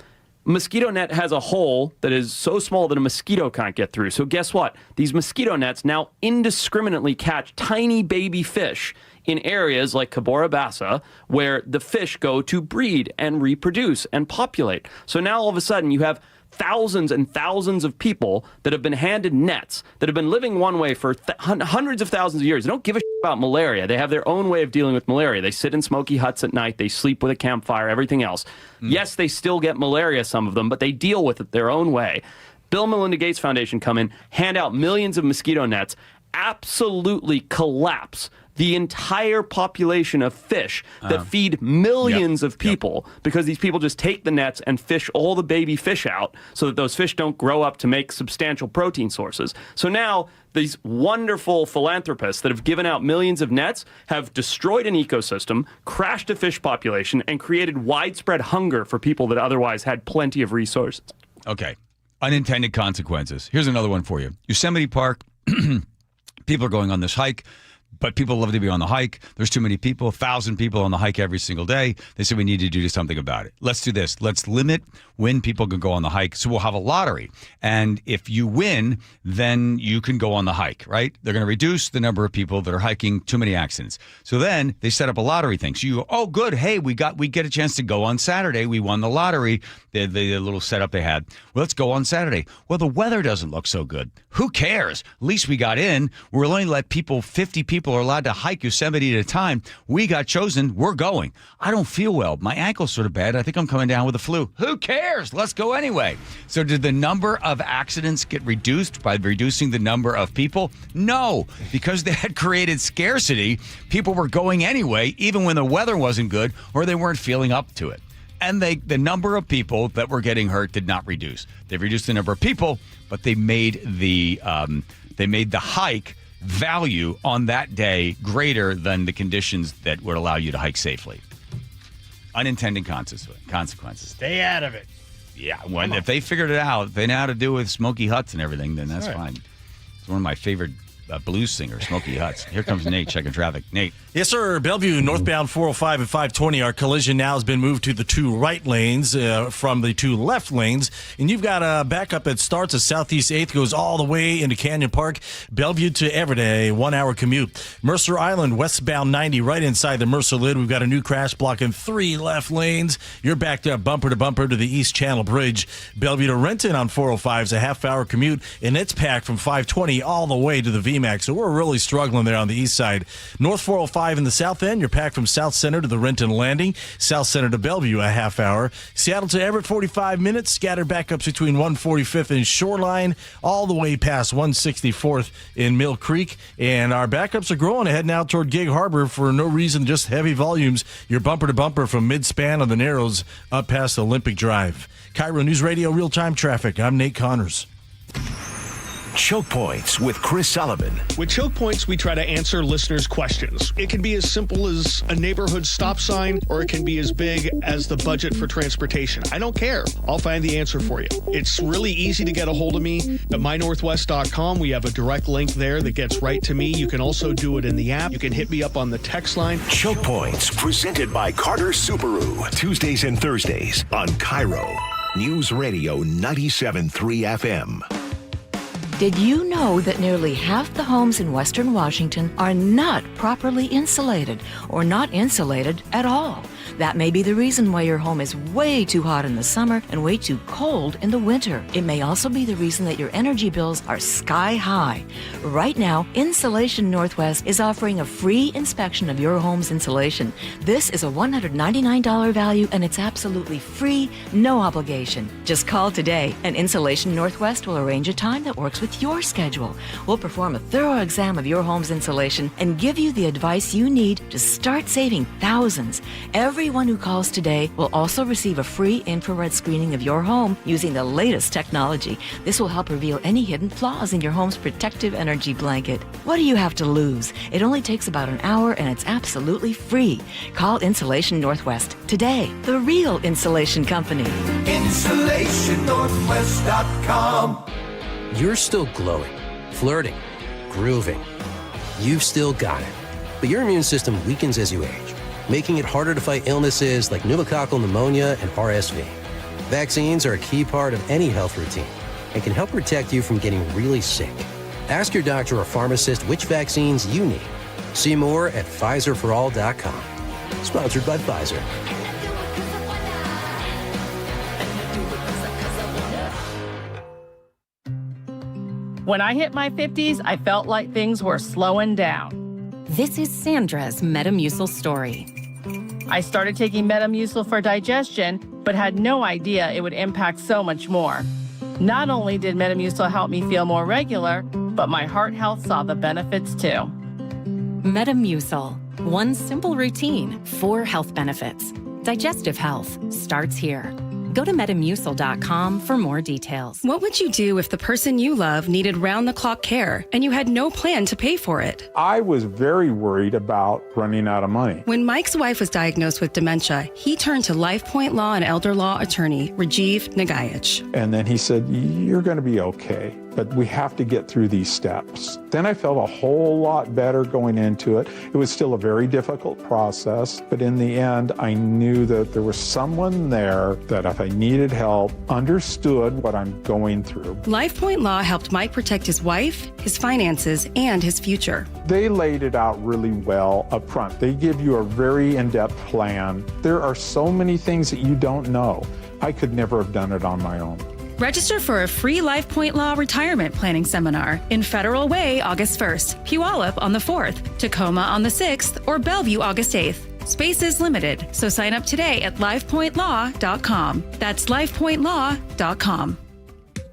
Mosquito net has a hole that is so small that a mosquito can't get through. So guess what? These mosquito nets now indiscriminately catch tiny baby fish in areas like Cabora Bassa, where the fish go to breed and reproduce and populate. So now all of a sudden you have thousands and thousands of people that have been handed nets, that have been living one way for hundreds of thousands of years. They don't give a shit about malaria. They have their own way of dealing with malaria. They sit in smoky huts at night. They sleep with a campfire, everything else. Yes, they still get malaria, some of them, but they deal with it their own way. Bill and Melinda Gates Foundation come in, hand out millions of mosquito nets, absolutely collapse the entire population of fish that feed millions of people because these people just take the nets and fish all the baby fish out so that those fish don't grow up to make substantial protein sources. So now these wonderful philanthropists that have given out millions of nets have destroyed an ecosystem, crashed a fish population, and created widespread hunger for people that otherwise had plenty of resources. Okay. Unintended consequences. Here's another one for you. Yosemite Park, people are going on this hike. But people love to be on the hike. There's too many people, 1,000 people on the hike every single day. They said we need to do something about it. Let's do this. Let's limit when people can go on the hike. So we'll have a lottery. And if you win, then you can go on the hike, right? They're going to reduce the number of people that are hiking, too many accidents. So then they set up a lottery thing. So you go, oh, good. Hey, we get a chance to go on Saturday. We won the lottery, the little setup they had. Well, let's go on Saturday. Well, the weather doesn't look so good. Who cares? At least we got in. We'll only let 50 people people are allowed to hike Yosemite at a time. We got chosen. We're going. I don't feel well. My ankle's sort of bad. I think I'm coming down with the flu. Who cares? Let's go anyway. So did the number of accidents get reduced by reducing the number of people? No, because they had created scarcity. People were going anyway, even when the weather wasn't good or they weren't feeling up to it. And the number of people that were getting hurt did not reduce. They reduced the number of people, but they made the hike value on that day greater than the conditions that would allow you to hike safely. Unintended consequences. Stay out of it. Yeah, if they figured it out, they know how to do it with Smoky Huts and everything, then that's fine. It's one of my favorite blues singers, Smoky Huts. Here comes Nate checking traffic. Nate. Yes, sir. Bellevue, northbound 405 and 520. Our collision now has been moved to the two right lanes from the two left lanes. And you've got a backup that starts at Southeast 8th, goes all the way into Canyon Park. Bellevue to Everett, a 1-hour commute. Mercer Island, westbound 90, right inside the Mercer Lid. We've got a new crash blocking 3 left lanes. You're backed up bumper to bumper to the East Channel Bridge. Bellevue to Renton on 405 is a half-hour commute, and it's packed from 520 all the way to the VMAX. So we're really struggling there on the east side. North 405 in the south end, you're packed from South Center to the Renton Landing. South Center to Bellevue, a half hour. Seattle to Everett, 45 minutes. Scattered backups between 145th and Shoreline, all the way past 164th in Mill Creek. And our backups are growing, heading out toward Gig Harbor for no reason, just heavy volumes. You're bumper to bumper from mid-span on the Narrows up past Olympic Drive. KIRO News Radio real-time traffic. I'm Nate Connors. Choke Points with Chris Sullivan. With Choke Points, we try to answer listeners' questions. It can be as simple as a neighborhood stop sign, or it can be as big as the budget for transportation. I don't care. I'll find the answer for you. It's really easy to get a hold of me at mynorthwest.com. We have a direct link there that gets right to me. You can also do it in the app. You can hit me up on the text line. Choke Points, presented by Carter Subaru. Tuesdays and Thursdays on KIRO News Radio 97.3 FM. Did you know that nearly half the homes in Western Washington are not properly insulated or not insulated at all? That may be the reason why your home is way too hot in the summer and way too cold in the winter. It may also be the reason that your energy bills are sky high. Right now, Insulation Northwest is offering a free inspection of your home's insulation. This is a $199 value and it's absolutely free, no obligation. Just call today and Insulation Northwest will arrange a time that works with your schedule. We'll perform a thorough exam of your home's insulation and give you the advice you need to start saving thousands. Everyone who calls today will also receive a free infrared screening of your home using the latest technology. This will help reveal any hidden flaws in your home's protective energy blanket. What do you have to lose? It only takes about an hour and it's absolutely free. Call Insulation Northwest today, the real insulation company. InsulationNorthwest.com. You're still glowing, flirting, grooving. You've still got it. But your immune system weakens as you age, making it harder to fight illnesses like pneumococcal pneumonia and RSV. Vaccines are a key part of any health routine and can help protect you from getting really sick. Ask your doctor or pharmacist which vaccines you need. See more at PfizerForAll.com. Sponsored by Pfizer. When I hit my 50s, I felt like things were slowing down. This is Sandra's Metamucil story. I started taking Metamucil for digestion, but had no idea it would impact so much more. Not only did Metamucil help me feel more regular, but my heart health saw the benefits too. Metamucil. One simple routine, 4 health benefits. Digestive health starts here. Go to Metamucil.com for more details. What would you do if the person you love needed round-the-clock care and you had no plan to pay for it? I was very worried about running out of money. When Mike's wife was diagnosed with dementia, he turned to LifePoint Law and Elder Law attorney Rajiv Nagayich. And then he said, "You're going to be okay, but we have to get through these steps." Then I felt a whole lot better going into it. It was still a very difficult process, but in the end, I knew that there was someone there that if I needed help, understood what I'm going through. LifePoint Law helped Mike protect his wife, his finances, and his future. They laid it out really well up front. They give you a very in-depth plan. There are so many things that you don't know. I could never have done it on my own. Register for a free LifePoint Law retirement planning seminar in Federal Way August 1st, Puyallup on the 4th, Tacoma on the 6th, or Bellevue August 8th. Space is limited, so sign up today at LifePointLaw.com. That's LifePointLaw.com.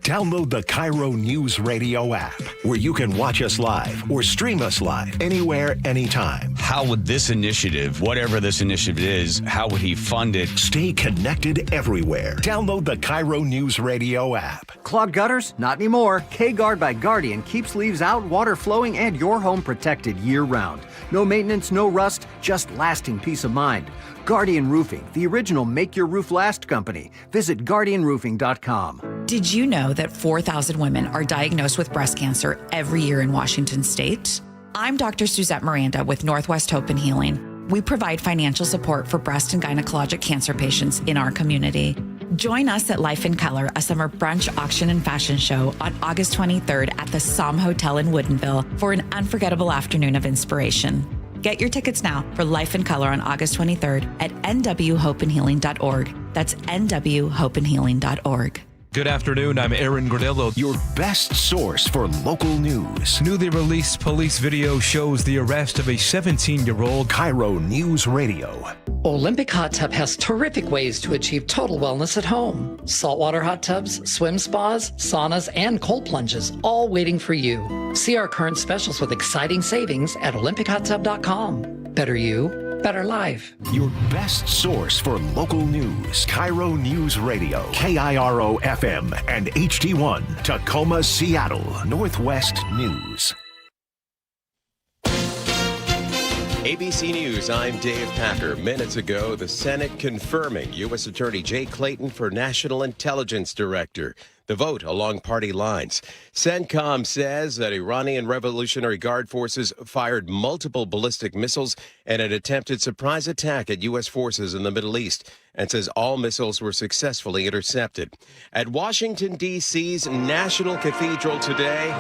Download the KIRO Newsradio app, where you can watch us live or stream us live anywhere, anytime. How would this initiative, whatever this initiative is, how would he fund it? Stay connected everywhere. Download the KIRO Newsradio app. Clogged gutters? Not anymore. K-Guard by Guardian keeps leaves out, water flowing, and your home protected year-round. No maintenance, no rust, just lasting peace of mind. Guardian Roofing, the original Make Your Roof Last company. Visit guardianroofing.com. Did you know that 4,000 women are diagnosed with breast cancer every year in Washington state? I'm Dr. Suzette Miranda with Northwest Hope and Healing. We provide financial support for breast and gynecologic cancer patients in our community. Join us at Life in Color, a summer brunch, auction, and fashion show on August 23rd at the Somme Hotel in Woodinville for an unforgettable afternoon of inspiration. Get your tickets now for Life in Color on August 23rd at nwhopeandhealing.org. That's nwhopeandhealing.org. Good afternoon, I'm Aaron Granillo. Your best source for local news. Newly released police video shows the arrest of a 17-year-old. KIRO News Radio. Olympic Hot Tub has terrific ways to achieve total wellness at home. Saltwater hot tubs, swim spas, saunas, and cold plunges, all waiting for you. See our current specials with exciting savings at olympichottub.com. Better you, better life. Your best source for local news. KIRO News Radio. KIRO FM and HD1. Tacoma, Seattle. Northwest News. ABC News, I'm Dave Packer. Minutes ago, the Senate confirming U.S. Attorney Jay Clayton for National Intelligence Director. The vote along party lines. CENTCOM says that Iranian Revolutionary Guard forces fired multiple ballistic missiles in an attempted surprise attack at U.S. forces in the Middle East, and says all missiles were successfully intercepted. At Washington, D.C.'s National Cathedral today,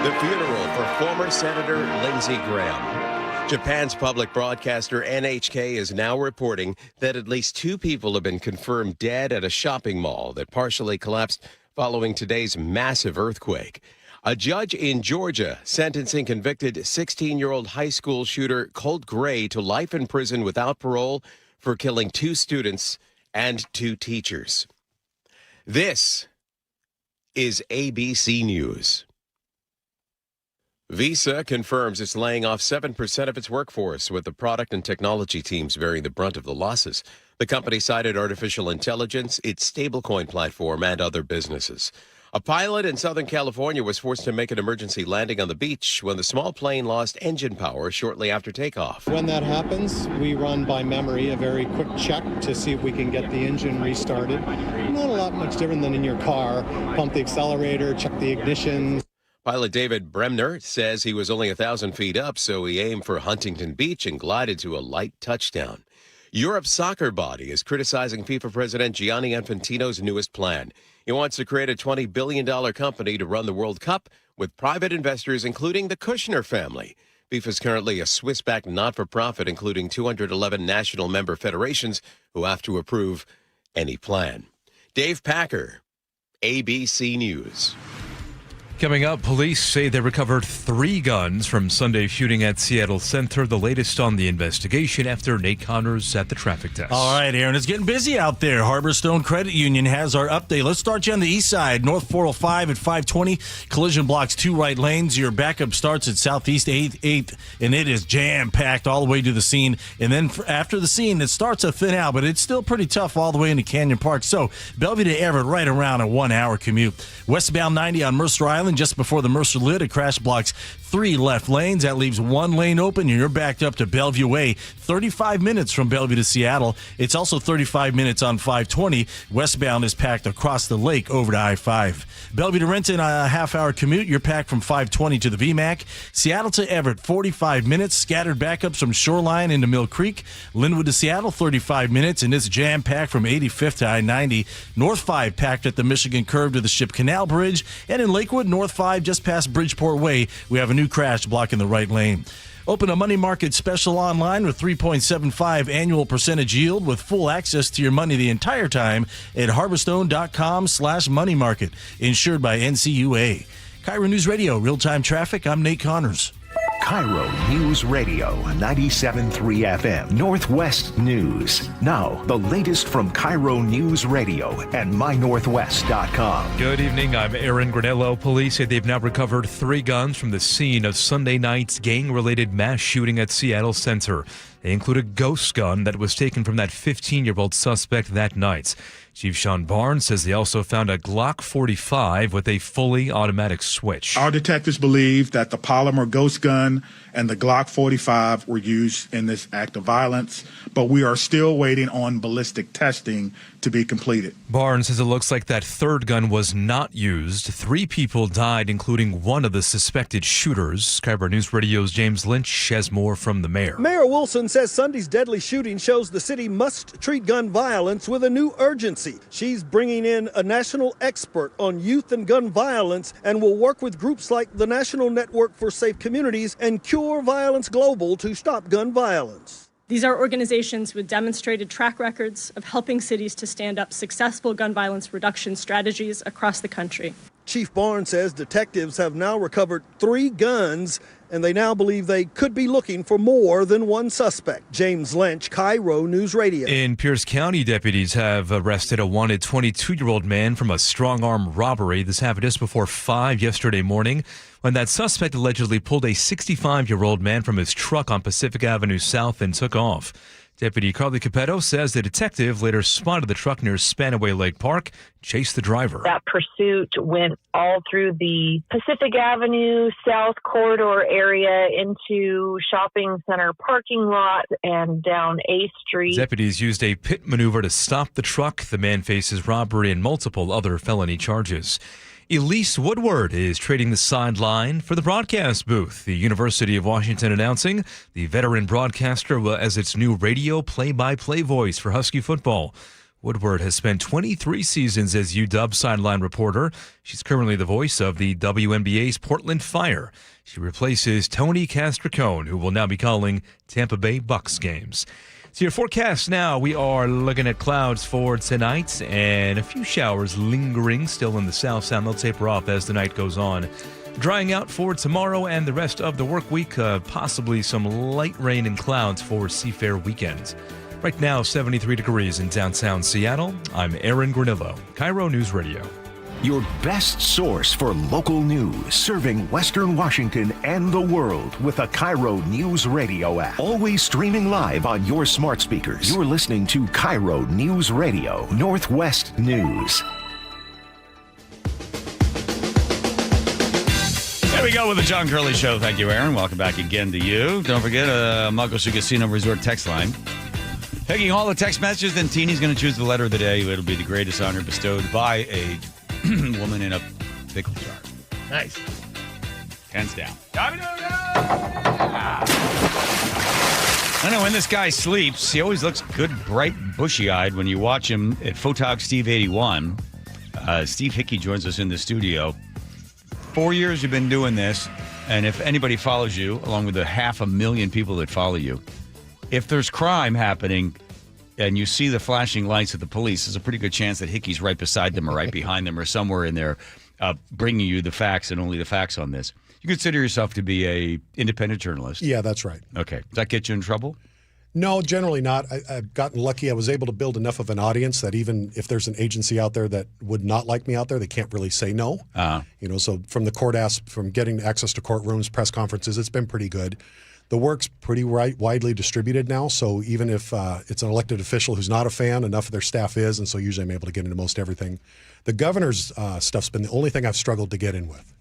the funeral for former Senator Lindsey Graham. Japan's public broadcaster NHK is now reporting that at least 2 people have been confirmed dead at a shopping mall that partially collapsed following today's massive earthquake. A judge in Georgia sentencing convicted 16-year-old high school shooter Colt Gray to life in prison without parole for killing 2 students and 2 teachers. This is ABC News. Visa confirms it's laying off 7% of its workforce, with the product and technology teams bearing the brunt of the losses. The company cited artificial intelligence, its stablecoin platform, and other businesses. A pilot in Southern California was forced to make an emergency landing on the beach when the small plane lost engine power shortly after takeoff. When that happens, we run by memory a very quick check to see if we can get the engine restarted. Not a lot much different than in your car. Pump the accelerator, check the ignition. Pilot David Bremner says he was only 1,000 feet up, so he aimed for Huntington Beach and glided to a light touchdown. Europe's soccer body is criticizing FIFA President Gianni Infantino's newest plan. He wants to create a $20 billion company to run the World Cup with private investors, including the Kushner family. FIFA is currently a Swiss-backed not-for-profit, including 211 national member federations who have to approve any plan. Dave Packer, ABC News. Coming up, police say they recovered 3 guns from Sunday's shooting at Seattle Center. The latest on the investigation after Nate Connors at the traffic test. All right, Aaron, it's getting busy out there. Harborstone Credit Union has our update. Let's start you on the east side. North 405 at 520. Collision blocks 2 right lanes. Your backup starts at Southeast 8th, and it is jam-packed all the way to the scene. And then after the scene, it starts to thin out, but it's still pretty tough all the way into Canyon Park. So Bellevue to Everett, right around a 1-hour commute. Westbound 90 on Mercer Island, just before the Mercer Lid, a crash blocks 3 left lanes. That leaves 1 lane open, and you're backed up to Bellevue Way. 35 minutes from Bellevue to Seattle. It's also 35 minutes on 520. Westbound is packed across the lake over to I-5. Bellevue to Renton, a half-hour commute. You're packed from 520 to the VMAC. Seattle to Everett, 45 minutes. Scattered backups from Shoreline into Mill Creek. Linwood to Seattle, 35 minutes, and it's jam-packed from 85th to I-90. North 5 packed at the Michigan curve to the Ship Canal Bridge. And in Lakewood, North 5 just past Bridgeport Way, we have a new crash blocking the right lane. Open a money market special online with 3.75 annual percentage yield with full access to your money the entire time at harborstone.com/money market. Insured by NCUA. KIRO News Radio, real-time traffic. I'm Nate Connors. KIRO News Radio, 97.3 FM, Northwest News. Now, the latest from KIRO News Radio and mynorthwest.com. Good evening, I'm Aaron Granello. Police say they've now recovered 3 guns from the scene of Sunday night's gang-related mass shooting at Seattle Center. They include a ghost gun that was taken from that 15-year-old suspect that night. Chief Sean Barnes says they also found a Glock 45 with a fully automatic switch. Our detectives believe that the polymer ghost gun and the Glock 45 were used in this act of violence, but we are still waiting on ballistic testing to be completed. Barnes says it looks like that third gun was not used. 3 people died, including one of the suspected shooters. KIRO News Radio's James Lynch has more from the mayor. Mayor Wilson says Sunday's deadly shooting shows the city must treat gun violence with a new urgency. She's bringing in a national expert on youth and gun violence and will work with groups like the National Network for Safe Communities and Cure Violence Global to stop gun violence. These are organizations with demonstrated track records of helping cities to stand up successful gun violence reduction strategies across the country. Chief Barnes says detectives have now recovered 3 guns, and they now believe they could be looking for more than one suspect. James Lynch, KIRO News Radio. In Pierce County, deputies have arrested a wanted 22-year-old man from a strong-arm robbery. This happened just before 5 yesterday morning when that suspect allegedly pulled a 65-year-old man from his truck on Pacific Avenue South and took off. Deputy Carly Capetto says the detective later spotted the truck near Spanaway Lake Park, chased the driver. That pursuit went all through the Pacific Avenue South Corridor area into shopping center parking lot and down A Street. Deputies used a pit maneuver to stop the truck. The man faces robbery and multiple other felony charges. Elise Woodward is trading the sideline for the broadcast booth. The University of Washington announcing the veteran broadcaster as its new radio play-by-play voice for Husky football. Woodward has spent 23 seasons as UW sideline reporter. She's currently the voice of the WNBA's Portland Fire. She replaces Tony Castricone, who will now be calling Tampa Bay Bucks games. So your forecast now, we are looking at clouds for tonight and a few showers lingering still in the south sound. They'll taper off as the night goes on. Drying out for tomorrow and the rest of the work week, possibly some light rain and clouds for Seafair weekend. Right now, 73 degrees in downtown Seattle. I'm Aaron Granillo, KIRO News Radio. Your best source for local news, serving Western Washington and the world with the KIRO News Radio app. Always streaming live on your smart speakers. You're listening to KIRO News Radio, Northwest News. There we go with the John Curley Show. Thank you, Aaron. Welcome back again to you. Don't forget, Mugglesu Casino Resort text line. Taking all the text messages, then Teeny's going to choose the letter of the day. It'll be the greatest honor bestowed by a woman in a pickle jar. Nice. Hands down. I know when this guy sleeps, he always looks good, bright, bushy-eyed when you watch him at Photog Steve 81. Steve Hickey joins us in the studio. 4 years you've been doing this, and if anybody follows you, along with the 500,000 people that follow you, if there's crime happening and you see the flashing lights of the police, there's a pretty good chance that Hickey's right beside them or right behind them or somewhere in there bringing you the facts and only the facts on this. You consider yourself to be a independent journalist. Yeah, that's right. Okay. Does that get you in trouble? No, generally not. I've gotten lucky. I was able to build enough of an audience that even if there's an agency out there that would not like me out there, they can't really say no. So from the court from getting access to courtrooms, press conferences, it's been pretty good. The work's pretty widely distributed now, so even if it's an elected official who's not a fan, enough of their staff is, and so usually I'm able to get into most everything. The governor's stuff's been the only thing I've struggled to get in with.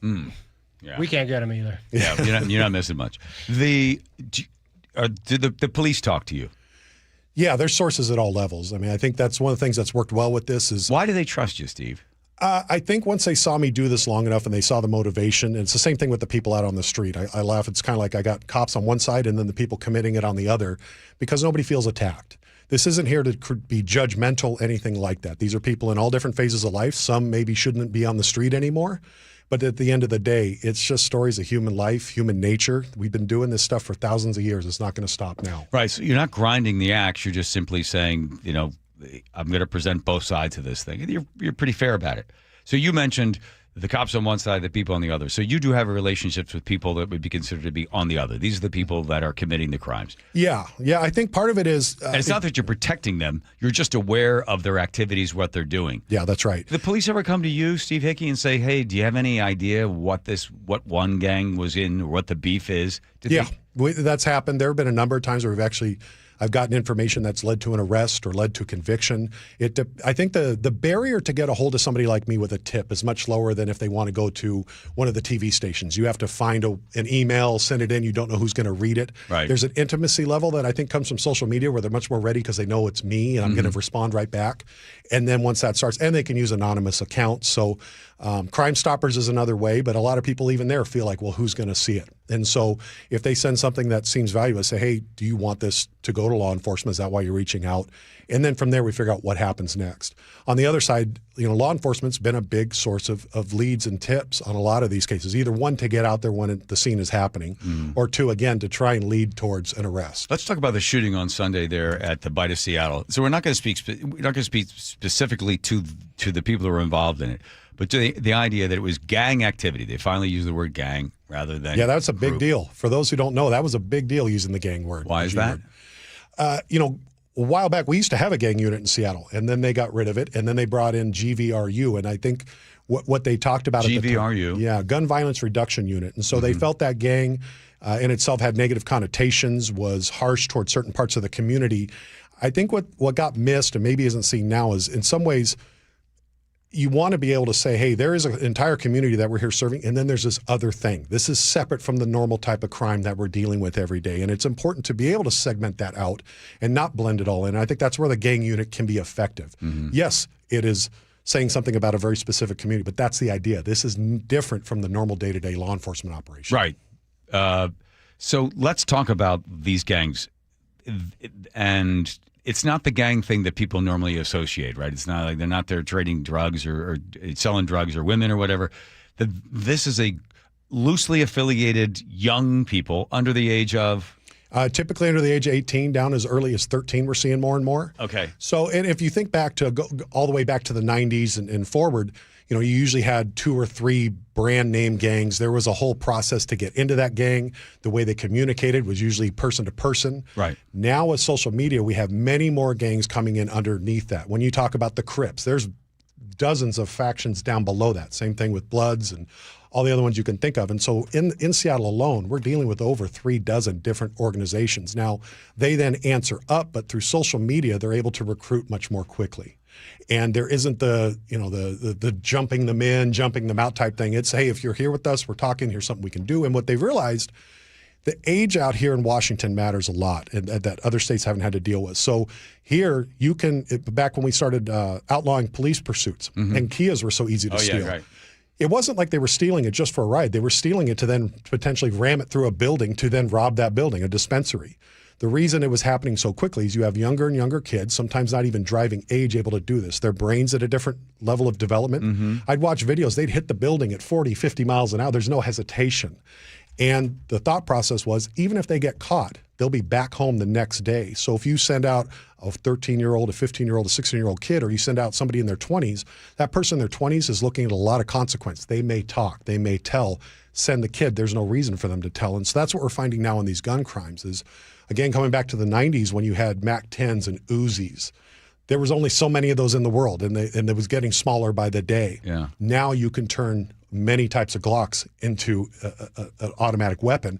Yeah. We can't get him either. Yeah, you're not missing much. Did the police talk to you? Yeah, there's sources at all levels. I mean, I think that's one of the things that's worked well with this is... Why do they trust you, Steve? I think once they saw me do this long enough and they saw the motivation, and it's the same thing with the people out on the street. I laugh. It's kind of like I got cops on one side and then the people committing it on the other because nobody feels attacked. This isn't here to be judgmental, anything like that. These are people in all different phases of life. Some maybe shouldn't be on the street anymore. But at the end of the day, it's just stories of human life, human nature. We've been doing this stuff for thousands of years. It's not going to stop now. Right. So you're not grinding the axe. You're just simply saying, I'm going to present both sides of this thing. And you're pretty fair about it. So you mentioned the cops on one side, the people on the other. So you do have relationships with people that would be considered to be on the other. These are the people that are committing the crimes. Yeah. I think part of it is... and it's not that you're protecting them. You're just aware of their activities, what they're doing. Yeah, that's right. Did the police ever come to you, Steve Hickey, and say, hey, do you have any idea what one gang was in or what the beef is? That's happened. There have been a number of times where I've gotten information that's led to an arrest or led to conviction. I think the barrier to get a hold of somebody like me with a tip is much lower than if they want to go to one of the TV stations. You have to find an email, send it in. You don't know who's going to read it. Right. There's an intimacy level that I think comes from social media where they're much more ready because they know it's me and I'm going to respond right back. And then once that starts, and they can use anonymous accounts. So Crime Stoppers is another way, but a lot of people even there feel like, well, who's going to see it? And so if they send something that seems valuable, say, hey, do you want this to go to law enforcement? Is that why you're reaching out? And then from there, we figure out what happens next. On the other side, law enforcement's been a big source of leads and tips on a lot of these cases. Either one, to get out there when the scene is happening, or two, again, to try and lead towards an arrest. Let's talk about the shooting on Sunday there at the Bite of Seattle. So we're not going to speak specifically to the people who were involved in it, but to the idea that it was gang activity. They finally used the word gang rather than that's a big deal. For those who don't know, that was a big deal using the gang word. Why is that? A while back, we used to have a gang unit in Seattle, and then they got rid of it, and then they brought in GVRU, and I think what they talked about GVRU, Gun Violence Reduction Unit, and so they felt that gang in itself had negative connotations, was harsh towards certain parts of the community. I think what got missed and maybe isn't seen now is in some ways you want to be able to say, hey, there is an entire community that we're here serving, and then there's this other thing. This is separate from the normal type of crime that we're dealing with every day, and it's important to be able to segment that out and not blend it all in. I think that's where the gang unit can be effective. Yes, it is saying something about a very specific community, but that's the idea. This is different from the normal day-to-day law enforcement operation. Right. So let's talk about these gangs. And it's not the gang thing that people normally associate, right? It's not like they're not there trading drugs or selling drugs or women or whatever. This is a loosely affiliated young people under the age of? Typically under the age of 18, down as early as 13, we're seeing more and more. Okay. So, and if you think back to all the way back to the 90s and forward, you usually had 2 or 3 brand name gangs. There was a whole process to get into that gang. The way they communicated was usually person to person. Right. Now with social media, we have many more gangs coming in underneath that. When you talk about the Crips, there's dozens of factions down below that. Same thing with Bloods and all the other ones you can think of. And so in Seattle alone, we're dealing with over 36 different organizations. Now, they then answer up, but through social media, they're able to recruit much more quickly. And there isn't the jumping them in, jumping them out type thing. It's, hey, if you're here with us, we're talking, here's something we can do. And what they've realized, the age out here in Washington matters a lot, and that other states haven't had to deal with. So here you can, back when we started outlawing police pursuits, and Kias were so easy to steal. Right. It wasn't like they were stealing it just for a ride. They were stealing it to then potentially ram it through a building to then rob that building, a dispensary. The reason it was happening so quickly is you have younger and younger kids, sometimes not even driving age, able to do this. Their brain's at a different level of development. I'd watch videos. They'd hit the building at 40, 50 miles an hour. There's no hesitation. And the thought process was, even if they get caught, they'll be back home the next day. So if you send out a 13-year-old, a 15-year-old, a 16-year-old kid, or you send out somebody in their 20s, that person in their 20s is looking at a lot of consequence. They may talk, they may tell. Send the kid, there's no reason for them to tell. And so that's what we're finding now in these gun crimes is, again, coming back to the 90s when you had MAC-10s and Uzis. There was only so many of those in the world, and it was getting smaller by the day. Yeah. Now you can turn many types of Glocks into an automatic weapon.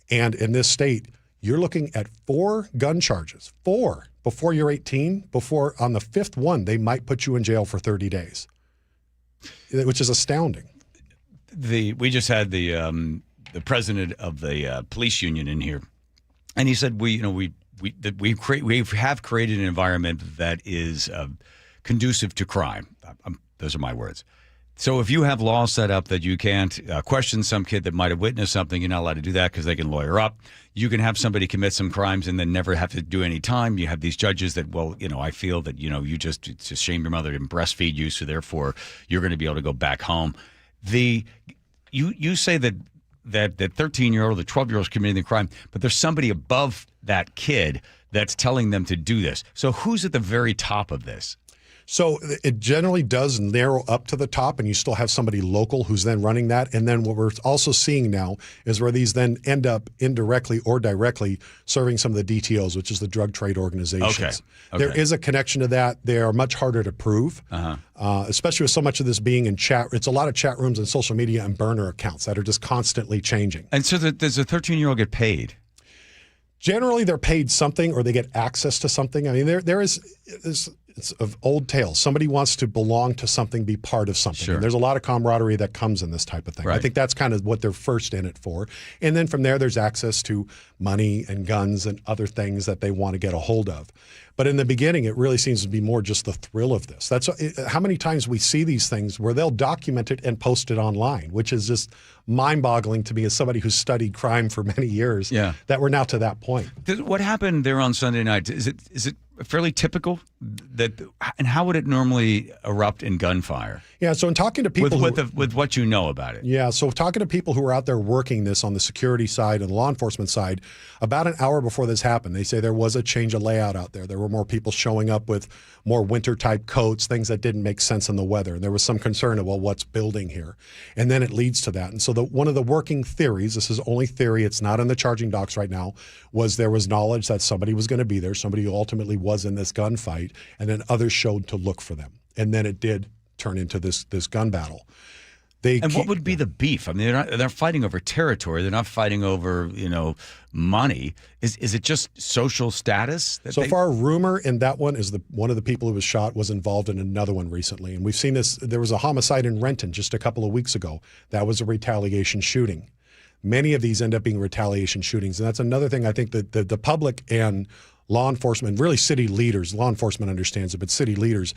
And in this state, you're looking at 4 gun charges, 4, before you're 18. Before on the 5th one, they might put you in jail for 30 days, which is astounding. We just had the president of the police union in here, and he said we have created an environment that is conducive to crime. Those are my words. So if you have laws set up that you can't question some kid that might have witnessed something, you're not allowed to do that because they can lawyer up. You can have somebody commit some crimes and then never have to do any time. You have these judges that, I feel that, it's a shame your mother didn't breastfeed you, so therefore you're going to be able to go back home. you say that 13-year-old or the 12-year-old is committing the crime, but there's somebody above that kid that's telling them to do this. So who's at the very top of this? So it generally does narrow up to the top, and you still have somebody local who's then running that. And then what we're also seeing now is where these then end up indirectly or directly serving some of the DTOs, which is the drug trade organizations. Okay. There is a connection to that. They are much harder to prove, especially with so much of this being in chat. It's a lot of chat rooms and social media and burner accounts that are just constantly changing. And so does a 13-year-old get paid? Generally, they're paid something or they get access to something. I mean, there is it's of old tales. Somebody wants to belong to something, be part of something. Sure. And there's a lot of camaraderie that comes in this type of thing. Right. I think that's kind of what they're first in it for. And then from there, there's access to money and guns and other things that they want to get a hold of. But in the beginning, it really seems to be more just the thrill of this. That's how many times we see these things where they'll document it and post it online, which is just mind-boggling to me as somebody who's studied crime for many years. Yeah. That we're now to that point. What happened there on Sunday night? Is it fairly typical and how would it normally erupt in gunfire? Yeah, so in talking to people with what you know about it. Yeah, so talking to people who are out there working this on the security side and the law enforcement side, about an hour before this happened, they say there was a change of layout out there. There were more people showing up with more winter-type coats, things that didn't make sense in the weather. And there was some concern of, well, what's building here? And then it leads to that. And so one of the working theories, this is only theory, it's not in the charging docs right now, was there was knowledge that somebody was going to be there, somebody who ultimately was in this gunfight, and then others showed to look for them. And then it did turn into this gun battle. What would be the beef? I mean, they're fighting over territory. They're not fighting over, money. Is it just social status? So far, rumor in that one is one of the people who was shot was involved in another one recently. And we've seen this. There was a homicide in Renton just a couple of weeks ago. That was a retaliation shooting. Many of these end up being retaliation shootings. And that's another thing I think that the public and law enforcement, really city leaders, law enforcement understands it, but city leaders,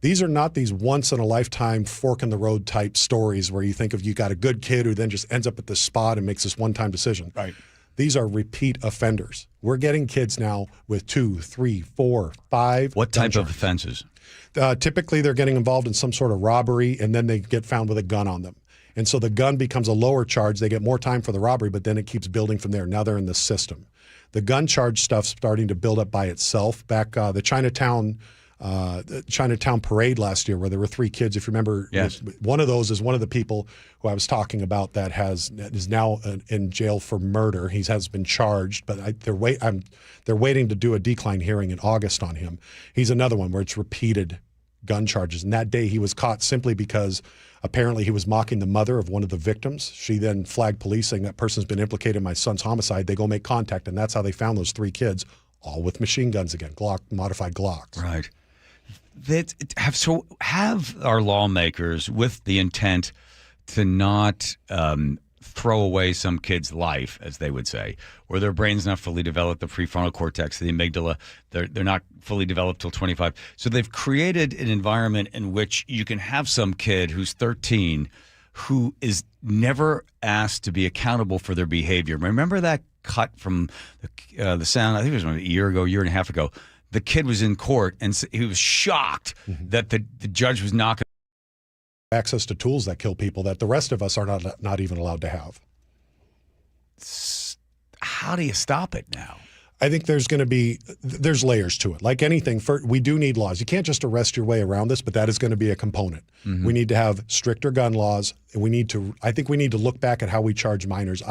these are not these once-in-a-lifetime, fork-in-the-road type stories where you think of you got a good kid who then just ends up at this spot and makes this one-time decision. Right. These are repeat offenders. We're getting kids now with 2, 3, 4, 5. What type of offenses? Typically, they're getting involved in some sort of robbery, and then they get found with a gun on them. And so the gun becomes a lower charge. They get more time for the robbery, but then it keeps building from there. Now they're in the system. The gun charge stuff's starting to build up by itself. Back the Chinatown parade last year where there were 3 kids. If you remember, yes. One of those is one of the people who I was talking about that is now in jail for murder. He has been charged, but they're waiting to do a decline hearing in August on him. He's another one where it's repeated gun charges. And that day he was caught simply because apparently he was mocking the mother of one of the victims. She then flagged police saying that person's been implicated in my son's homicide. They go make contact, and that's how they found those 3 kids, all with machine guns again, modified Glocks. Right. Have our lawmakers, with the intent to not throw away some kid's life, as they would say, or their brain's not fully developed, the prefrontal cortex, the amygdala, they're not fully developed till 25. So they've created an environment in which you can have some kid who's 13 who is never asked to be accountable for their behavior. Remember that cut from the Sound? I think it was a year and a half ago. The kid was in court and he was shocked that the judge was not going to access to tools that kill people that the rest of us are not even allowed to have. How do you stop it now? I think there's layers to it. Like anything, we do need laws. You can't just arrest your way around this, but that is going to be a component. Mm-hmm. We need to have stricter gun laws. And I think we need to look back at how we charge minors.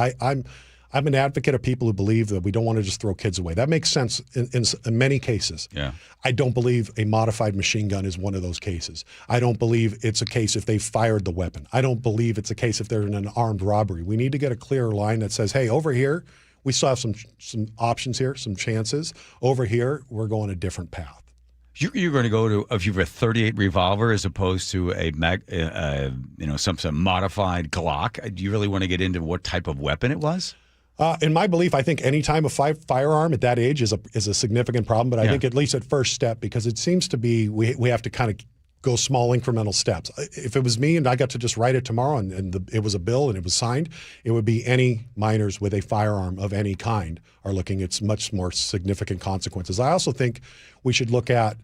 I'm an advocate of people who believe that we don't want to just throw kids away. That makes sense in many cases. Yeah. I don't believe a modified machine gun is one of those cases. I don't believe it's a case if they fired the weapon. I don't believe it's a case if they're in an armed robbery. We need to get a clearer line that says, hey, over here, we still have some options here, some chances. Over here, we're going a different path. You're going to go to if you have a .38 revolver as opposed to some modified Glock. Do you really want to get into what type of weapon it was? In my belief, I think any time a firearm at that age is a significant problem. But I think at least at first step, because it seems to be we have to kind of go small incremental steps. If it was me and I got to just write it tomorrow and it was a bill and it was signed, it would be any minors with a firearm of any kind are looking at much more significant consequences. I also think we should look at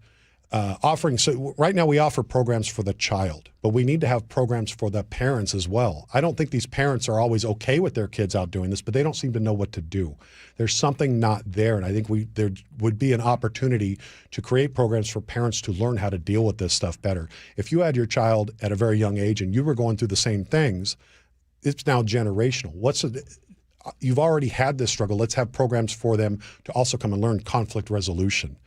offering. So right now we offer programs for the child, but we need to have programs for the parents as well. I don't think these parents are always okay with their kids out doing this, but they don't seem to know what to do. There's something not there, and I think there would be an opportunity to create programs for parents to learn how to deal with this stuff better. If you had your child at a very young age and you were going through the same things, it's now generational. You've already had this struggle. Let's have programs for them to also come and learn conflict resolution,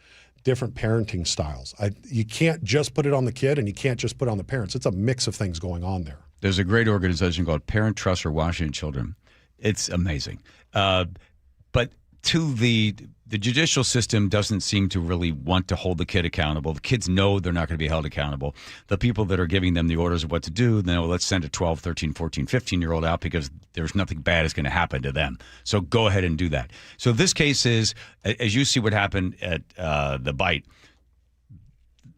different parenting styles. You can't just put it on the kid and you can't just put it on the parents. It's a mix of things going on there. There's a great organization called Parent Trust for Washington Children. It's amazing. But to the judicial system doesn't seem to really want to hold the kid accountable. The kids know they're not going to be held accountable. The people that are giving them the orders of what to do, they know, let's send a 12, 13, 14, 15-year-old out because there's nothing bad is going to happen to them. So go ahead and do that. So this case is, as you see what happened at the bite,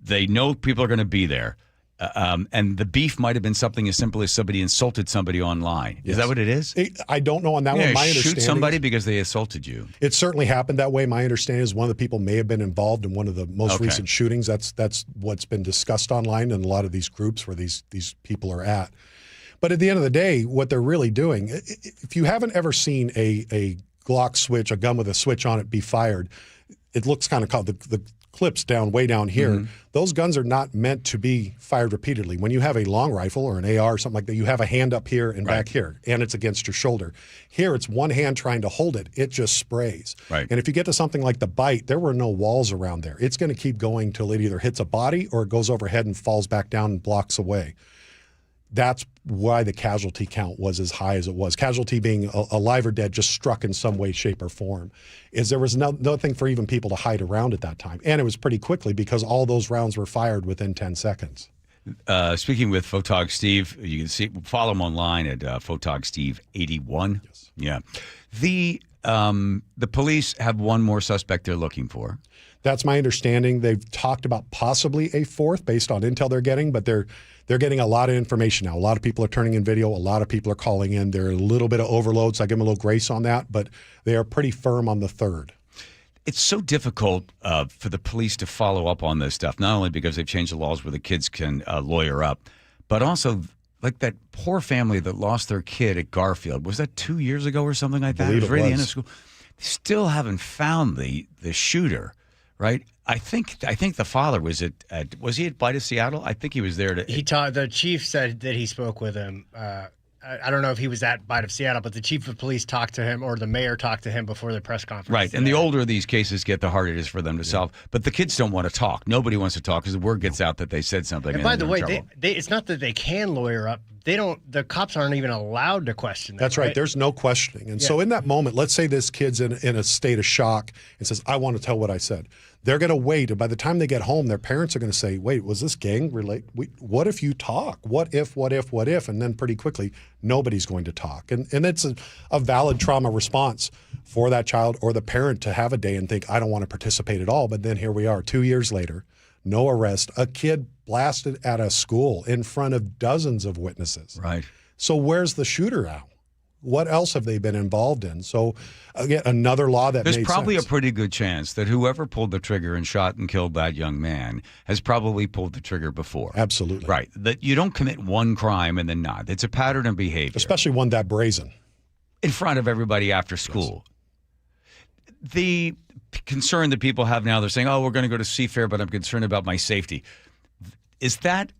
they know people are going to be there. And the beef might have been something as simple as somebody insulted somebody online. Yes. Is that what it is? I don't know on that one. My understanding, shoot somebody because they assaulted you. It certainly happened that way. My understanding is one of the people may have been involved in one of the most recent shootings. That's what's been discussed online in a lot of these groups where these people are at. But at the end of the day, what they're really doing, if you haven't ever seen a Glock switch, a gun with a switch on it be fired, it looks kind of called the clips way down here. Mm-hmm. Those guns are not meant to be fired repeatedly. When you have a long rifle or an AR or something like that, you have a hand up here and back here, and it's against your shoulder. Here, it's one hand trying to hold it. It just sprays. Right. And if you get to something like the bite, there were no walls around there. It's going to keep going till it either hits a body or it goes overhead and falls back down and blocks away. That's why the casualty count was as high as it was. Casualty being alive or dead, just struck in some way, shape, or form. Is there was nothing for even people to hide around at that time. And it was pretty quickly because all those rounds were fired within 10 seconds. Speaking with Photog Steve, you can follow him online at Photog Steve 81. Yes. Yeah. The police have one more suspect they're looking for. That's my understanding. They've talked about possibly a fourth based on intel they're getting, but they're getting a lot of information now. A lot of people are turning in video. A lot of people are calling in. There are a little bit of overload, so I give them a little grace on that, but they are pretty firm on the third. It's so difficult for the police to follow up on this stuff, not only because they've changed the laws where the kids can lawyer up, but also like that poor family that lost their kid at Garfield. Was that 2 years ago or something like that? It was right at the end of school. They still haven't found the shooter. Right, I think the father was was he at Bite of Seattle? I think he was there. The chief said that he spoke with him. I don't know if he was at Bite of Seattle, but the chief of police talked to him, or the mayor talked to him before the press conference. Right, today. and the older these cases get, the harder it is for them to solve. But the kids don't want to talk. Nobody wants to talk because the word gets out that they said something. And by the way, it's not that they can lawyer up. They don't. The cops aren't even allowed to question them. That's right. There's no questioning. And so in that moment, let's say this kid's in a state of shock and says, I want to tell what I said. They're going to wait. And by the time they get home, their parents are going to say, wait, was this gang related? What if you talk? What if? And then pretty quickly, nobody's going to talk. And it's a valid trauma response for that child or the parent to have a day and think, I don't want to participate at all. But then here we are 2 years later, no arrest, a kid blasted at a school in front of dozens of witnesses. Right. So where's the shooter now? What else have they been involved in? So, again, another law that There's made probably sense. a pretty good chance that whoever pulled the trigger and shot and killed that young man has probably pulled the trigger before. Absolutely. Right. That you don't commit one crime and then not. It's a pattern of behavior. Especially one that brazen. In front of everybody after school. Yes. The concern that people have now, they're saying, oh, we're going to go to Seafair, but I'm concerned about my safety. Is that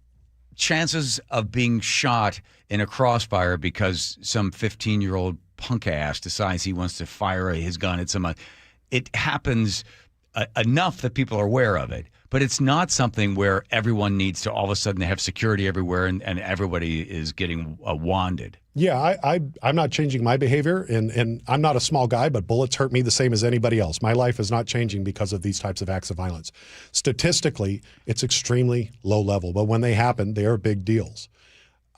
chances of being shot in a crossfire because some 15-year-old punk ass decides he wants to fire his gun at someone? It happens enough that people are aware of it, but it's not something where everyone needs to all of a sudden have security everywhere and everybody is getting wanded. Yeah, I'm not changing my behavior, and I'm not a small guy, but bullets hurt me the same as anybody else. My life is not changing because of these types of acts of violence. Statistically, it's extremely low level, but when they happen, they are big deals.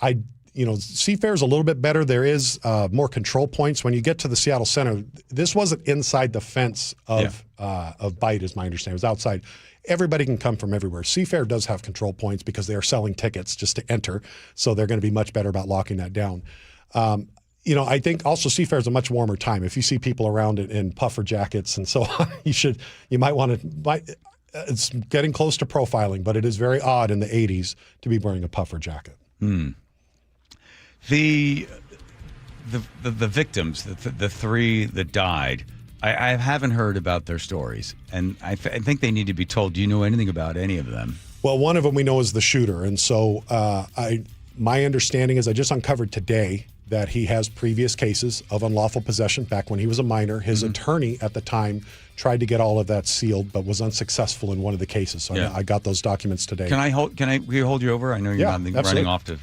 Seafair is a little bit better. There is more control points. When you get to the Seattle Center, this wasn't inside the fence of Bite, is my understanding. It was outside. Everybody can come from everywhere. Seafair does have control points because they are selling tickets just to enter, so they're going to be much better about locking that down. I think also Seafair is a much warmer time. If you see people around in puffer jackets and so on, you might want to. It's getting close to profiling, but it is very odd in the 80s to be wearing a puffer jacket. The victims, the three that died, I haven't heard about their stories, and I think they need to be told. Do you know anything about any of them? Well, one of them we know is the shooter, and so my understanding is I just uncovered today that he has previous cases of unlawful possession back when he was a minor. His attorney at the time tried to get all of that sealed, but was unsuccessful in one of the cases. So I got those documents today. Can we hold you over? I know you're running absolutely. off to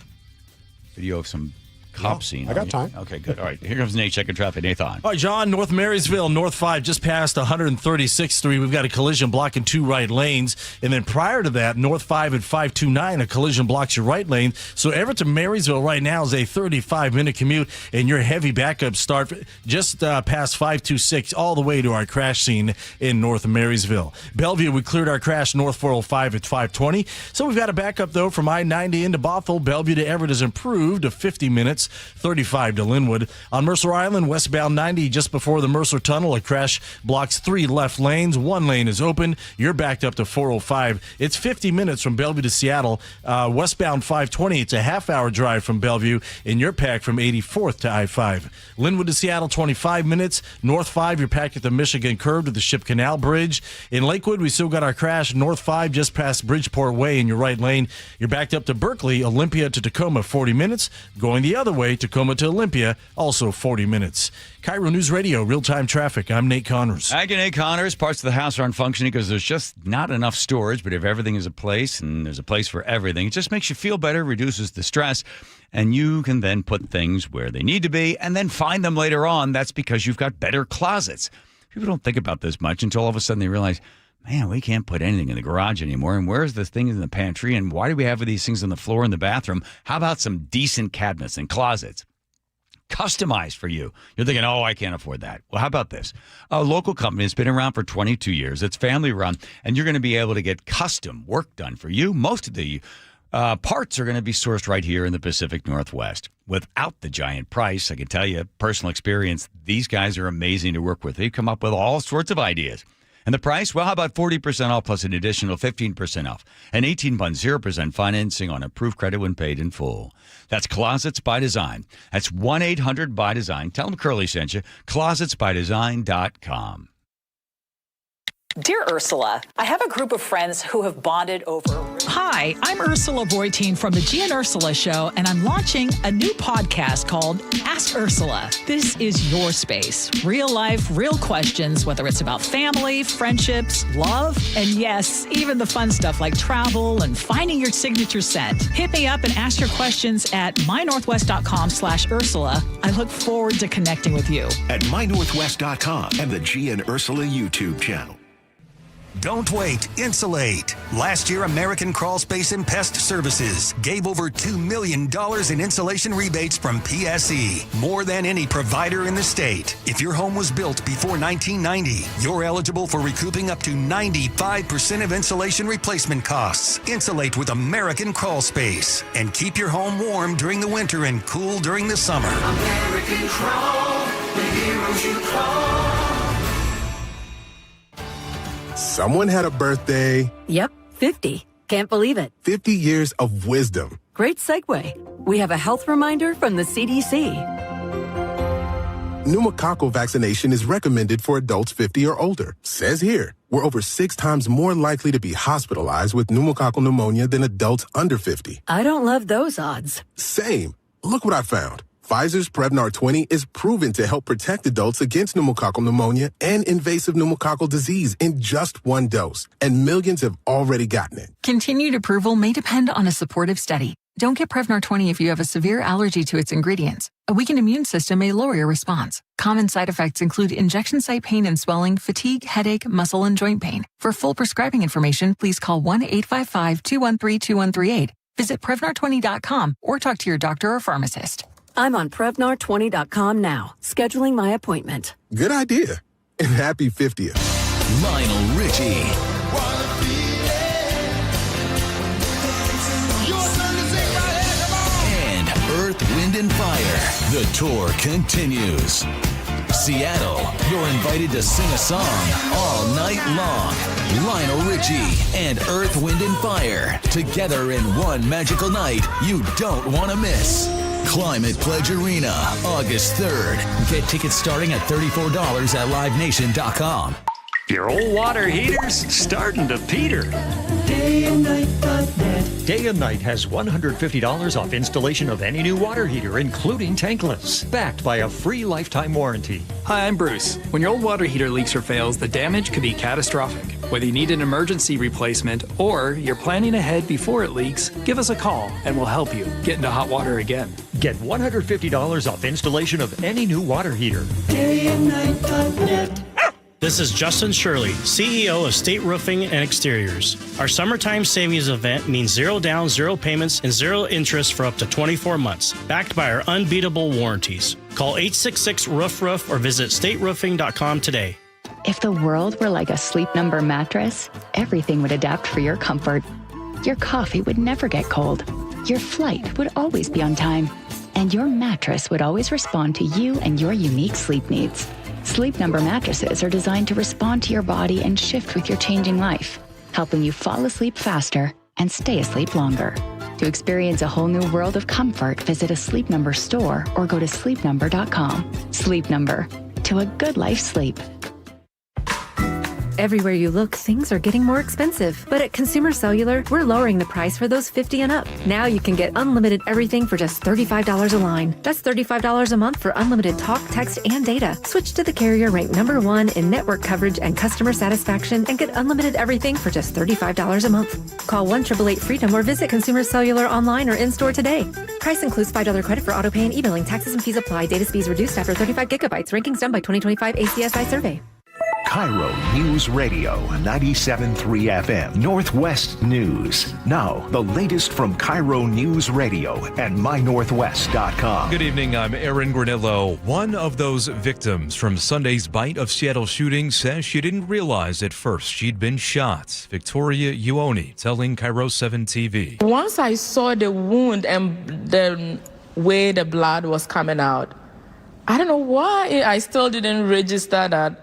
video of some cop scene. I got time. Okay, good. All right, here comes Nate checking traffic. Nathan. All right, John, North Marysville, North 5, just past 136th Street. We've got a collision blocking 2 right lanes. And then prior to that, North 5 and 529, a collision blocks your right lane. So Everett to Marysville right now is a 35-minute commute, and your heavy backup start just past 526 all the way to our crash scene in North Marysville. Bellevue, we cleared our crash North 405 at 520. So we've got a backup, though, from I-90 into Bothell. Bellevue to Everett has improved to 50 minutes. 35 to Linwood. On Mercer Island, westbound 90, just before the Mercer Tunnel, a crash blocks 3 left lanes. 1 lane is open. You're backed up to 405. It's 50 minutes from Bellevue to Seattle. Westbound 520, it's a half-hour drive from Bellevue, and you're packed from 84th to I-5. Linwood to Seattle, 25 minutes. North 5, you're packed at the Michigan curve to the Ship Canal Bridge. In Lakewood, we still got our crash. North 5, just past Bridgeport Way in your right lane. You're backed up to Berkeley. Olympia to Tacoma, 40 minutes. Going the other way, Tacoma to Olympia, also 40 minutes. KIRO News Radio, real-time traffic. I'm Nate Connors. Thank you, Nate Connors. Parts of the house aren't functioning because there's just not enough storage, but if everything is a place and there's a place for everything, it just makes you feel better, reduces the stress, and you can then put things where they need to be and then find them later on. That's because you've got better closets. People don't think about this much until all of a sudden they realize, man, we can't put anything in the garage anymore. And where's this thing in the pantry? And why do we have these things on the floor in the bathroom? How about some decent cabinets and closets? Customized for you. You're thinking, oh, I can't afford that. Well, how about this? A local company has been around for 22 years. It's family run, and you're going to be able to get custom work done for you. Most of the parts are going to be sourced right here in the Pacific Northwest. Without the giant price, I can tell you, personal experience, these guys are amazing to work with. They've come up with all sorts of ideas. And the price? Well, how about 40% off plus an additional 15% off? An 18-month 0% financing on approved credit when paid in full. That's Closets by Design. That's 1-800-BY-DESIGN. Tell them Curly sent you. ClosetsByDesign.com. Dear Ursula, I have a group of friends who have bonded over... Hi, I'm Ursula Boytine from the G and Ursula Show, and I'm launching a new podcast called Ask Ursula. This is your space. Real life, real questions, whether it's about family, friendships, love, and yes, even the fun stuff like travel and finding your signature scent. Hit me up and ask your questions at mynorthwest.com/Ursula. I look forward to connecting with you. At mynorthwest.com and the G and Ursula YouTube channel. Don't wait. Insulate. Last year, American Crawl Space and Pest Services gave over $2 million in insulation rebates from PSE, more than any provider in the state. If your home was built before 1990, you're eligible for recouping up to 95% of insulation replacement costs. Insulate with American Crawl Space and keep your home warm during the winter and cool during the summer. American Crawl, the heroes you call. Someone had a birthday. Yep, 50. Can't believe it. 50 years of wisdom. Great segue. We have a health reminder from the CDC. Pneumococcal vaccination is recommended for adults 50 or older. Says here, we're over 6 times more likely to be hospitalized with pneumococcal pneumonia than adults under 50. I don't love those odds. Same. Look what I found. Pfizer's Prevnar 20 is proven to help protect adults against pneumococcal pneumonia and invasive pneumococcal disease in just 1 dose, and millions have already gotten it. Continued approval may depend on a supportive study. Don't get Prevnar 20 if you have a severe allergy to its ingredients. A weakened immune system may lower your response. Common side effects include injection site pain and swelling, fatigue, headache, muscle, and joint pain. For full prescribing information, please call 1-855-213-2138. Visit Prevnar20.com or talk to your doctor or pharmacist. I'm on Prevnar20.com now, scheduling my appointment. Good idea. And happy 50th. Lionel Richie. And Earth, Wind, and Fire. The tour continues. Seattle, you're invited to sing a song all night long. Lionel Richie and Earth, Wind & Fire together in one magical night you don't want to miss. Climate Pledge Arena, August 3rd. Get tickets starting at $34 at livenation.com. Your old water heater's starting to peter. DayandNight.net. Day and Night has $150 off installation of any new water heater, including tankless, backed by a free lifetime warranty. Hi, I'm Bruce. When your old water heater leaks or fails, the damage could be catastrophic. Whether you need an emergency replacement or you're planning ahead before it leaks, give us a call and we'll help you get into hot water again. Get $150 off installation of any new water heater. DayandNight.net. This is Justin Shirley, CEO of State Roofing and Exteriors. Our summertime savings event means 0 down, 0 payments, and 0 interest for up to 24 months, backed by our unbeatable warranties. Call 866-ROOF-ROOF or visit stateroofing.com today. If the world were like a Sleep Number mattress, everything would adapt for your comfort. Your coffee would never get cold. Your flight would always be on time. And your mattress would always respond to you and your unique sleep needs. Sleep Number mattresses are designed to respond to your body and shift with your changing life, helping you fall asleep faster and stay asleep longer. To experience a whole new world of comfort, visit a Sleep Number store or go to sleepnumber.com. Sleep Number, to a good life sleep. Everywhere you look, things are getting more expensive. But at Consumer Cellular, we're lowering the price for those 50 and up. Now you can get unlimited everything for just $35 a line. That's $35 a month for unlimited talk, text, and data. Switch to the carrier ranked #1 in network coverage and customer satisfaction and get unlimited everything for just $35 a month. Call 1-888-FREEDOM or visit Consumer Cellular online or in-store today. Price includes $5 credit for autopay and e-billing. Taxes and fees apply. Data speeds reduced after 35 gigabytes. Rankings done by 2025 ACSI survey. KIRO News Radio 97.3 FM, Northwest News. Now, the latest from KIRO News Radio and mynorthwest.com. Good evening, I'm Aaron Granillo. One of those victims from Sunday's Bite of Seattle shooting says she didn't realize at first she'd been shot. Victoria Uoni telling KIRO 7 TV. Once I saw the wound and the way the blood was coming out, I don't know why I still didn't register that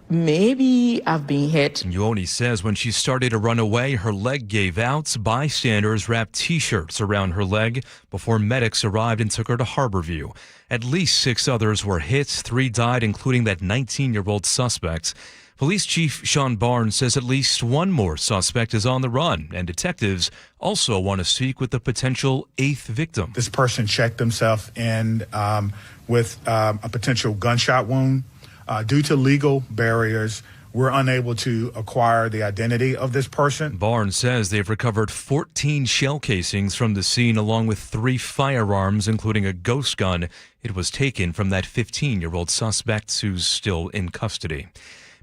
maybe I've been hit. Uoni says when she started to run away, her leg gave out. Bystanders wrapped T-shirts around her leg before medics arrived and took her to Harborview. At least 6 others were hit. 3 died, including that 19-year-old suspect. Police Chief Sean Barnes says at least 1 more suspect is on the run, and detectives also want to speak with the potential 8th victim. This person checked himself in with a potential gunshot wound. Due to legal barriers, we're unable to acquire the identity of this person. Barnes says they've recovered 14 shell casings from the scene, along with 3 firearms, including a ghost gun. It was taken from that 15-year-old suspect who's still in custody.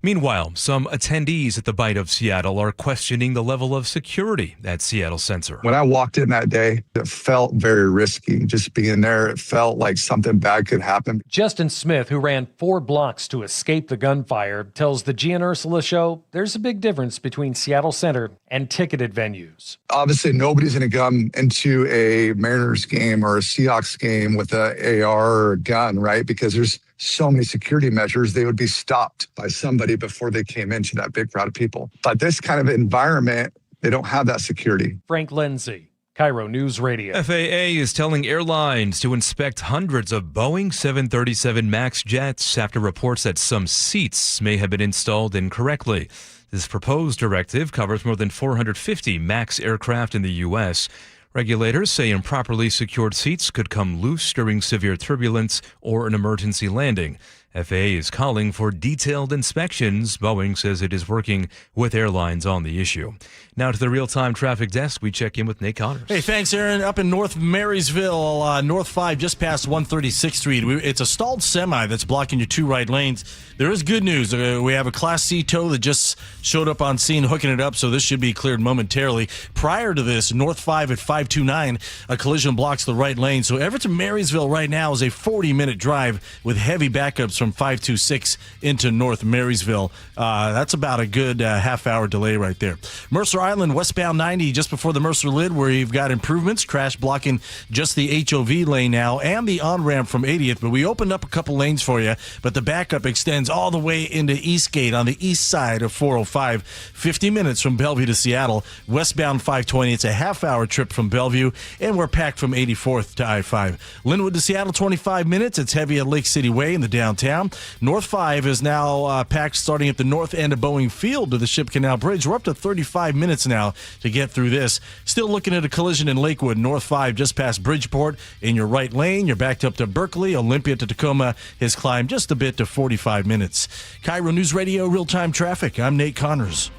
Meanwhile, some attendees at the Bite of Seattle are questioning the level of security at Seattle Center. When I walked in that day, it felt very risky. Just being there, it felt like something bad could happen. Justin Smith, who ran 4 blocks to escape the gunfire, tells the Gian Ursula Show there's a big difference between Seattle Center and ticketed venues. Obviously, nobody's going to come into a Mariners game or a Seahawks game with an AR or a gun, right? Because there's so many security measures, they would be stopped by somebody before they came into that big crowd of people. But this kind of environment, they don't have that security. Frank Lindsay, KIRO News Radio. FAA is telling airlines to inspect hundreds of Boeing 737 MAX jets after reports that some seats may have been installed incorrectly. This proposed directive covers more than 450 MAX aircraft in the U.S. Regulators say improperly secured seats could come loose during severe turbulence or an emergency landing. FAA is calling for detailed inspections. Boeing says it is working with airlines on the issue. Now to the real-time traffic desk. We check in with Nate Connors. Hey, thanks, Aaron. Up in North Marysville, North 5, just past 136th Street. It's a stalled semi that's blocking your 2 right lanes. There is good news. We have a Class C tow that just showed up on scene hooking it up, so this should be cleared momentarily. Prior to this, North 5 at 529, a collision blocks the right lane. So Everett to Marysville right now is a 40-minute drive with heavy backups from 526 into North Marysville. That's about a good half-hour delay right there. Mercer Island, westbound 90, just before the Mercer Lid, where you've got improvements, crash blocking just the HOV lane now and the on-ramp from 80th. But we opened up a couple lanes for you, but the backup extends all the way into Eastgate on the east side of 405. 50 minutes from Bellevue to Seattle. Westbound 520, it's a half-hour trip from Bellevue, and we're packed from 84th to I-5. Linwood to Seattle, 25 minutes. It's heavy at Lake City Way in the downtown. North 5 is now packed starting at the north end of Boeing Field to the Ship Canal Bridge. We're up to 35 minutes now to get through this. Still looking at a collision in Lakewood. North 5 just past Bridgeport. In your right lane, you're backed up to Berkeley. Olympia to Tacoma has climbed just a bit to 45 minutes. KIRO News Radio real-time traffic. I'm Nate Connors.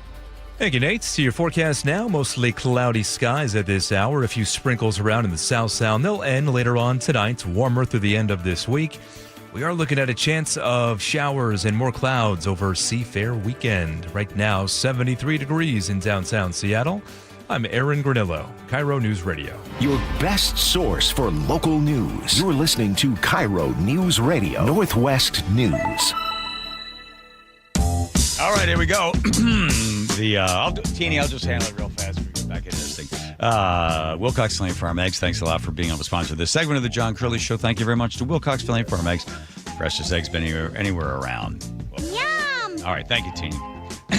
Thank you, Nate. See your forecast now. Mostly cloudy skies at this hour. A few sprinkles around in the south sound. They'll end later on tonight. Warmer through the end of this week. We are looking at a chance of showers and more clouds over Seafair weekend. Right now, 73 degrees in downtown Seattle. I'm Aaron Granillo, KIRO News Radio. Your best source for local news. You're listening to KIRO News Radio, Northwest News. All right, here we go. Teeny, I'll just handle it real fast. We get back into this thing. Wilcox Lane Farm Eggs, thanks a lot for being able to sponsor this segment of the John Curley Show. Thank you very much to Wilcox Lane Farm Eggs. Freshest eggs been anywhere around. Yum! All right, thank you, Teeny.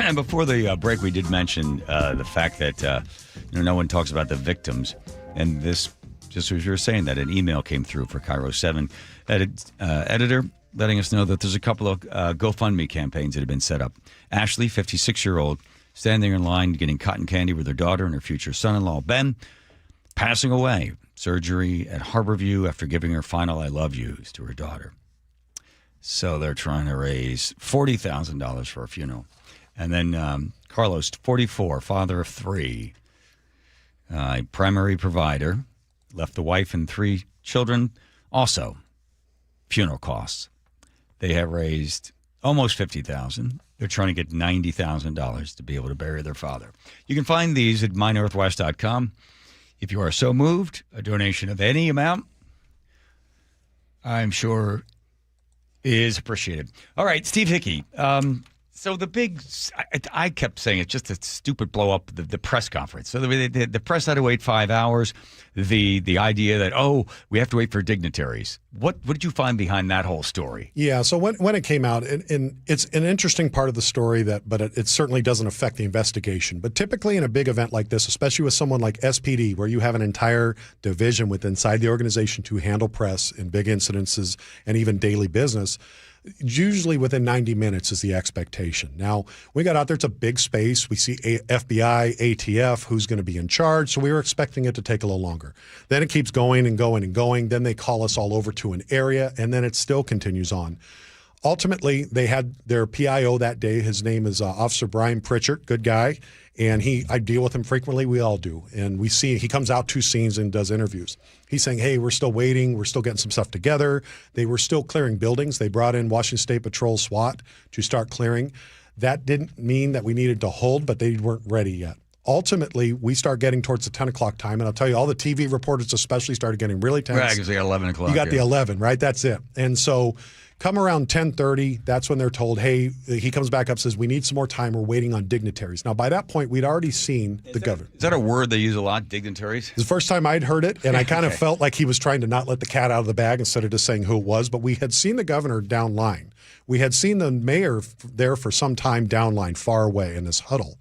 And before the break, we did mention the fact that no one talks about the victims. And this, just as you were saying, that an email came through for KIRO 7 editor, letting us know that there's a couple of GoFundMe campaigns that have been set up. Ashley, 56-year-old, standing in line getting cotton candy with her daughter and her future son-in-law, Ben, passing away. Surgery at Harborview after giving her final I love yous to her daughter. So they're trying to raise $40,000 for a funeral. And then Carlos, 44, father of 3, a primary provider, left the wife and 3 children, also funeral costs. They have raised almost $50,000. They're trying to get $90,000 to be able to bury their father. You can find these at mynorthwest.com. If you are so moved, a donation of any amount, I'm sure, is appreciated. All right, Steve Hickey. So the big, I kept saying it's just a stupid blow up, the press conference. So the press had to wait 5 hours. The idea that, we have to wait for dignitaries. What did you find behind that whole story? Yeah, so when it came out, and it's an interesting part of the story but it certainly doesn't affect the investigation. But typically in a big event like this, especially with someone like SPD, where you have an entire division inside the organization to handle press and big incidences and even daily business, usually within 90 minutes is the expectation. Now, we got out there, it's a big space. We see FBI, ATF, who's going to be in charge. So we were expecting it to take a little longer. Then it keeps going and going and going. Then they call us all over to an area, and then it still continues on. Ultimately, they had their PIO that day. His name is Officer Brian Pritchard, good guy. And I deal with him frequently. We all do. And we see he comes out to scenes and does interviews. He's saying, hey, we're still waiting. We're still getting some stuff together. They were still clearing buildings. They brought in Washington State Patrol SWAT to start clearing. That didn't mean that we needed to hold, but they weren't ready yet. Ultimately, we start getting towards the 10 o'clock time. And I'll tell you, all the TV reporters especially started getting really tense. Right, because they got 11 o'clock. You got the 11, right? That's it. And so come around 10:30, that's when they're told, hey, he comes back up, says, we need some more time. We're waiting on dignitaries. Now, by that point, we'd already seen the governor. Is that a word they use a lot, dignitaries? It's the first time I'd heard it, and I kind of felt like he was trying to not let the cat out of the bag instead of just saying who it was. But we had seen the governor down line. We had seen the mayor there for some time down line, far away in this huddle.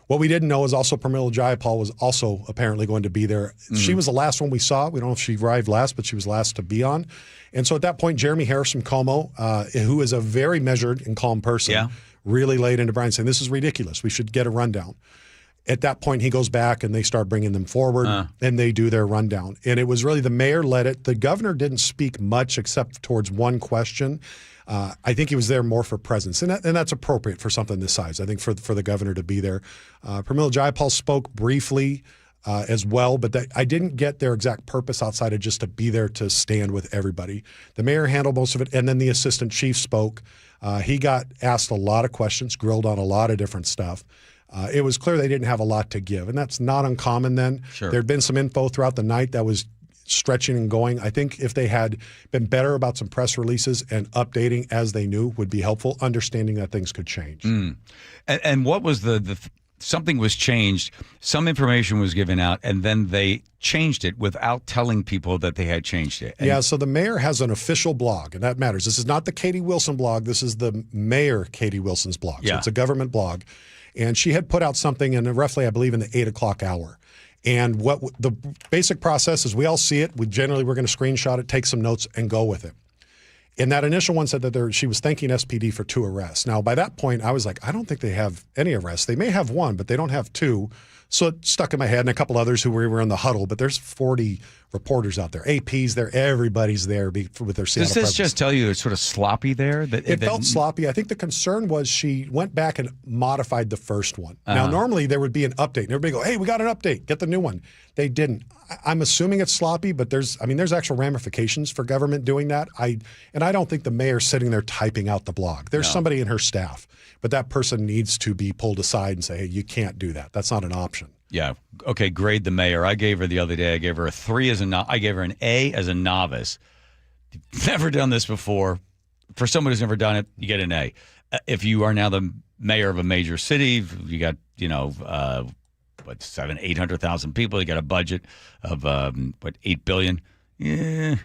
What we didn't know is also Pramila Jayapal was also apparently going to be there. Mm-hmm. She was the last one we saw. We don't know if she arrived last, but she was last to be on. And so at that point, Jeremy Harris from Como, who is a very measured and calm person, really laid into Brian saying, this is ridiculous. We should get a rundown. At that point, he goes back and they start bringing them forward and they do their rundown. And it was really the mayor led it. The governor didn't speak much except towards one question. I think he was there more for presence, and that's appropriate for something this size. I think for the governor to be there. Pramila Jayapal spoke briefly as well, but I didn't get their exact purpose outside of just to be there to stand with everybody. The mayor handled most of it, and then the assistant chief spoke. He got asked a lot of questions, grilled on a lot of different stuff. It was clear they didn't have a lot to give, and that's not uncommon then. Sure. There had been some info throughout the night that was stretching and going. I think if they had been better about some press releases and updating as they knew would be helpful, understanding that things could change. And what was the something was changed, some information was given out, and then they changed it without telling people that they had changed it. And so the mayor has an official blog, and that matters. This is not the Katie Wilson blog. This is the mayor Katie Wilson's blog. So it's a government blog. And she had put out something in roughly, I believe, in the 8 o'clock hour. And what the basic process is, we all see it. We're going to screenshot it, take some notes, and go with it. And that initial one said that she was thanking SPD for 2 arrests. Now, by that point, I was like, I don't think they have any arrests. They may have 1, but they don't have 2. So it stuck in my head, and a couple others who were in the huddle. But there's 40 reporters out there. AP's there. Everybody's there with their Seattle Does this just tell you it's sort of sloppy there? It felt sloppy. I think the concern was she went back and modified the first one. Now, normally there would be an update, and everybody go, hey, we got an update. Get the new one. They didn't. I'm assuming it's sloppy, but there's actual ramifications for government doing that. I don't think the mayor's sitting there typing out the blog. There's somebody in her staff, but that person needs to be pulled aside and say, hey, you can't do that. That's not an option. Yeah. Okay, grade the mayor. I gave her the other day, I gave her a 3 I gave her an A as a novice. Never done this before. For someone who's never done it, you get an A. If you are now the mayor of a major city, you got, 800,000 people. You got a budget of $8 billion. Yeah,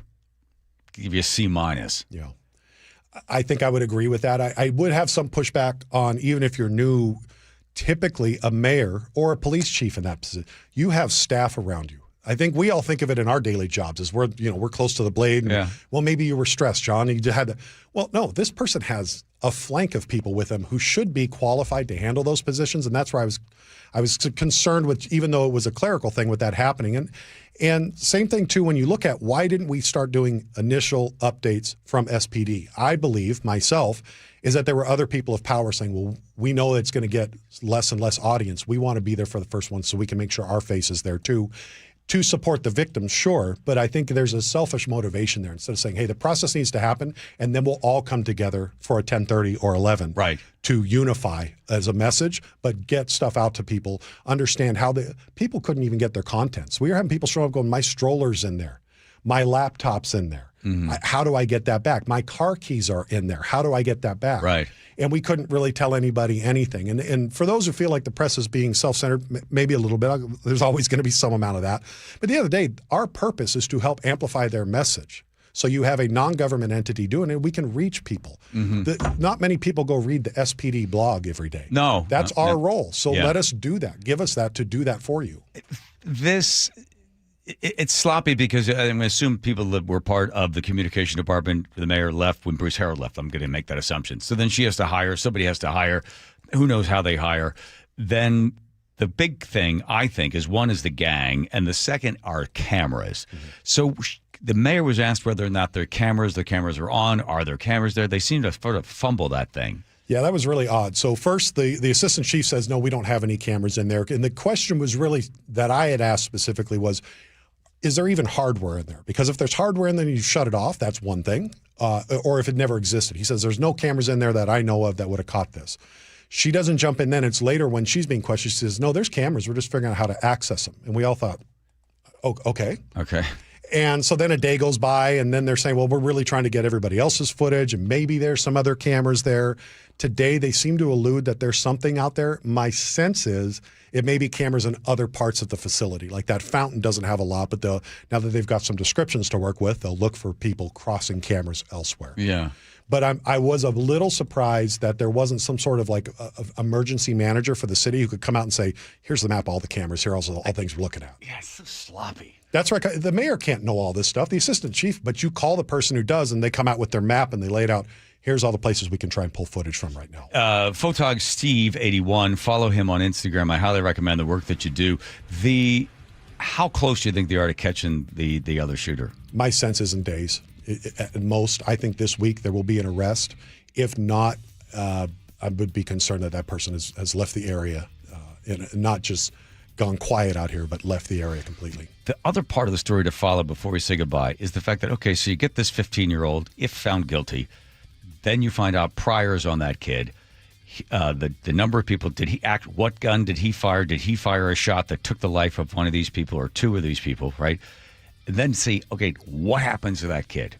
give you a C-. Yeah, I think I would agree with that. I would have some pushback on, even if you're new, typically a mayor or a police chief in that position, you have staff around you. I think we all think of it in our daily jobs as we're close to the blade. And, well, maybe you were stressed, John. And you had to. Well, no, this person has a flank of people with them who should be qualified to handle those positions, and that's where I was concerned with, even though it was a clerical thing, with that happening. And same thing too when you look at why didn't we start doing initial updates from SPD? I believe myself is that there were other people of power saying, well, we know it's going to get less and less audience. We want to be there for the first one so we can make sure our face is there too. To support the victims, sure, but I think there's a selfish motivation there. Instead of saying, hey, the process needs to happen, and then we'll all come together for a 10:30 or 11 to unify as a message, but get stuff out to people, understand how people couldn't even get their contents. We were having people show up going, my stroller's in there, my laptop's in there. How do I get that back? My car keys are in there. How do I get that back? Right. And we couldn't really tell anybody anything. And for those who feel like the press is being self-centered, maybe a little bit, there's always going to be some amount of that. But at the end of the day, our purpose is to help amplify their message. So you have a non-government entity doing it, we can reach people. Not many people go read the SPD blog every day. No. That's our role. So let us do that. Give us that to do that for you. It's sloppy because I'm going to assume people that were part of the communication department, the mayor left when Bruce Harrell left. I'm going to make that assumption. So then somebody has to hire. Who knows how they hire? Then the big thing, I think, is one is the gang, and the second are cameras. So the mayor was asked whether or not the cameras are on. Are there cameras there? They seem to sort of fumble that thing. Yeah, that was really odd. So first, the assistant chief says, no, we don't have any cameras in there. And the question was really that I had asked specifically was, is there even hardware in there? Because if there's hardware in there and you shut it off, that's one thing. Or if it never existed. He says, there's no cameras in there that I know of that would have caught this. She doesn't jump in then. It's later when she's being questioned. She says, no, there's cameras. We're just figuring out how to access them. And we all thought, oh, okay. Okay. And so then a day goes by, and then they're saying, well, we're really trying to get everybody else's footage, and maybe there's some other cameras there. Today, they seem to allude that there's something out there. My sense is it may be cameras in other parts of the facility. Like that fountain doesn't have a lot, but now that they've got some descriptions to work with, they'll look for people crossing cameras elsewhere. Yeah. But I was a little surprised that there wasn't some sort of like emergency manager for the city who could come out and say, here's the map, all the cameras, here are all things we're looking at. Yeah, it's so sloppy. That's right. The mayor can't know all this stuff, the assistant chief, but you call the person who does, and they come out with their map and they lay it out. Here's all the places we can try and pull footage from right now. Photog Steve 81. Follow him on Instagram. I highly recommend the work that you do. How close do you think they are to catching the other shooter? My sense is in days. At most, I think this week there will be an arrest. If not, I would be concerned that person has left the area and not just gone quiet out here, but left the area completely. The other part of the story to follow before we say goodbye is the fact that, okay, so you get this 15-year-old, if found guilty, then you find out priors on that kid. The number of people, did he act, what gun did he fire? Did he fire a shot that took the life of one of these people or two of these people, right? and then see, okay, what happens to that kid?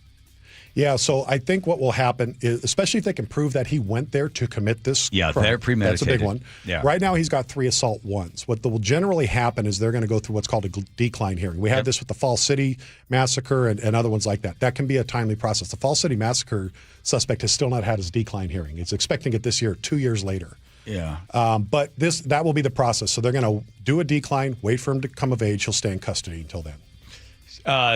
Yeah, so I think what will happen is, especially if they can prove that he went there to commit this crime, they're premeditated. That's a big one. Yeah. Right now, he's got 3 assault ones. What will generally happen is they're going to go through what's called a decline hearing. We had this with the Falls City Massacre and other ones like that. That can be a timely process. The Falls City Massacre suspect has still not had his decline hearing. He's expecting it this year, 2 years later. Yeah. But that will be the process. So they're going to do a decline, wait for him to come of age. He'll stay in custody until then.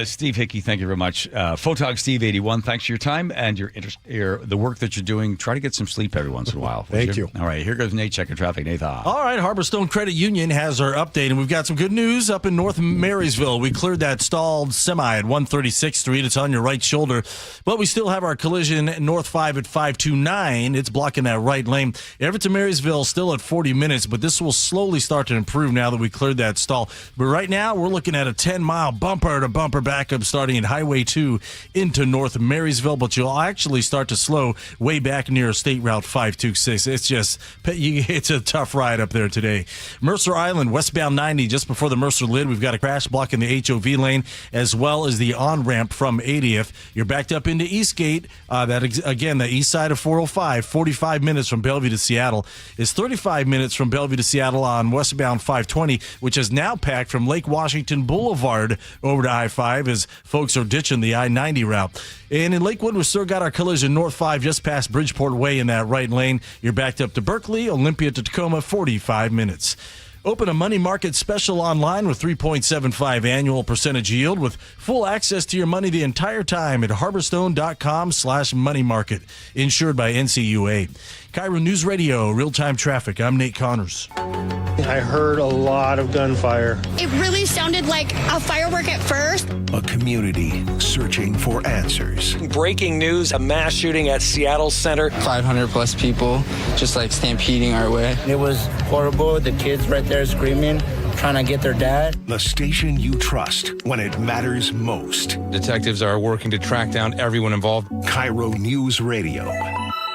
Steve Hickey, thank you very much. Photog Steve 81, thanks for your time and the work that you're doing. Try to get some sleep every once in a while. Thank you. All right, here goes Nate checking traffic. Nate. All right, Harborstone Credit Union has our update, and we've got some good news up in North Marysville. We cleared that stalled semi at 136th Street. It's on your right shoulder, but we still have our collision North 5 at 529. It's blocking that right lane. Everett to Marysville still at 40 minutes, but this will slowly start to improve now that we cleared that stall. But right now, we're looking at a 10-mile bumper-to-bumper backup starting at Highway 2 into North Marysville, but you'll actually start to slow way back near State Route 526. It's a tough ride up there today. Mercer Island, westbound 90, just before the Mercer Lid, we've got a crash block in the HOV lane, as well as the on-ramp from 80th. You're backed up into Eastgate. The east side of 405, 45 minutes from Bellevue to Seattle, is 35 minutes from Bellevue to Seattle on westbound 520, which is now packed from Lake Washington Boulevard over to I-5 as folks are ditching the I-90 route. And in Lakewood, we've still got our collision North 5 just past Bridgeport Way in that right lane. You're backed up to Berkeley, Olympia to Tacoma, 45 minutes. Open a money market special online with 3.75 annual percentage yield with full access to your money the entire time at harborstone.com/money market. Insured by NCUA. KIRO Newsradio, real-time traffic. I'm Nate Connors. I heard a lot of gunfire. It really sounded like a firework at first. A community searching for answers. Breaking news, a mass shooting at Seattle Center. 500 plus people just like stampeding our way. It was horrible. The kids right there screaming, trying to get their dad. The station you trust when it matters most. Detectives are working to track down everyone involved. KIRO News Radio,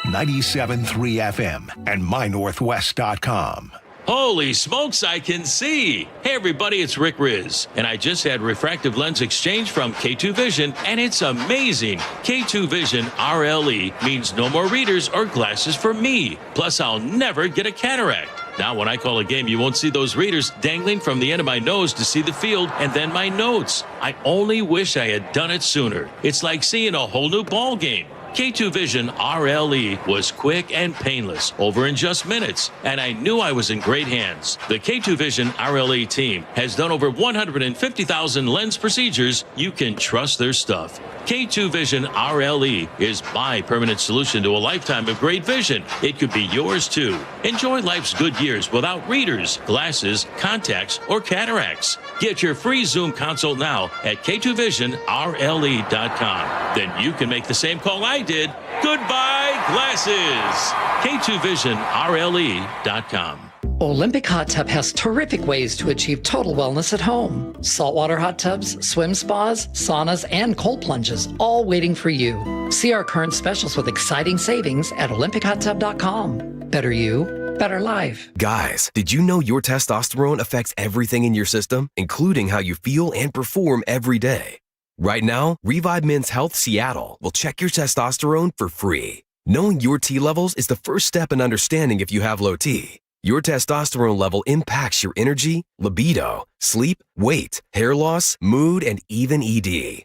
97.3 FM and mynorthwest.com. Holy smokes, I can see. Hey, everybody, it's Rick Riz, and I just had refractive lens exchange from K2 Vision, and it's amazing. K2 Vision RLE means no more readers or glasses for me. Plus, I'll never get a cataract. Now, when I call a game, you won't see those readers dangling from the end of my nose to see the field and then my notes. I only wish I had done it sooner. It's like seeing a whole new ball game. K2 Vision RLE was quick and painless, over in just minutes, and I knew I was in great hands. The K2 Vision RLE team has done over 150,000 lens procedures. You can trust their stuff. K2 Vision RLE is my permanent solution to a lifetime of great vision. It could be yours too. Enjoy life's good years without readers, glasses, contacts, or cataracts. Get your free Zoom consult now at K2VisionRLE.com. Then you can make the same call I did. Goodbye, glasses. K2VisionRLE.com. Olympic Hot Tub has terrific ways to achieve total wellness at home. Saltwater hot tubs, swim spas, saunas, and cold plunges, all waiting for you. See our current specials with exciting savings at OlympicHotTub.com. Better you, better life. Guys, did you know your testosterone affects everything in your system, including how you feel and perform every day? Right now, Revive Men's Health Seattle will check your testosterone for free. Knowing your T levels is the first step in understanding if you have low T. Your testosterone level impacts your energy, libido, sleep, weight, hair loss, mood, and even ED.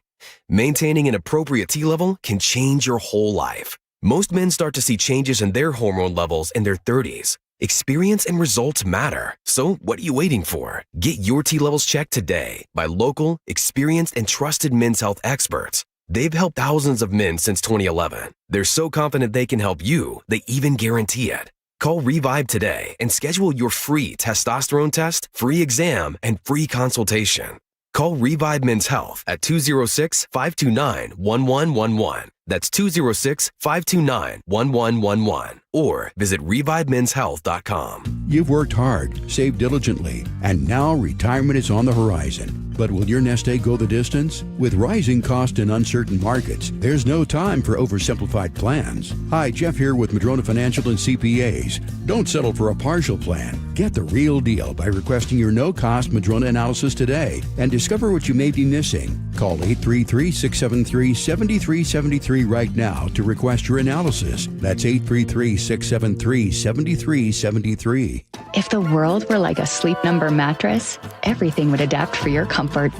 Maintaining an appropriate T level can change your whole life. Most men start to see changes in their hormone levels in their 30s. Experience and results matter. So what are you waiting for? Get your T levels checked today by local, experienced, and trusted men's health experts. They've helped thousands of men since 2011. They're so confident they can help you, they even guarantee it. Call Revive today and schedule your free testosterone test, free exam, and free consultation. Call Revive Men's Health at 206-529-1111. That's 206-529-1111. Or visit ReviveMen'sHealth.com. You've worked hard, saved diligently, and now retirement is on the horizon. But will your nest egg go the distance? With rising cost and uncertain markets, there's no time for oversimplified plans. Hi, Jeff here with Madrona Financial and CPAs. Don't settle for a partial plan. Get the real deal by requesting your no-cost Madrona analysis today and discover what you may be missing. Call 833-673-7373 right now to request your analysis. That's 833-673-7373. If the world were like a Sleep Number mattress, everything would adapt for your comfort.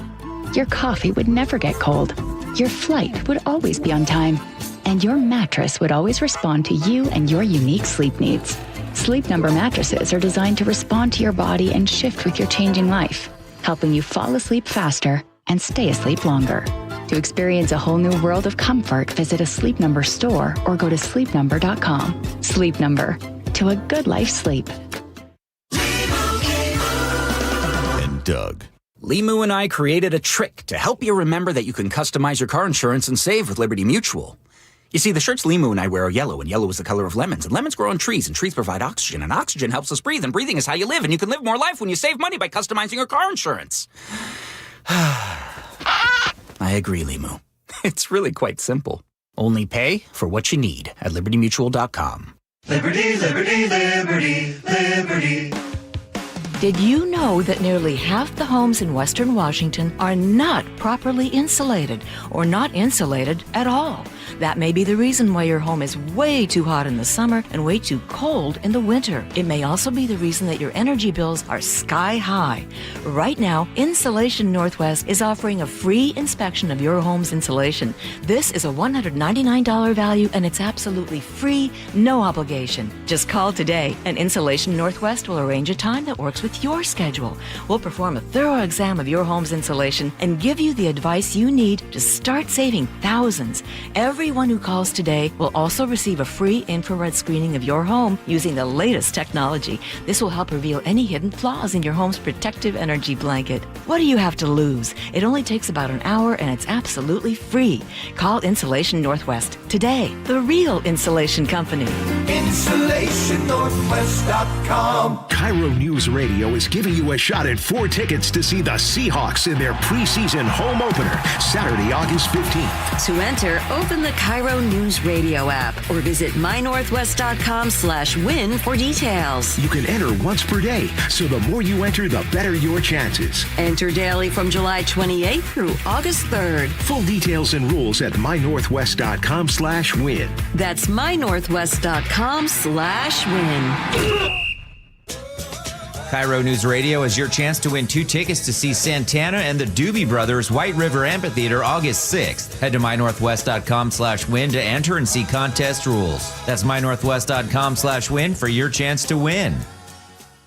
Your coffee would never get cold. Your flight would always be on time. And your mattress would always respond to you and your unique sleep needs. Sleep Number mattresses are designed to respond to your body and shift with your changing life, helping you fall asleep faster and stay asleep longer. To experience a whole new world of comfort, visit a Sleep Number store or go to sleepnumber.com. Sleep Number. To a good life sleep. And Doug. Limu and I created a trick to help you remember that you can customize your car insurance and save with Liberty Mutual. You see, the shirts Limu and I wear are yellow, and yellow is the color of lemons. And lemons grow on trees, and trees provide oxygen. And oxygen helps us breathe, and breathing is how you live. And you can live more life when you save money by customizing your car insurance. I agree, Limu. It's really quite simple. Only pay for what you need at libertymutual.com. Liberty, liberty, liberty, liberty. Did you know that nearly half the homes in Western Washington are not properly insulated or not insulated at all? That may be the reason why your home is way too hot in the summer and way too cold in the winter. It may also be the reason that your energy bills are sky high. Right now, Insulation Northwest is offering a free inspection of your home's insulation. This is a $199 value and it's absolutely free, no obligation. Just call today and Insulation Northwest will arrange a time that works with your schedule. We'll perform a thorough exam of your home's insulation and give you the advice you need to start saving thousands. Everyone who calls today will also receive a free infrared screening of your home using the latest technology. This will help reveal any hidden flaws in your home's protective energy blanket. What do you have to lose? It only takes about an hour and it's absolutely free. Call Insulation Northwest today, the real insulation company. InsulationNorthwest.com. KIRO News Radio is giving you a shot at 4 tickets to see the Seahawks in their preseason home opener, Saturday, August 15th. To enter, open the KIRO Newsradio app or visit mynorthwest.com/win for details. You can enter once per day, so the more you enter, the better your chances. Enter daily from July 28th through August 3rd. Full details and rules at mynorthwest.com/win. That's mynorthwest.com/win. KIRO News Radio is your chance to win 2 tickets to see Santana and the Doobie Brothers White River Amphitheater August 6th. Head to mynorthwest.com/win to enter and see contest rules. That's mynorthwest.com/win for your chance to win.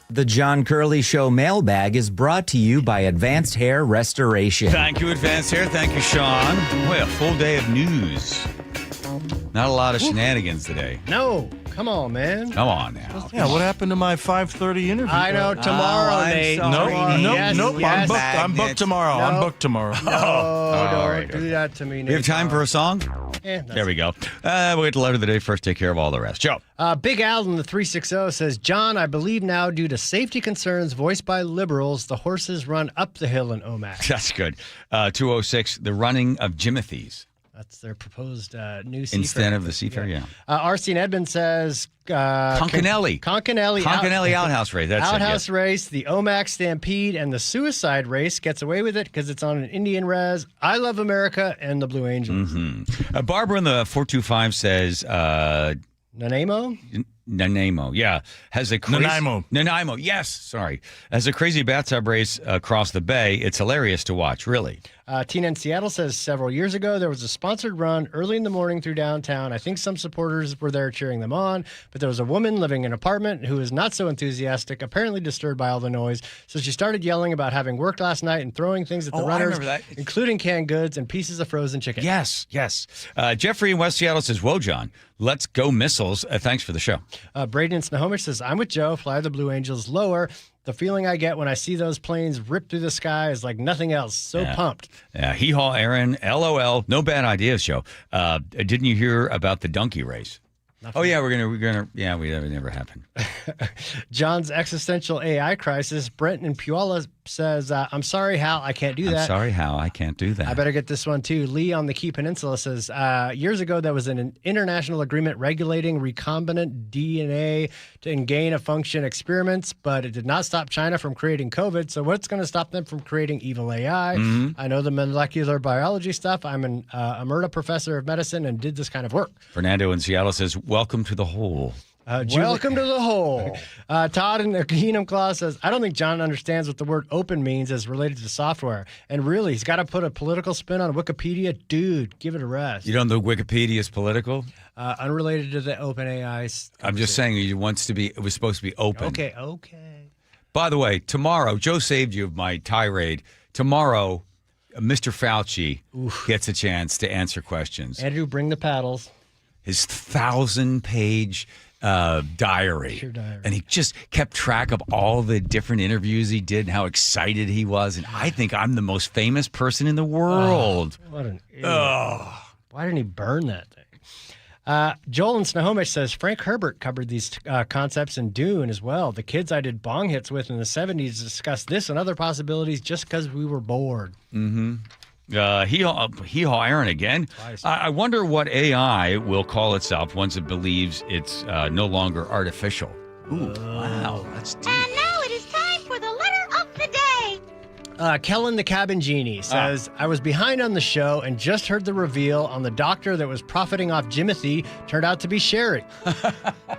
The John Curley Show mailbag is brought to you by Advanced Hair Restoration. Thank you, Advanced Hair. Thank you, Sean. Boy, a full day of news. Not a lot of shenanigans today. No, come on, man. Come on now. Yeah, what happened to my 5:30 interview? I know, tomorrow, Nate. Nope. Yes, I'm booked tomorrow. No. I'm booked tomorrow. Don't do that to me, Nate. We have time for a song? There we go. We'll get the letter of the day first, take care of all the rest. Joe. Big Al in the 360 says, John, I believe now due to safety concerns voiced by liberals, the horses run up the hill in Omak. That's good. 206, the running of Jimothy's. That's their proposed new seafair. Instead of the seafair, yeah. R.C. Edmond says... Concanelli Outhouse Race. That's Outhouse Race, the Omak Stampede, and the Suicide Race gets away with it because it's on an Indian res. I Love America and the Blue Angels. Mm-hmm. Barbara in the 425 says... Nanaimo, yeah. Has a crazy... Nanaimo, yes, sorry. Has a crazy bathtub race across the bay. It's hilarious to watch, really. Tina in Seattle says several years ago there was a sponsored run early in the morning through downtown. I think some supporters were there cheering them on, but there was a woman living in an apartment who was not so enthusiastic, apparently disturbed by all the noise. So she started yelling about having worked last night and throwing things at the runners, including canned goods and pieces of frozen chicken. Yes. Jeffrey in West Seattle says, whoa, John, let's go missiles. Thanks for the show. Braden in Snohomish says, I'm with Joe, fly the Blue Angels lower. The feeling I get when I see those planes rip through the sky is like nothing else. So pumped. Yeah, hee-haw, Aaron, LOL. No bad ideas, Joe. Didn't you hear about the donkey race? We're gonna. Yeah, it never happened. John's existential AI crisis. Brent in Puyallup says, I'm sorry, Hal, I can't do that. I'm sorry, Hal, I can't do that. I better get this one too. Lee on the Key Peninsula says, years ago there was an international agreement regulating recombinant DNA in gain-of-function experiments, but it did not stop China from creating COVID. So what's going to stop them from creating evil AI? I know the molecular biology stuff. I'm an emerita professor of medicine and did this kind of work. Fernando in Seattle says, welcome to the hole. Welcome to the hole. Todd in the Keenum Claw says, I don't think John understands what the word open means as related to software. And really, he's got to put a political spin on Wikipedia. Dude, give it a rest. You don't know Wikipedia is political? Unrelated to the open AI. I'm just saying it was supposed to be open. Okay. By the way, tomorrow, Joe saved you of my tirade. Tomorrow, Mr. Fauci gets a chance to answer questions. Andrew, bring the paddles. His 1,000-page diary. And he just kept track of all the different interviews he did and how excited he was. And I think I'm the most famous person in the world. What an idiot. Why didn't he burn that thing? Joel in Snohomish says, Frank Herbert covered these concepts in Dune as well. The kids I did bong hits with in the 70s discussed this and other possibilities just because we were bored. Hee-haw Aaron again. I wonder what AI will call itself once it believes it's no longer artificial. Ooh, wow, that's deep. And now it is time for the letter of the day. Kellen the Cabin Genie says, I was behind on the show and just heard the reveal on the doctor that was profiting off Jimothy turned out to be Sherry.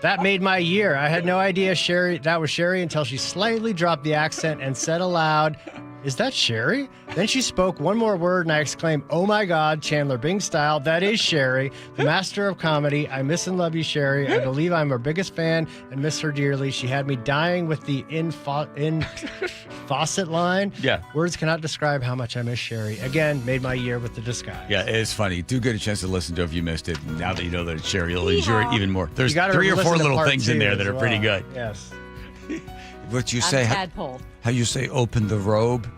That made my year. I had no idea that was Sherry until she slightly dropped the accent and said aloud, is that Sherry? Then she spoke one more word and I exclaimed, oh my God, Chandler Bing style, that is Sherry, the master of comedy. I miss and love you, Sherry. I believe I'm her biggest fan and miss her dearly. She had me dying with the in faucet line. Yeah. Words cannot describe how much I miss Sherry. Again, made my year with the disguise. Yeah, it's funny. Do get a chance to listen to it if you missed it. Now that you know that it's Sherry, you'll enjoy it even more. There's 3 or 4 little things in there that are pretty good. Yes. What you say? How you say open the robe?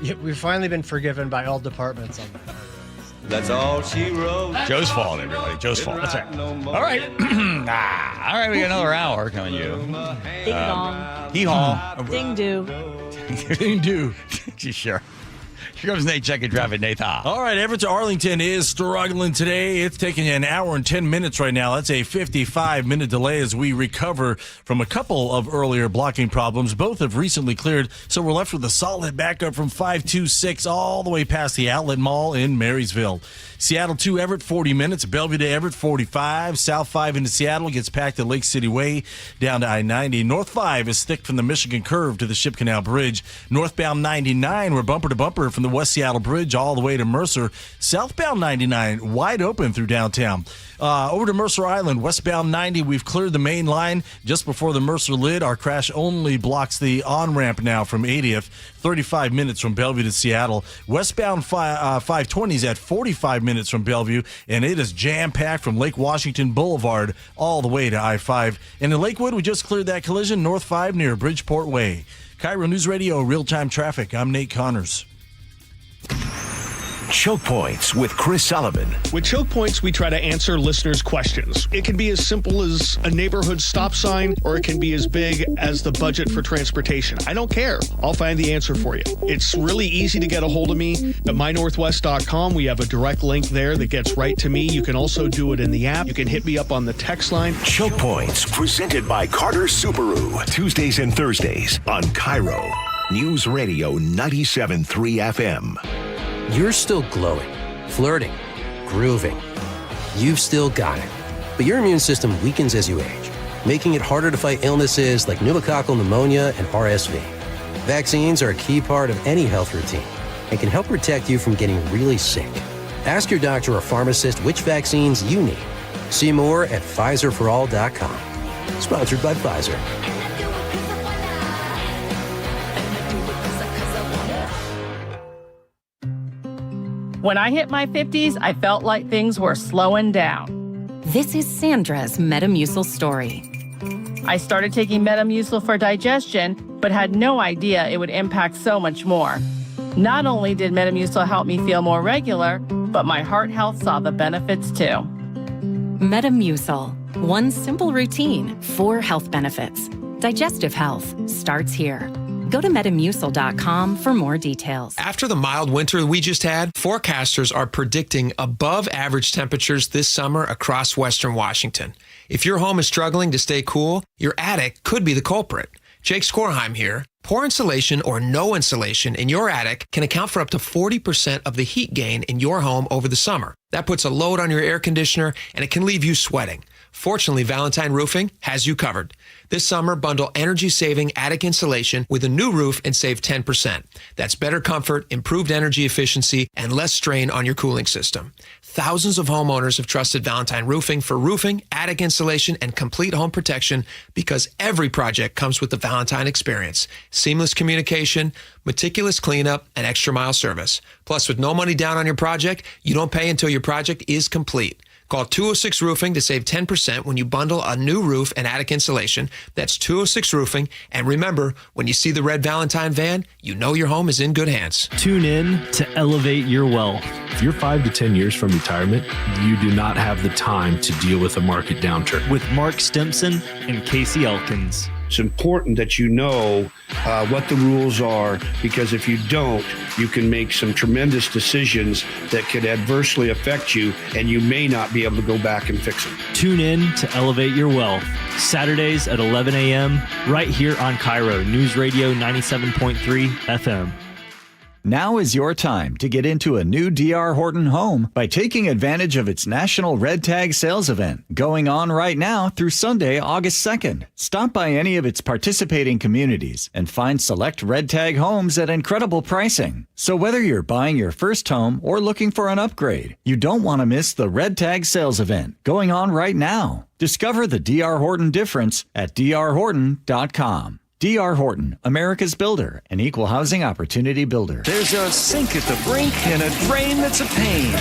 Yeah, we've finally been forgiven by all departments on that. That's all she wrote. Joe's fault, everybody. Joe's fault. That's right. All right. All right, we got another hour coming to you. Ding dong. Hee-haw. Ding do. Ding do. Sure. Here comes Nate checking traffic. Nate. All right, Everett to Arlington is struggling today. It's taking an hour and 10 minutes right now. That's a 55-minute delay as we recover from a couple of earlier blocking problems. Both have recently cleared, so we're left with a solid backup from 526 all the way past the Outlet Mall in Marysville. Seattle to Everett, 40 minutes. Bellevue to Everett, 45. South 5 into Seattle gets packed at Lake City Way down to I-90. North 5 is thick from the Michigan Curve to the Ship Canal Bridge. Northbound 99, we're bumper to bumper from the West Seattle Bridge all the way to Mercer. Southbound 99, wide open through downtown. Over to Mercer Island, westbound 90, we've cleared the main line just before the Mercer lid. Our crash only blocks the on-ramp now from 80th, 35 minutes from Bellevue to Seattle. Westbound 520 is at 45 minutes from Bellevue, and it is jam-packed from Lake Washington Boulevard all the way to I-5. And in Lakewood, we just cleared that collision, North 5 near Bridgeport Way. KIRO News Radio, real-time traffic. I'm Nate Connors. Choke Points with Chris Sullivan. With Choke Points, we try to answer listeners' questions. It can be as simple as a neighborhood stop sign, or it can be as big as the budget for transportation. I don't care. I'll find the answer for you. It's really easy to get a hold of me at mynorthwest.com. We have a direct link there that gets right to me. You can also do it in the app. You can hit me up on the text line. Choke Points, presented by Carter Subaru. Tuesdays and Thursdays on KIRO News Radio 97.3 FM. You're still glowing, flirting, grooving. You've still got it. But your immune system weakens as you age, making it harder to fight illnesses like pneumococcal pneumonia and RSV. Vaccines are a key part of any health routine and can help protect you from getting really sick. Ask your doctor or pharmacist which vaccines you need. See more at PfizerForAll.com. Sponsored by Pfizer. When I hit my 50s, I felt like things were slowing down. This is Sandra's Metamucil story. I started taking Metamucil for digestion, but had no idea it would impact so much more. Not only did Metamucil help me feel more regular, but my heart health saw the benefits too. Metamucil. One simple routine, 4 health benefits. Digestive health starts here. Go to Metamucil.com for more details. After the mild winter we just had, forecasters are predicting above average temperatures this summer across western Washington. If your home is struggling to stay cool, your attic could be the culprit. Jake Skorheim here. Poor insulation or no insulation in your attic can account for up to 40% of the heat gain in your home over the summer. That puts a load on your air conditioner and it can leave you sweating. Fortunately, Valentine Roofing has you covered. This summer, bundle energy-saving attic insulation with a new roof and save 10%. That's better comfort, improved energy efficiency, and less strain on your cooling system. Thousands of homeowners have trusted Valentine Roofing for roofing, attic insulation, and complete home protection because every project comes with the Valentine experience. Seamless communication, meticulous cleanup, and extra mile service. Plus, with no money down on your project, you don't pay until your project is complete. Call 206 Roofing to save 10% when you bundle a new roof and attic insulation. That's 206 Roofing. And remember, when you see the red Valentine van, you know your home is in good hands. Tune in to Elevate Your Wealth. If you're 5 to 10 years from retirement, you do not have the time to deal with a market downturn. With Mark Stimson and Casey Elkins. It's important that you know what the rules are, because if you don't, you can make some tremendous decisions that could adversely affect you, and you may not be able to go back and fix them. Tune in to Elevate Your Wealth, Saturdays at 11 a.m., right here on KIRO Newsradio 97.3 FM. Now is your time to get into a new D.R. Horton home by taking advantage of its National Red Tag Sales Event going on right now through Sunday, August 2nd. Stop by any of its participating communities and find select Red Tag homes at incredible pricing. So whether you're buying your first home or looking for an upgrade, you don't want to miss the Red Tag Sales Event going on right now. Discover the D.R. Horton difference at drhorton.com. D.R. Horton, America's builder, an equal housing opportunity builder. There's a sink at the brink and a drain that's a pain.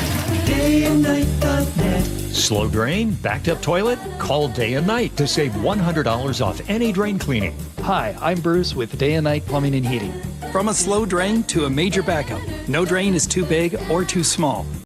DayandNight.net. Slow drain? Backed up toilet? Call Day and Night to save $100 off any drain cleaning. Hi, I'm Bruce with Day and Night Plumbing and Heating. From a slow drain to a major backup, no drain is too big or too small.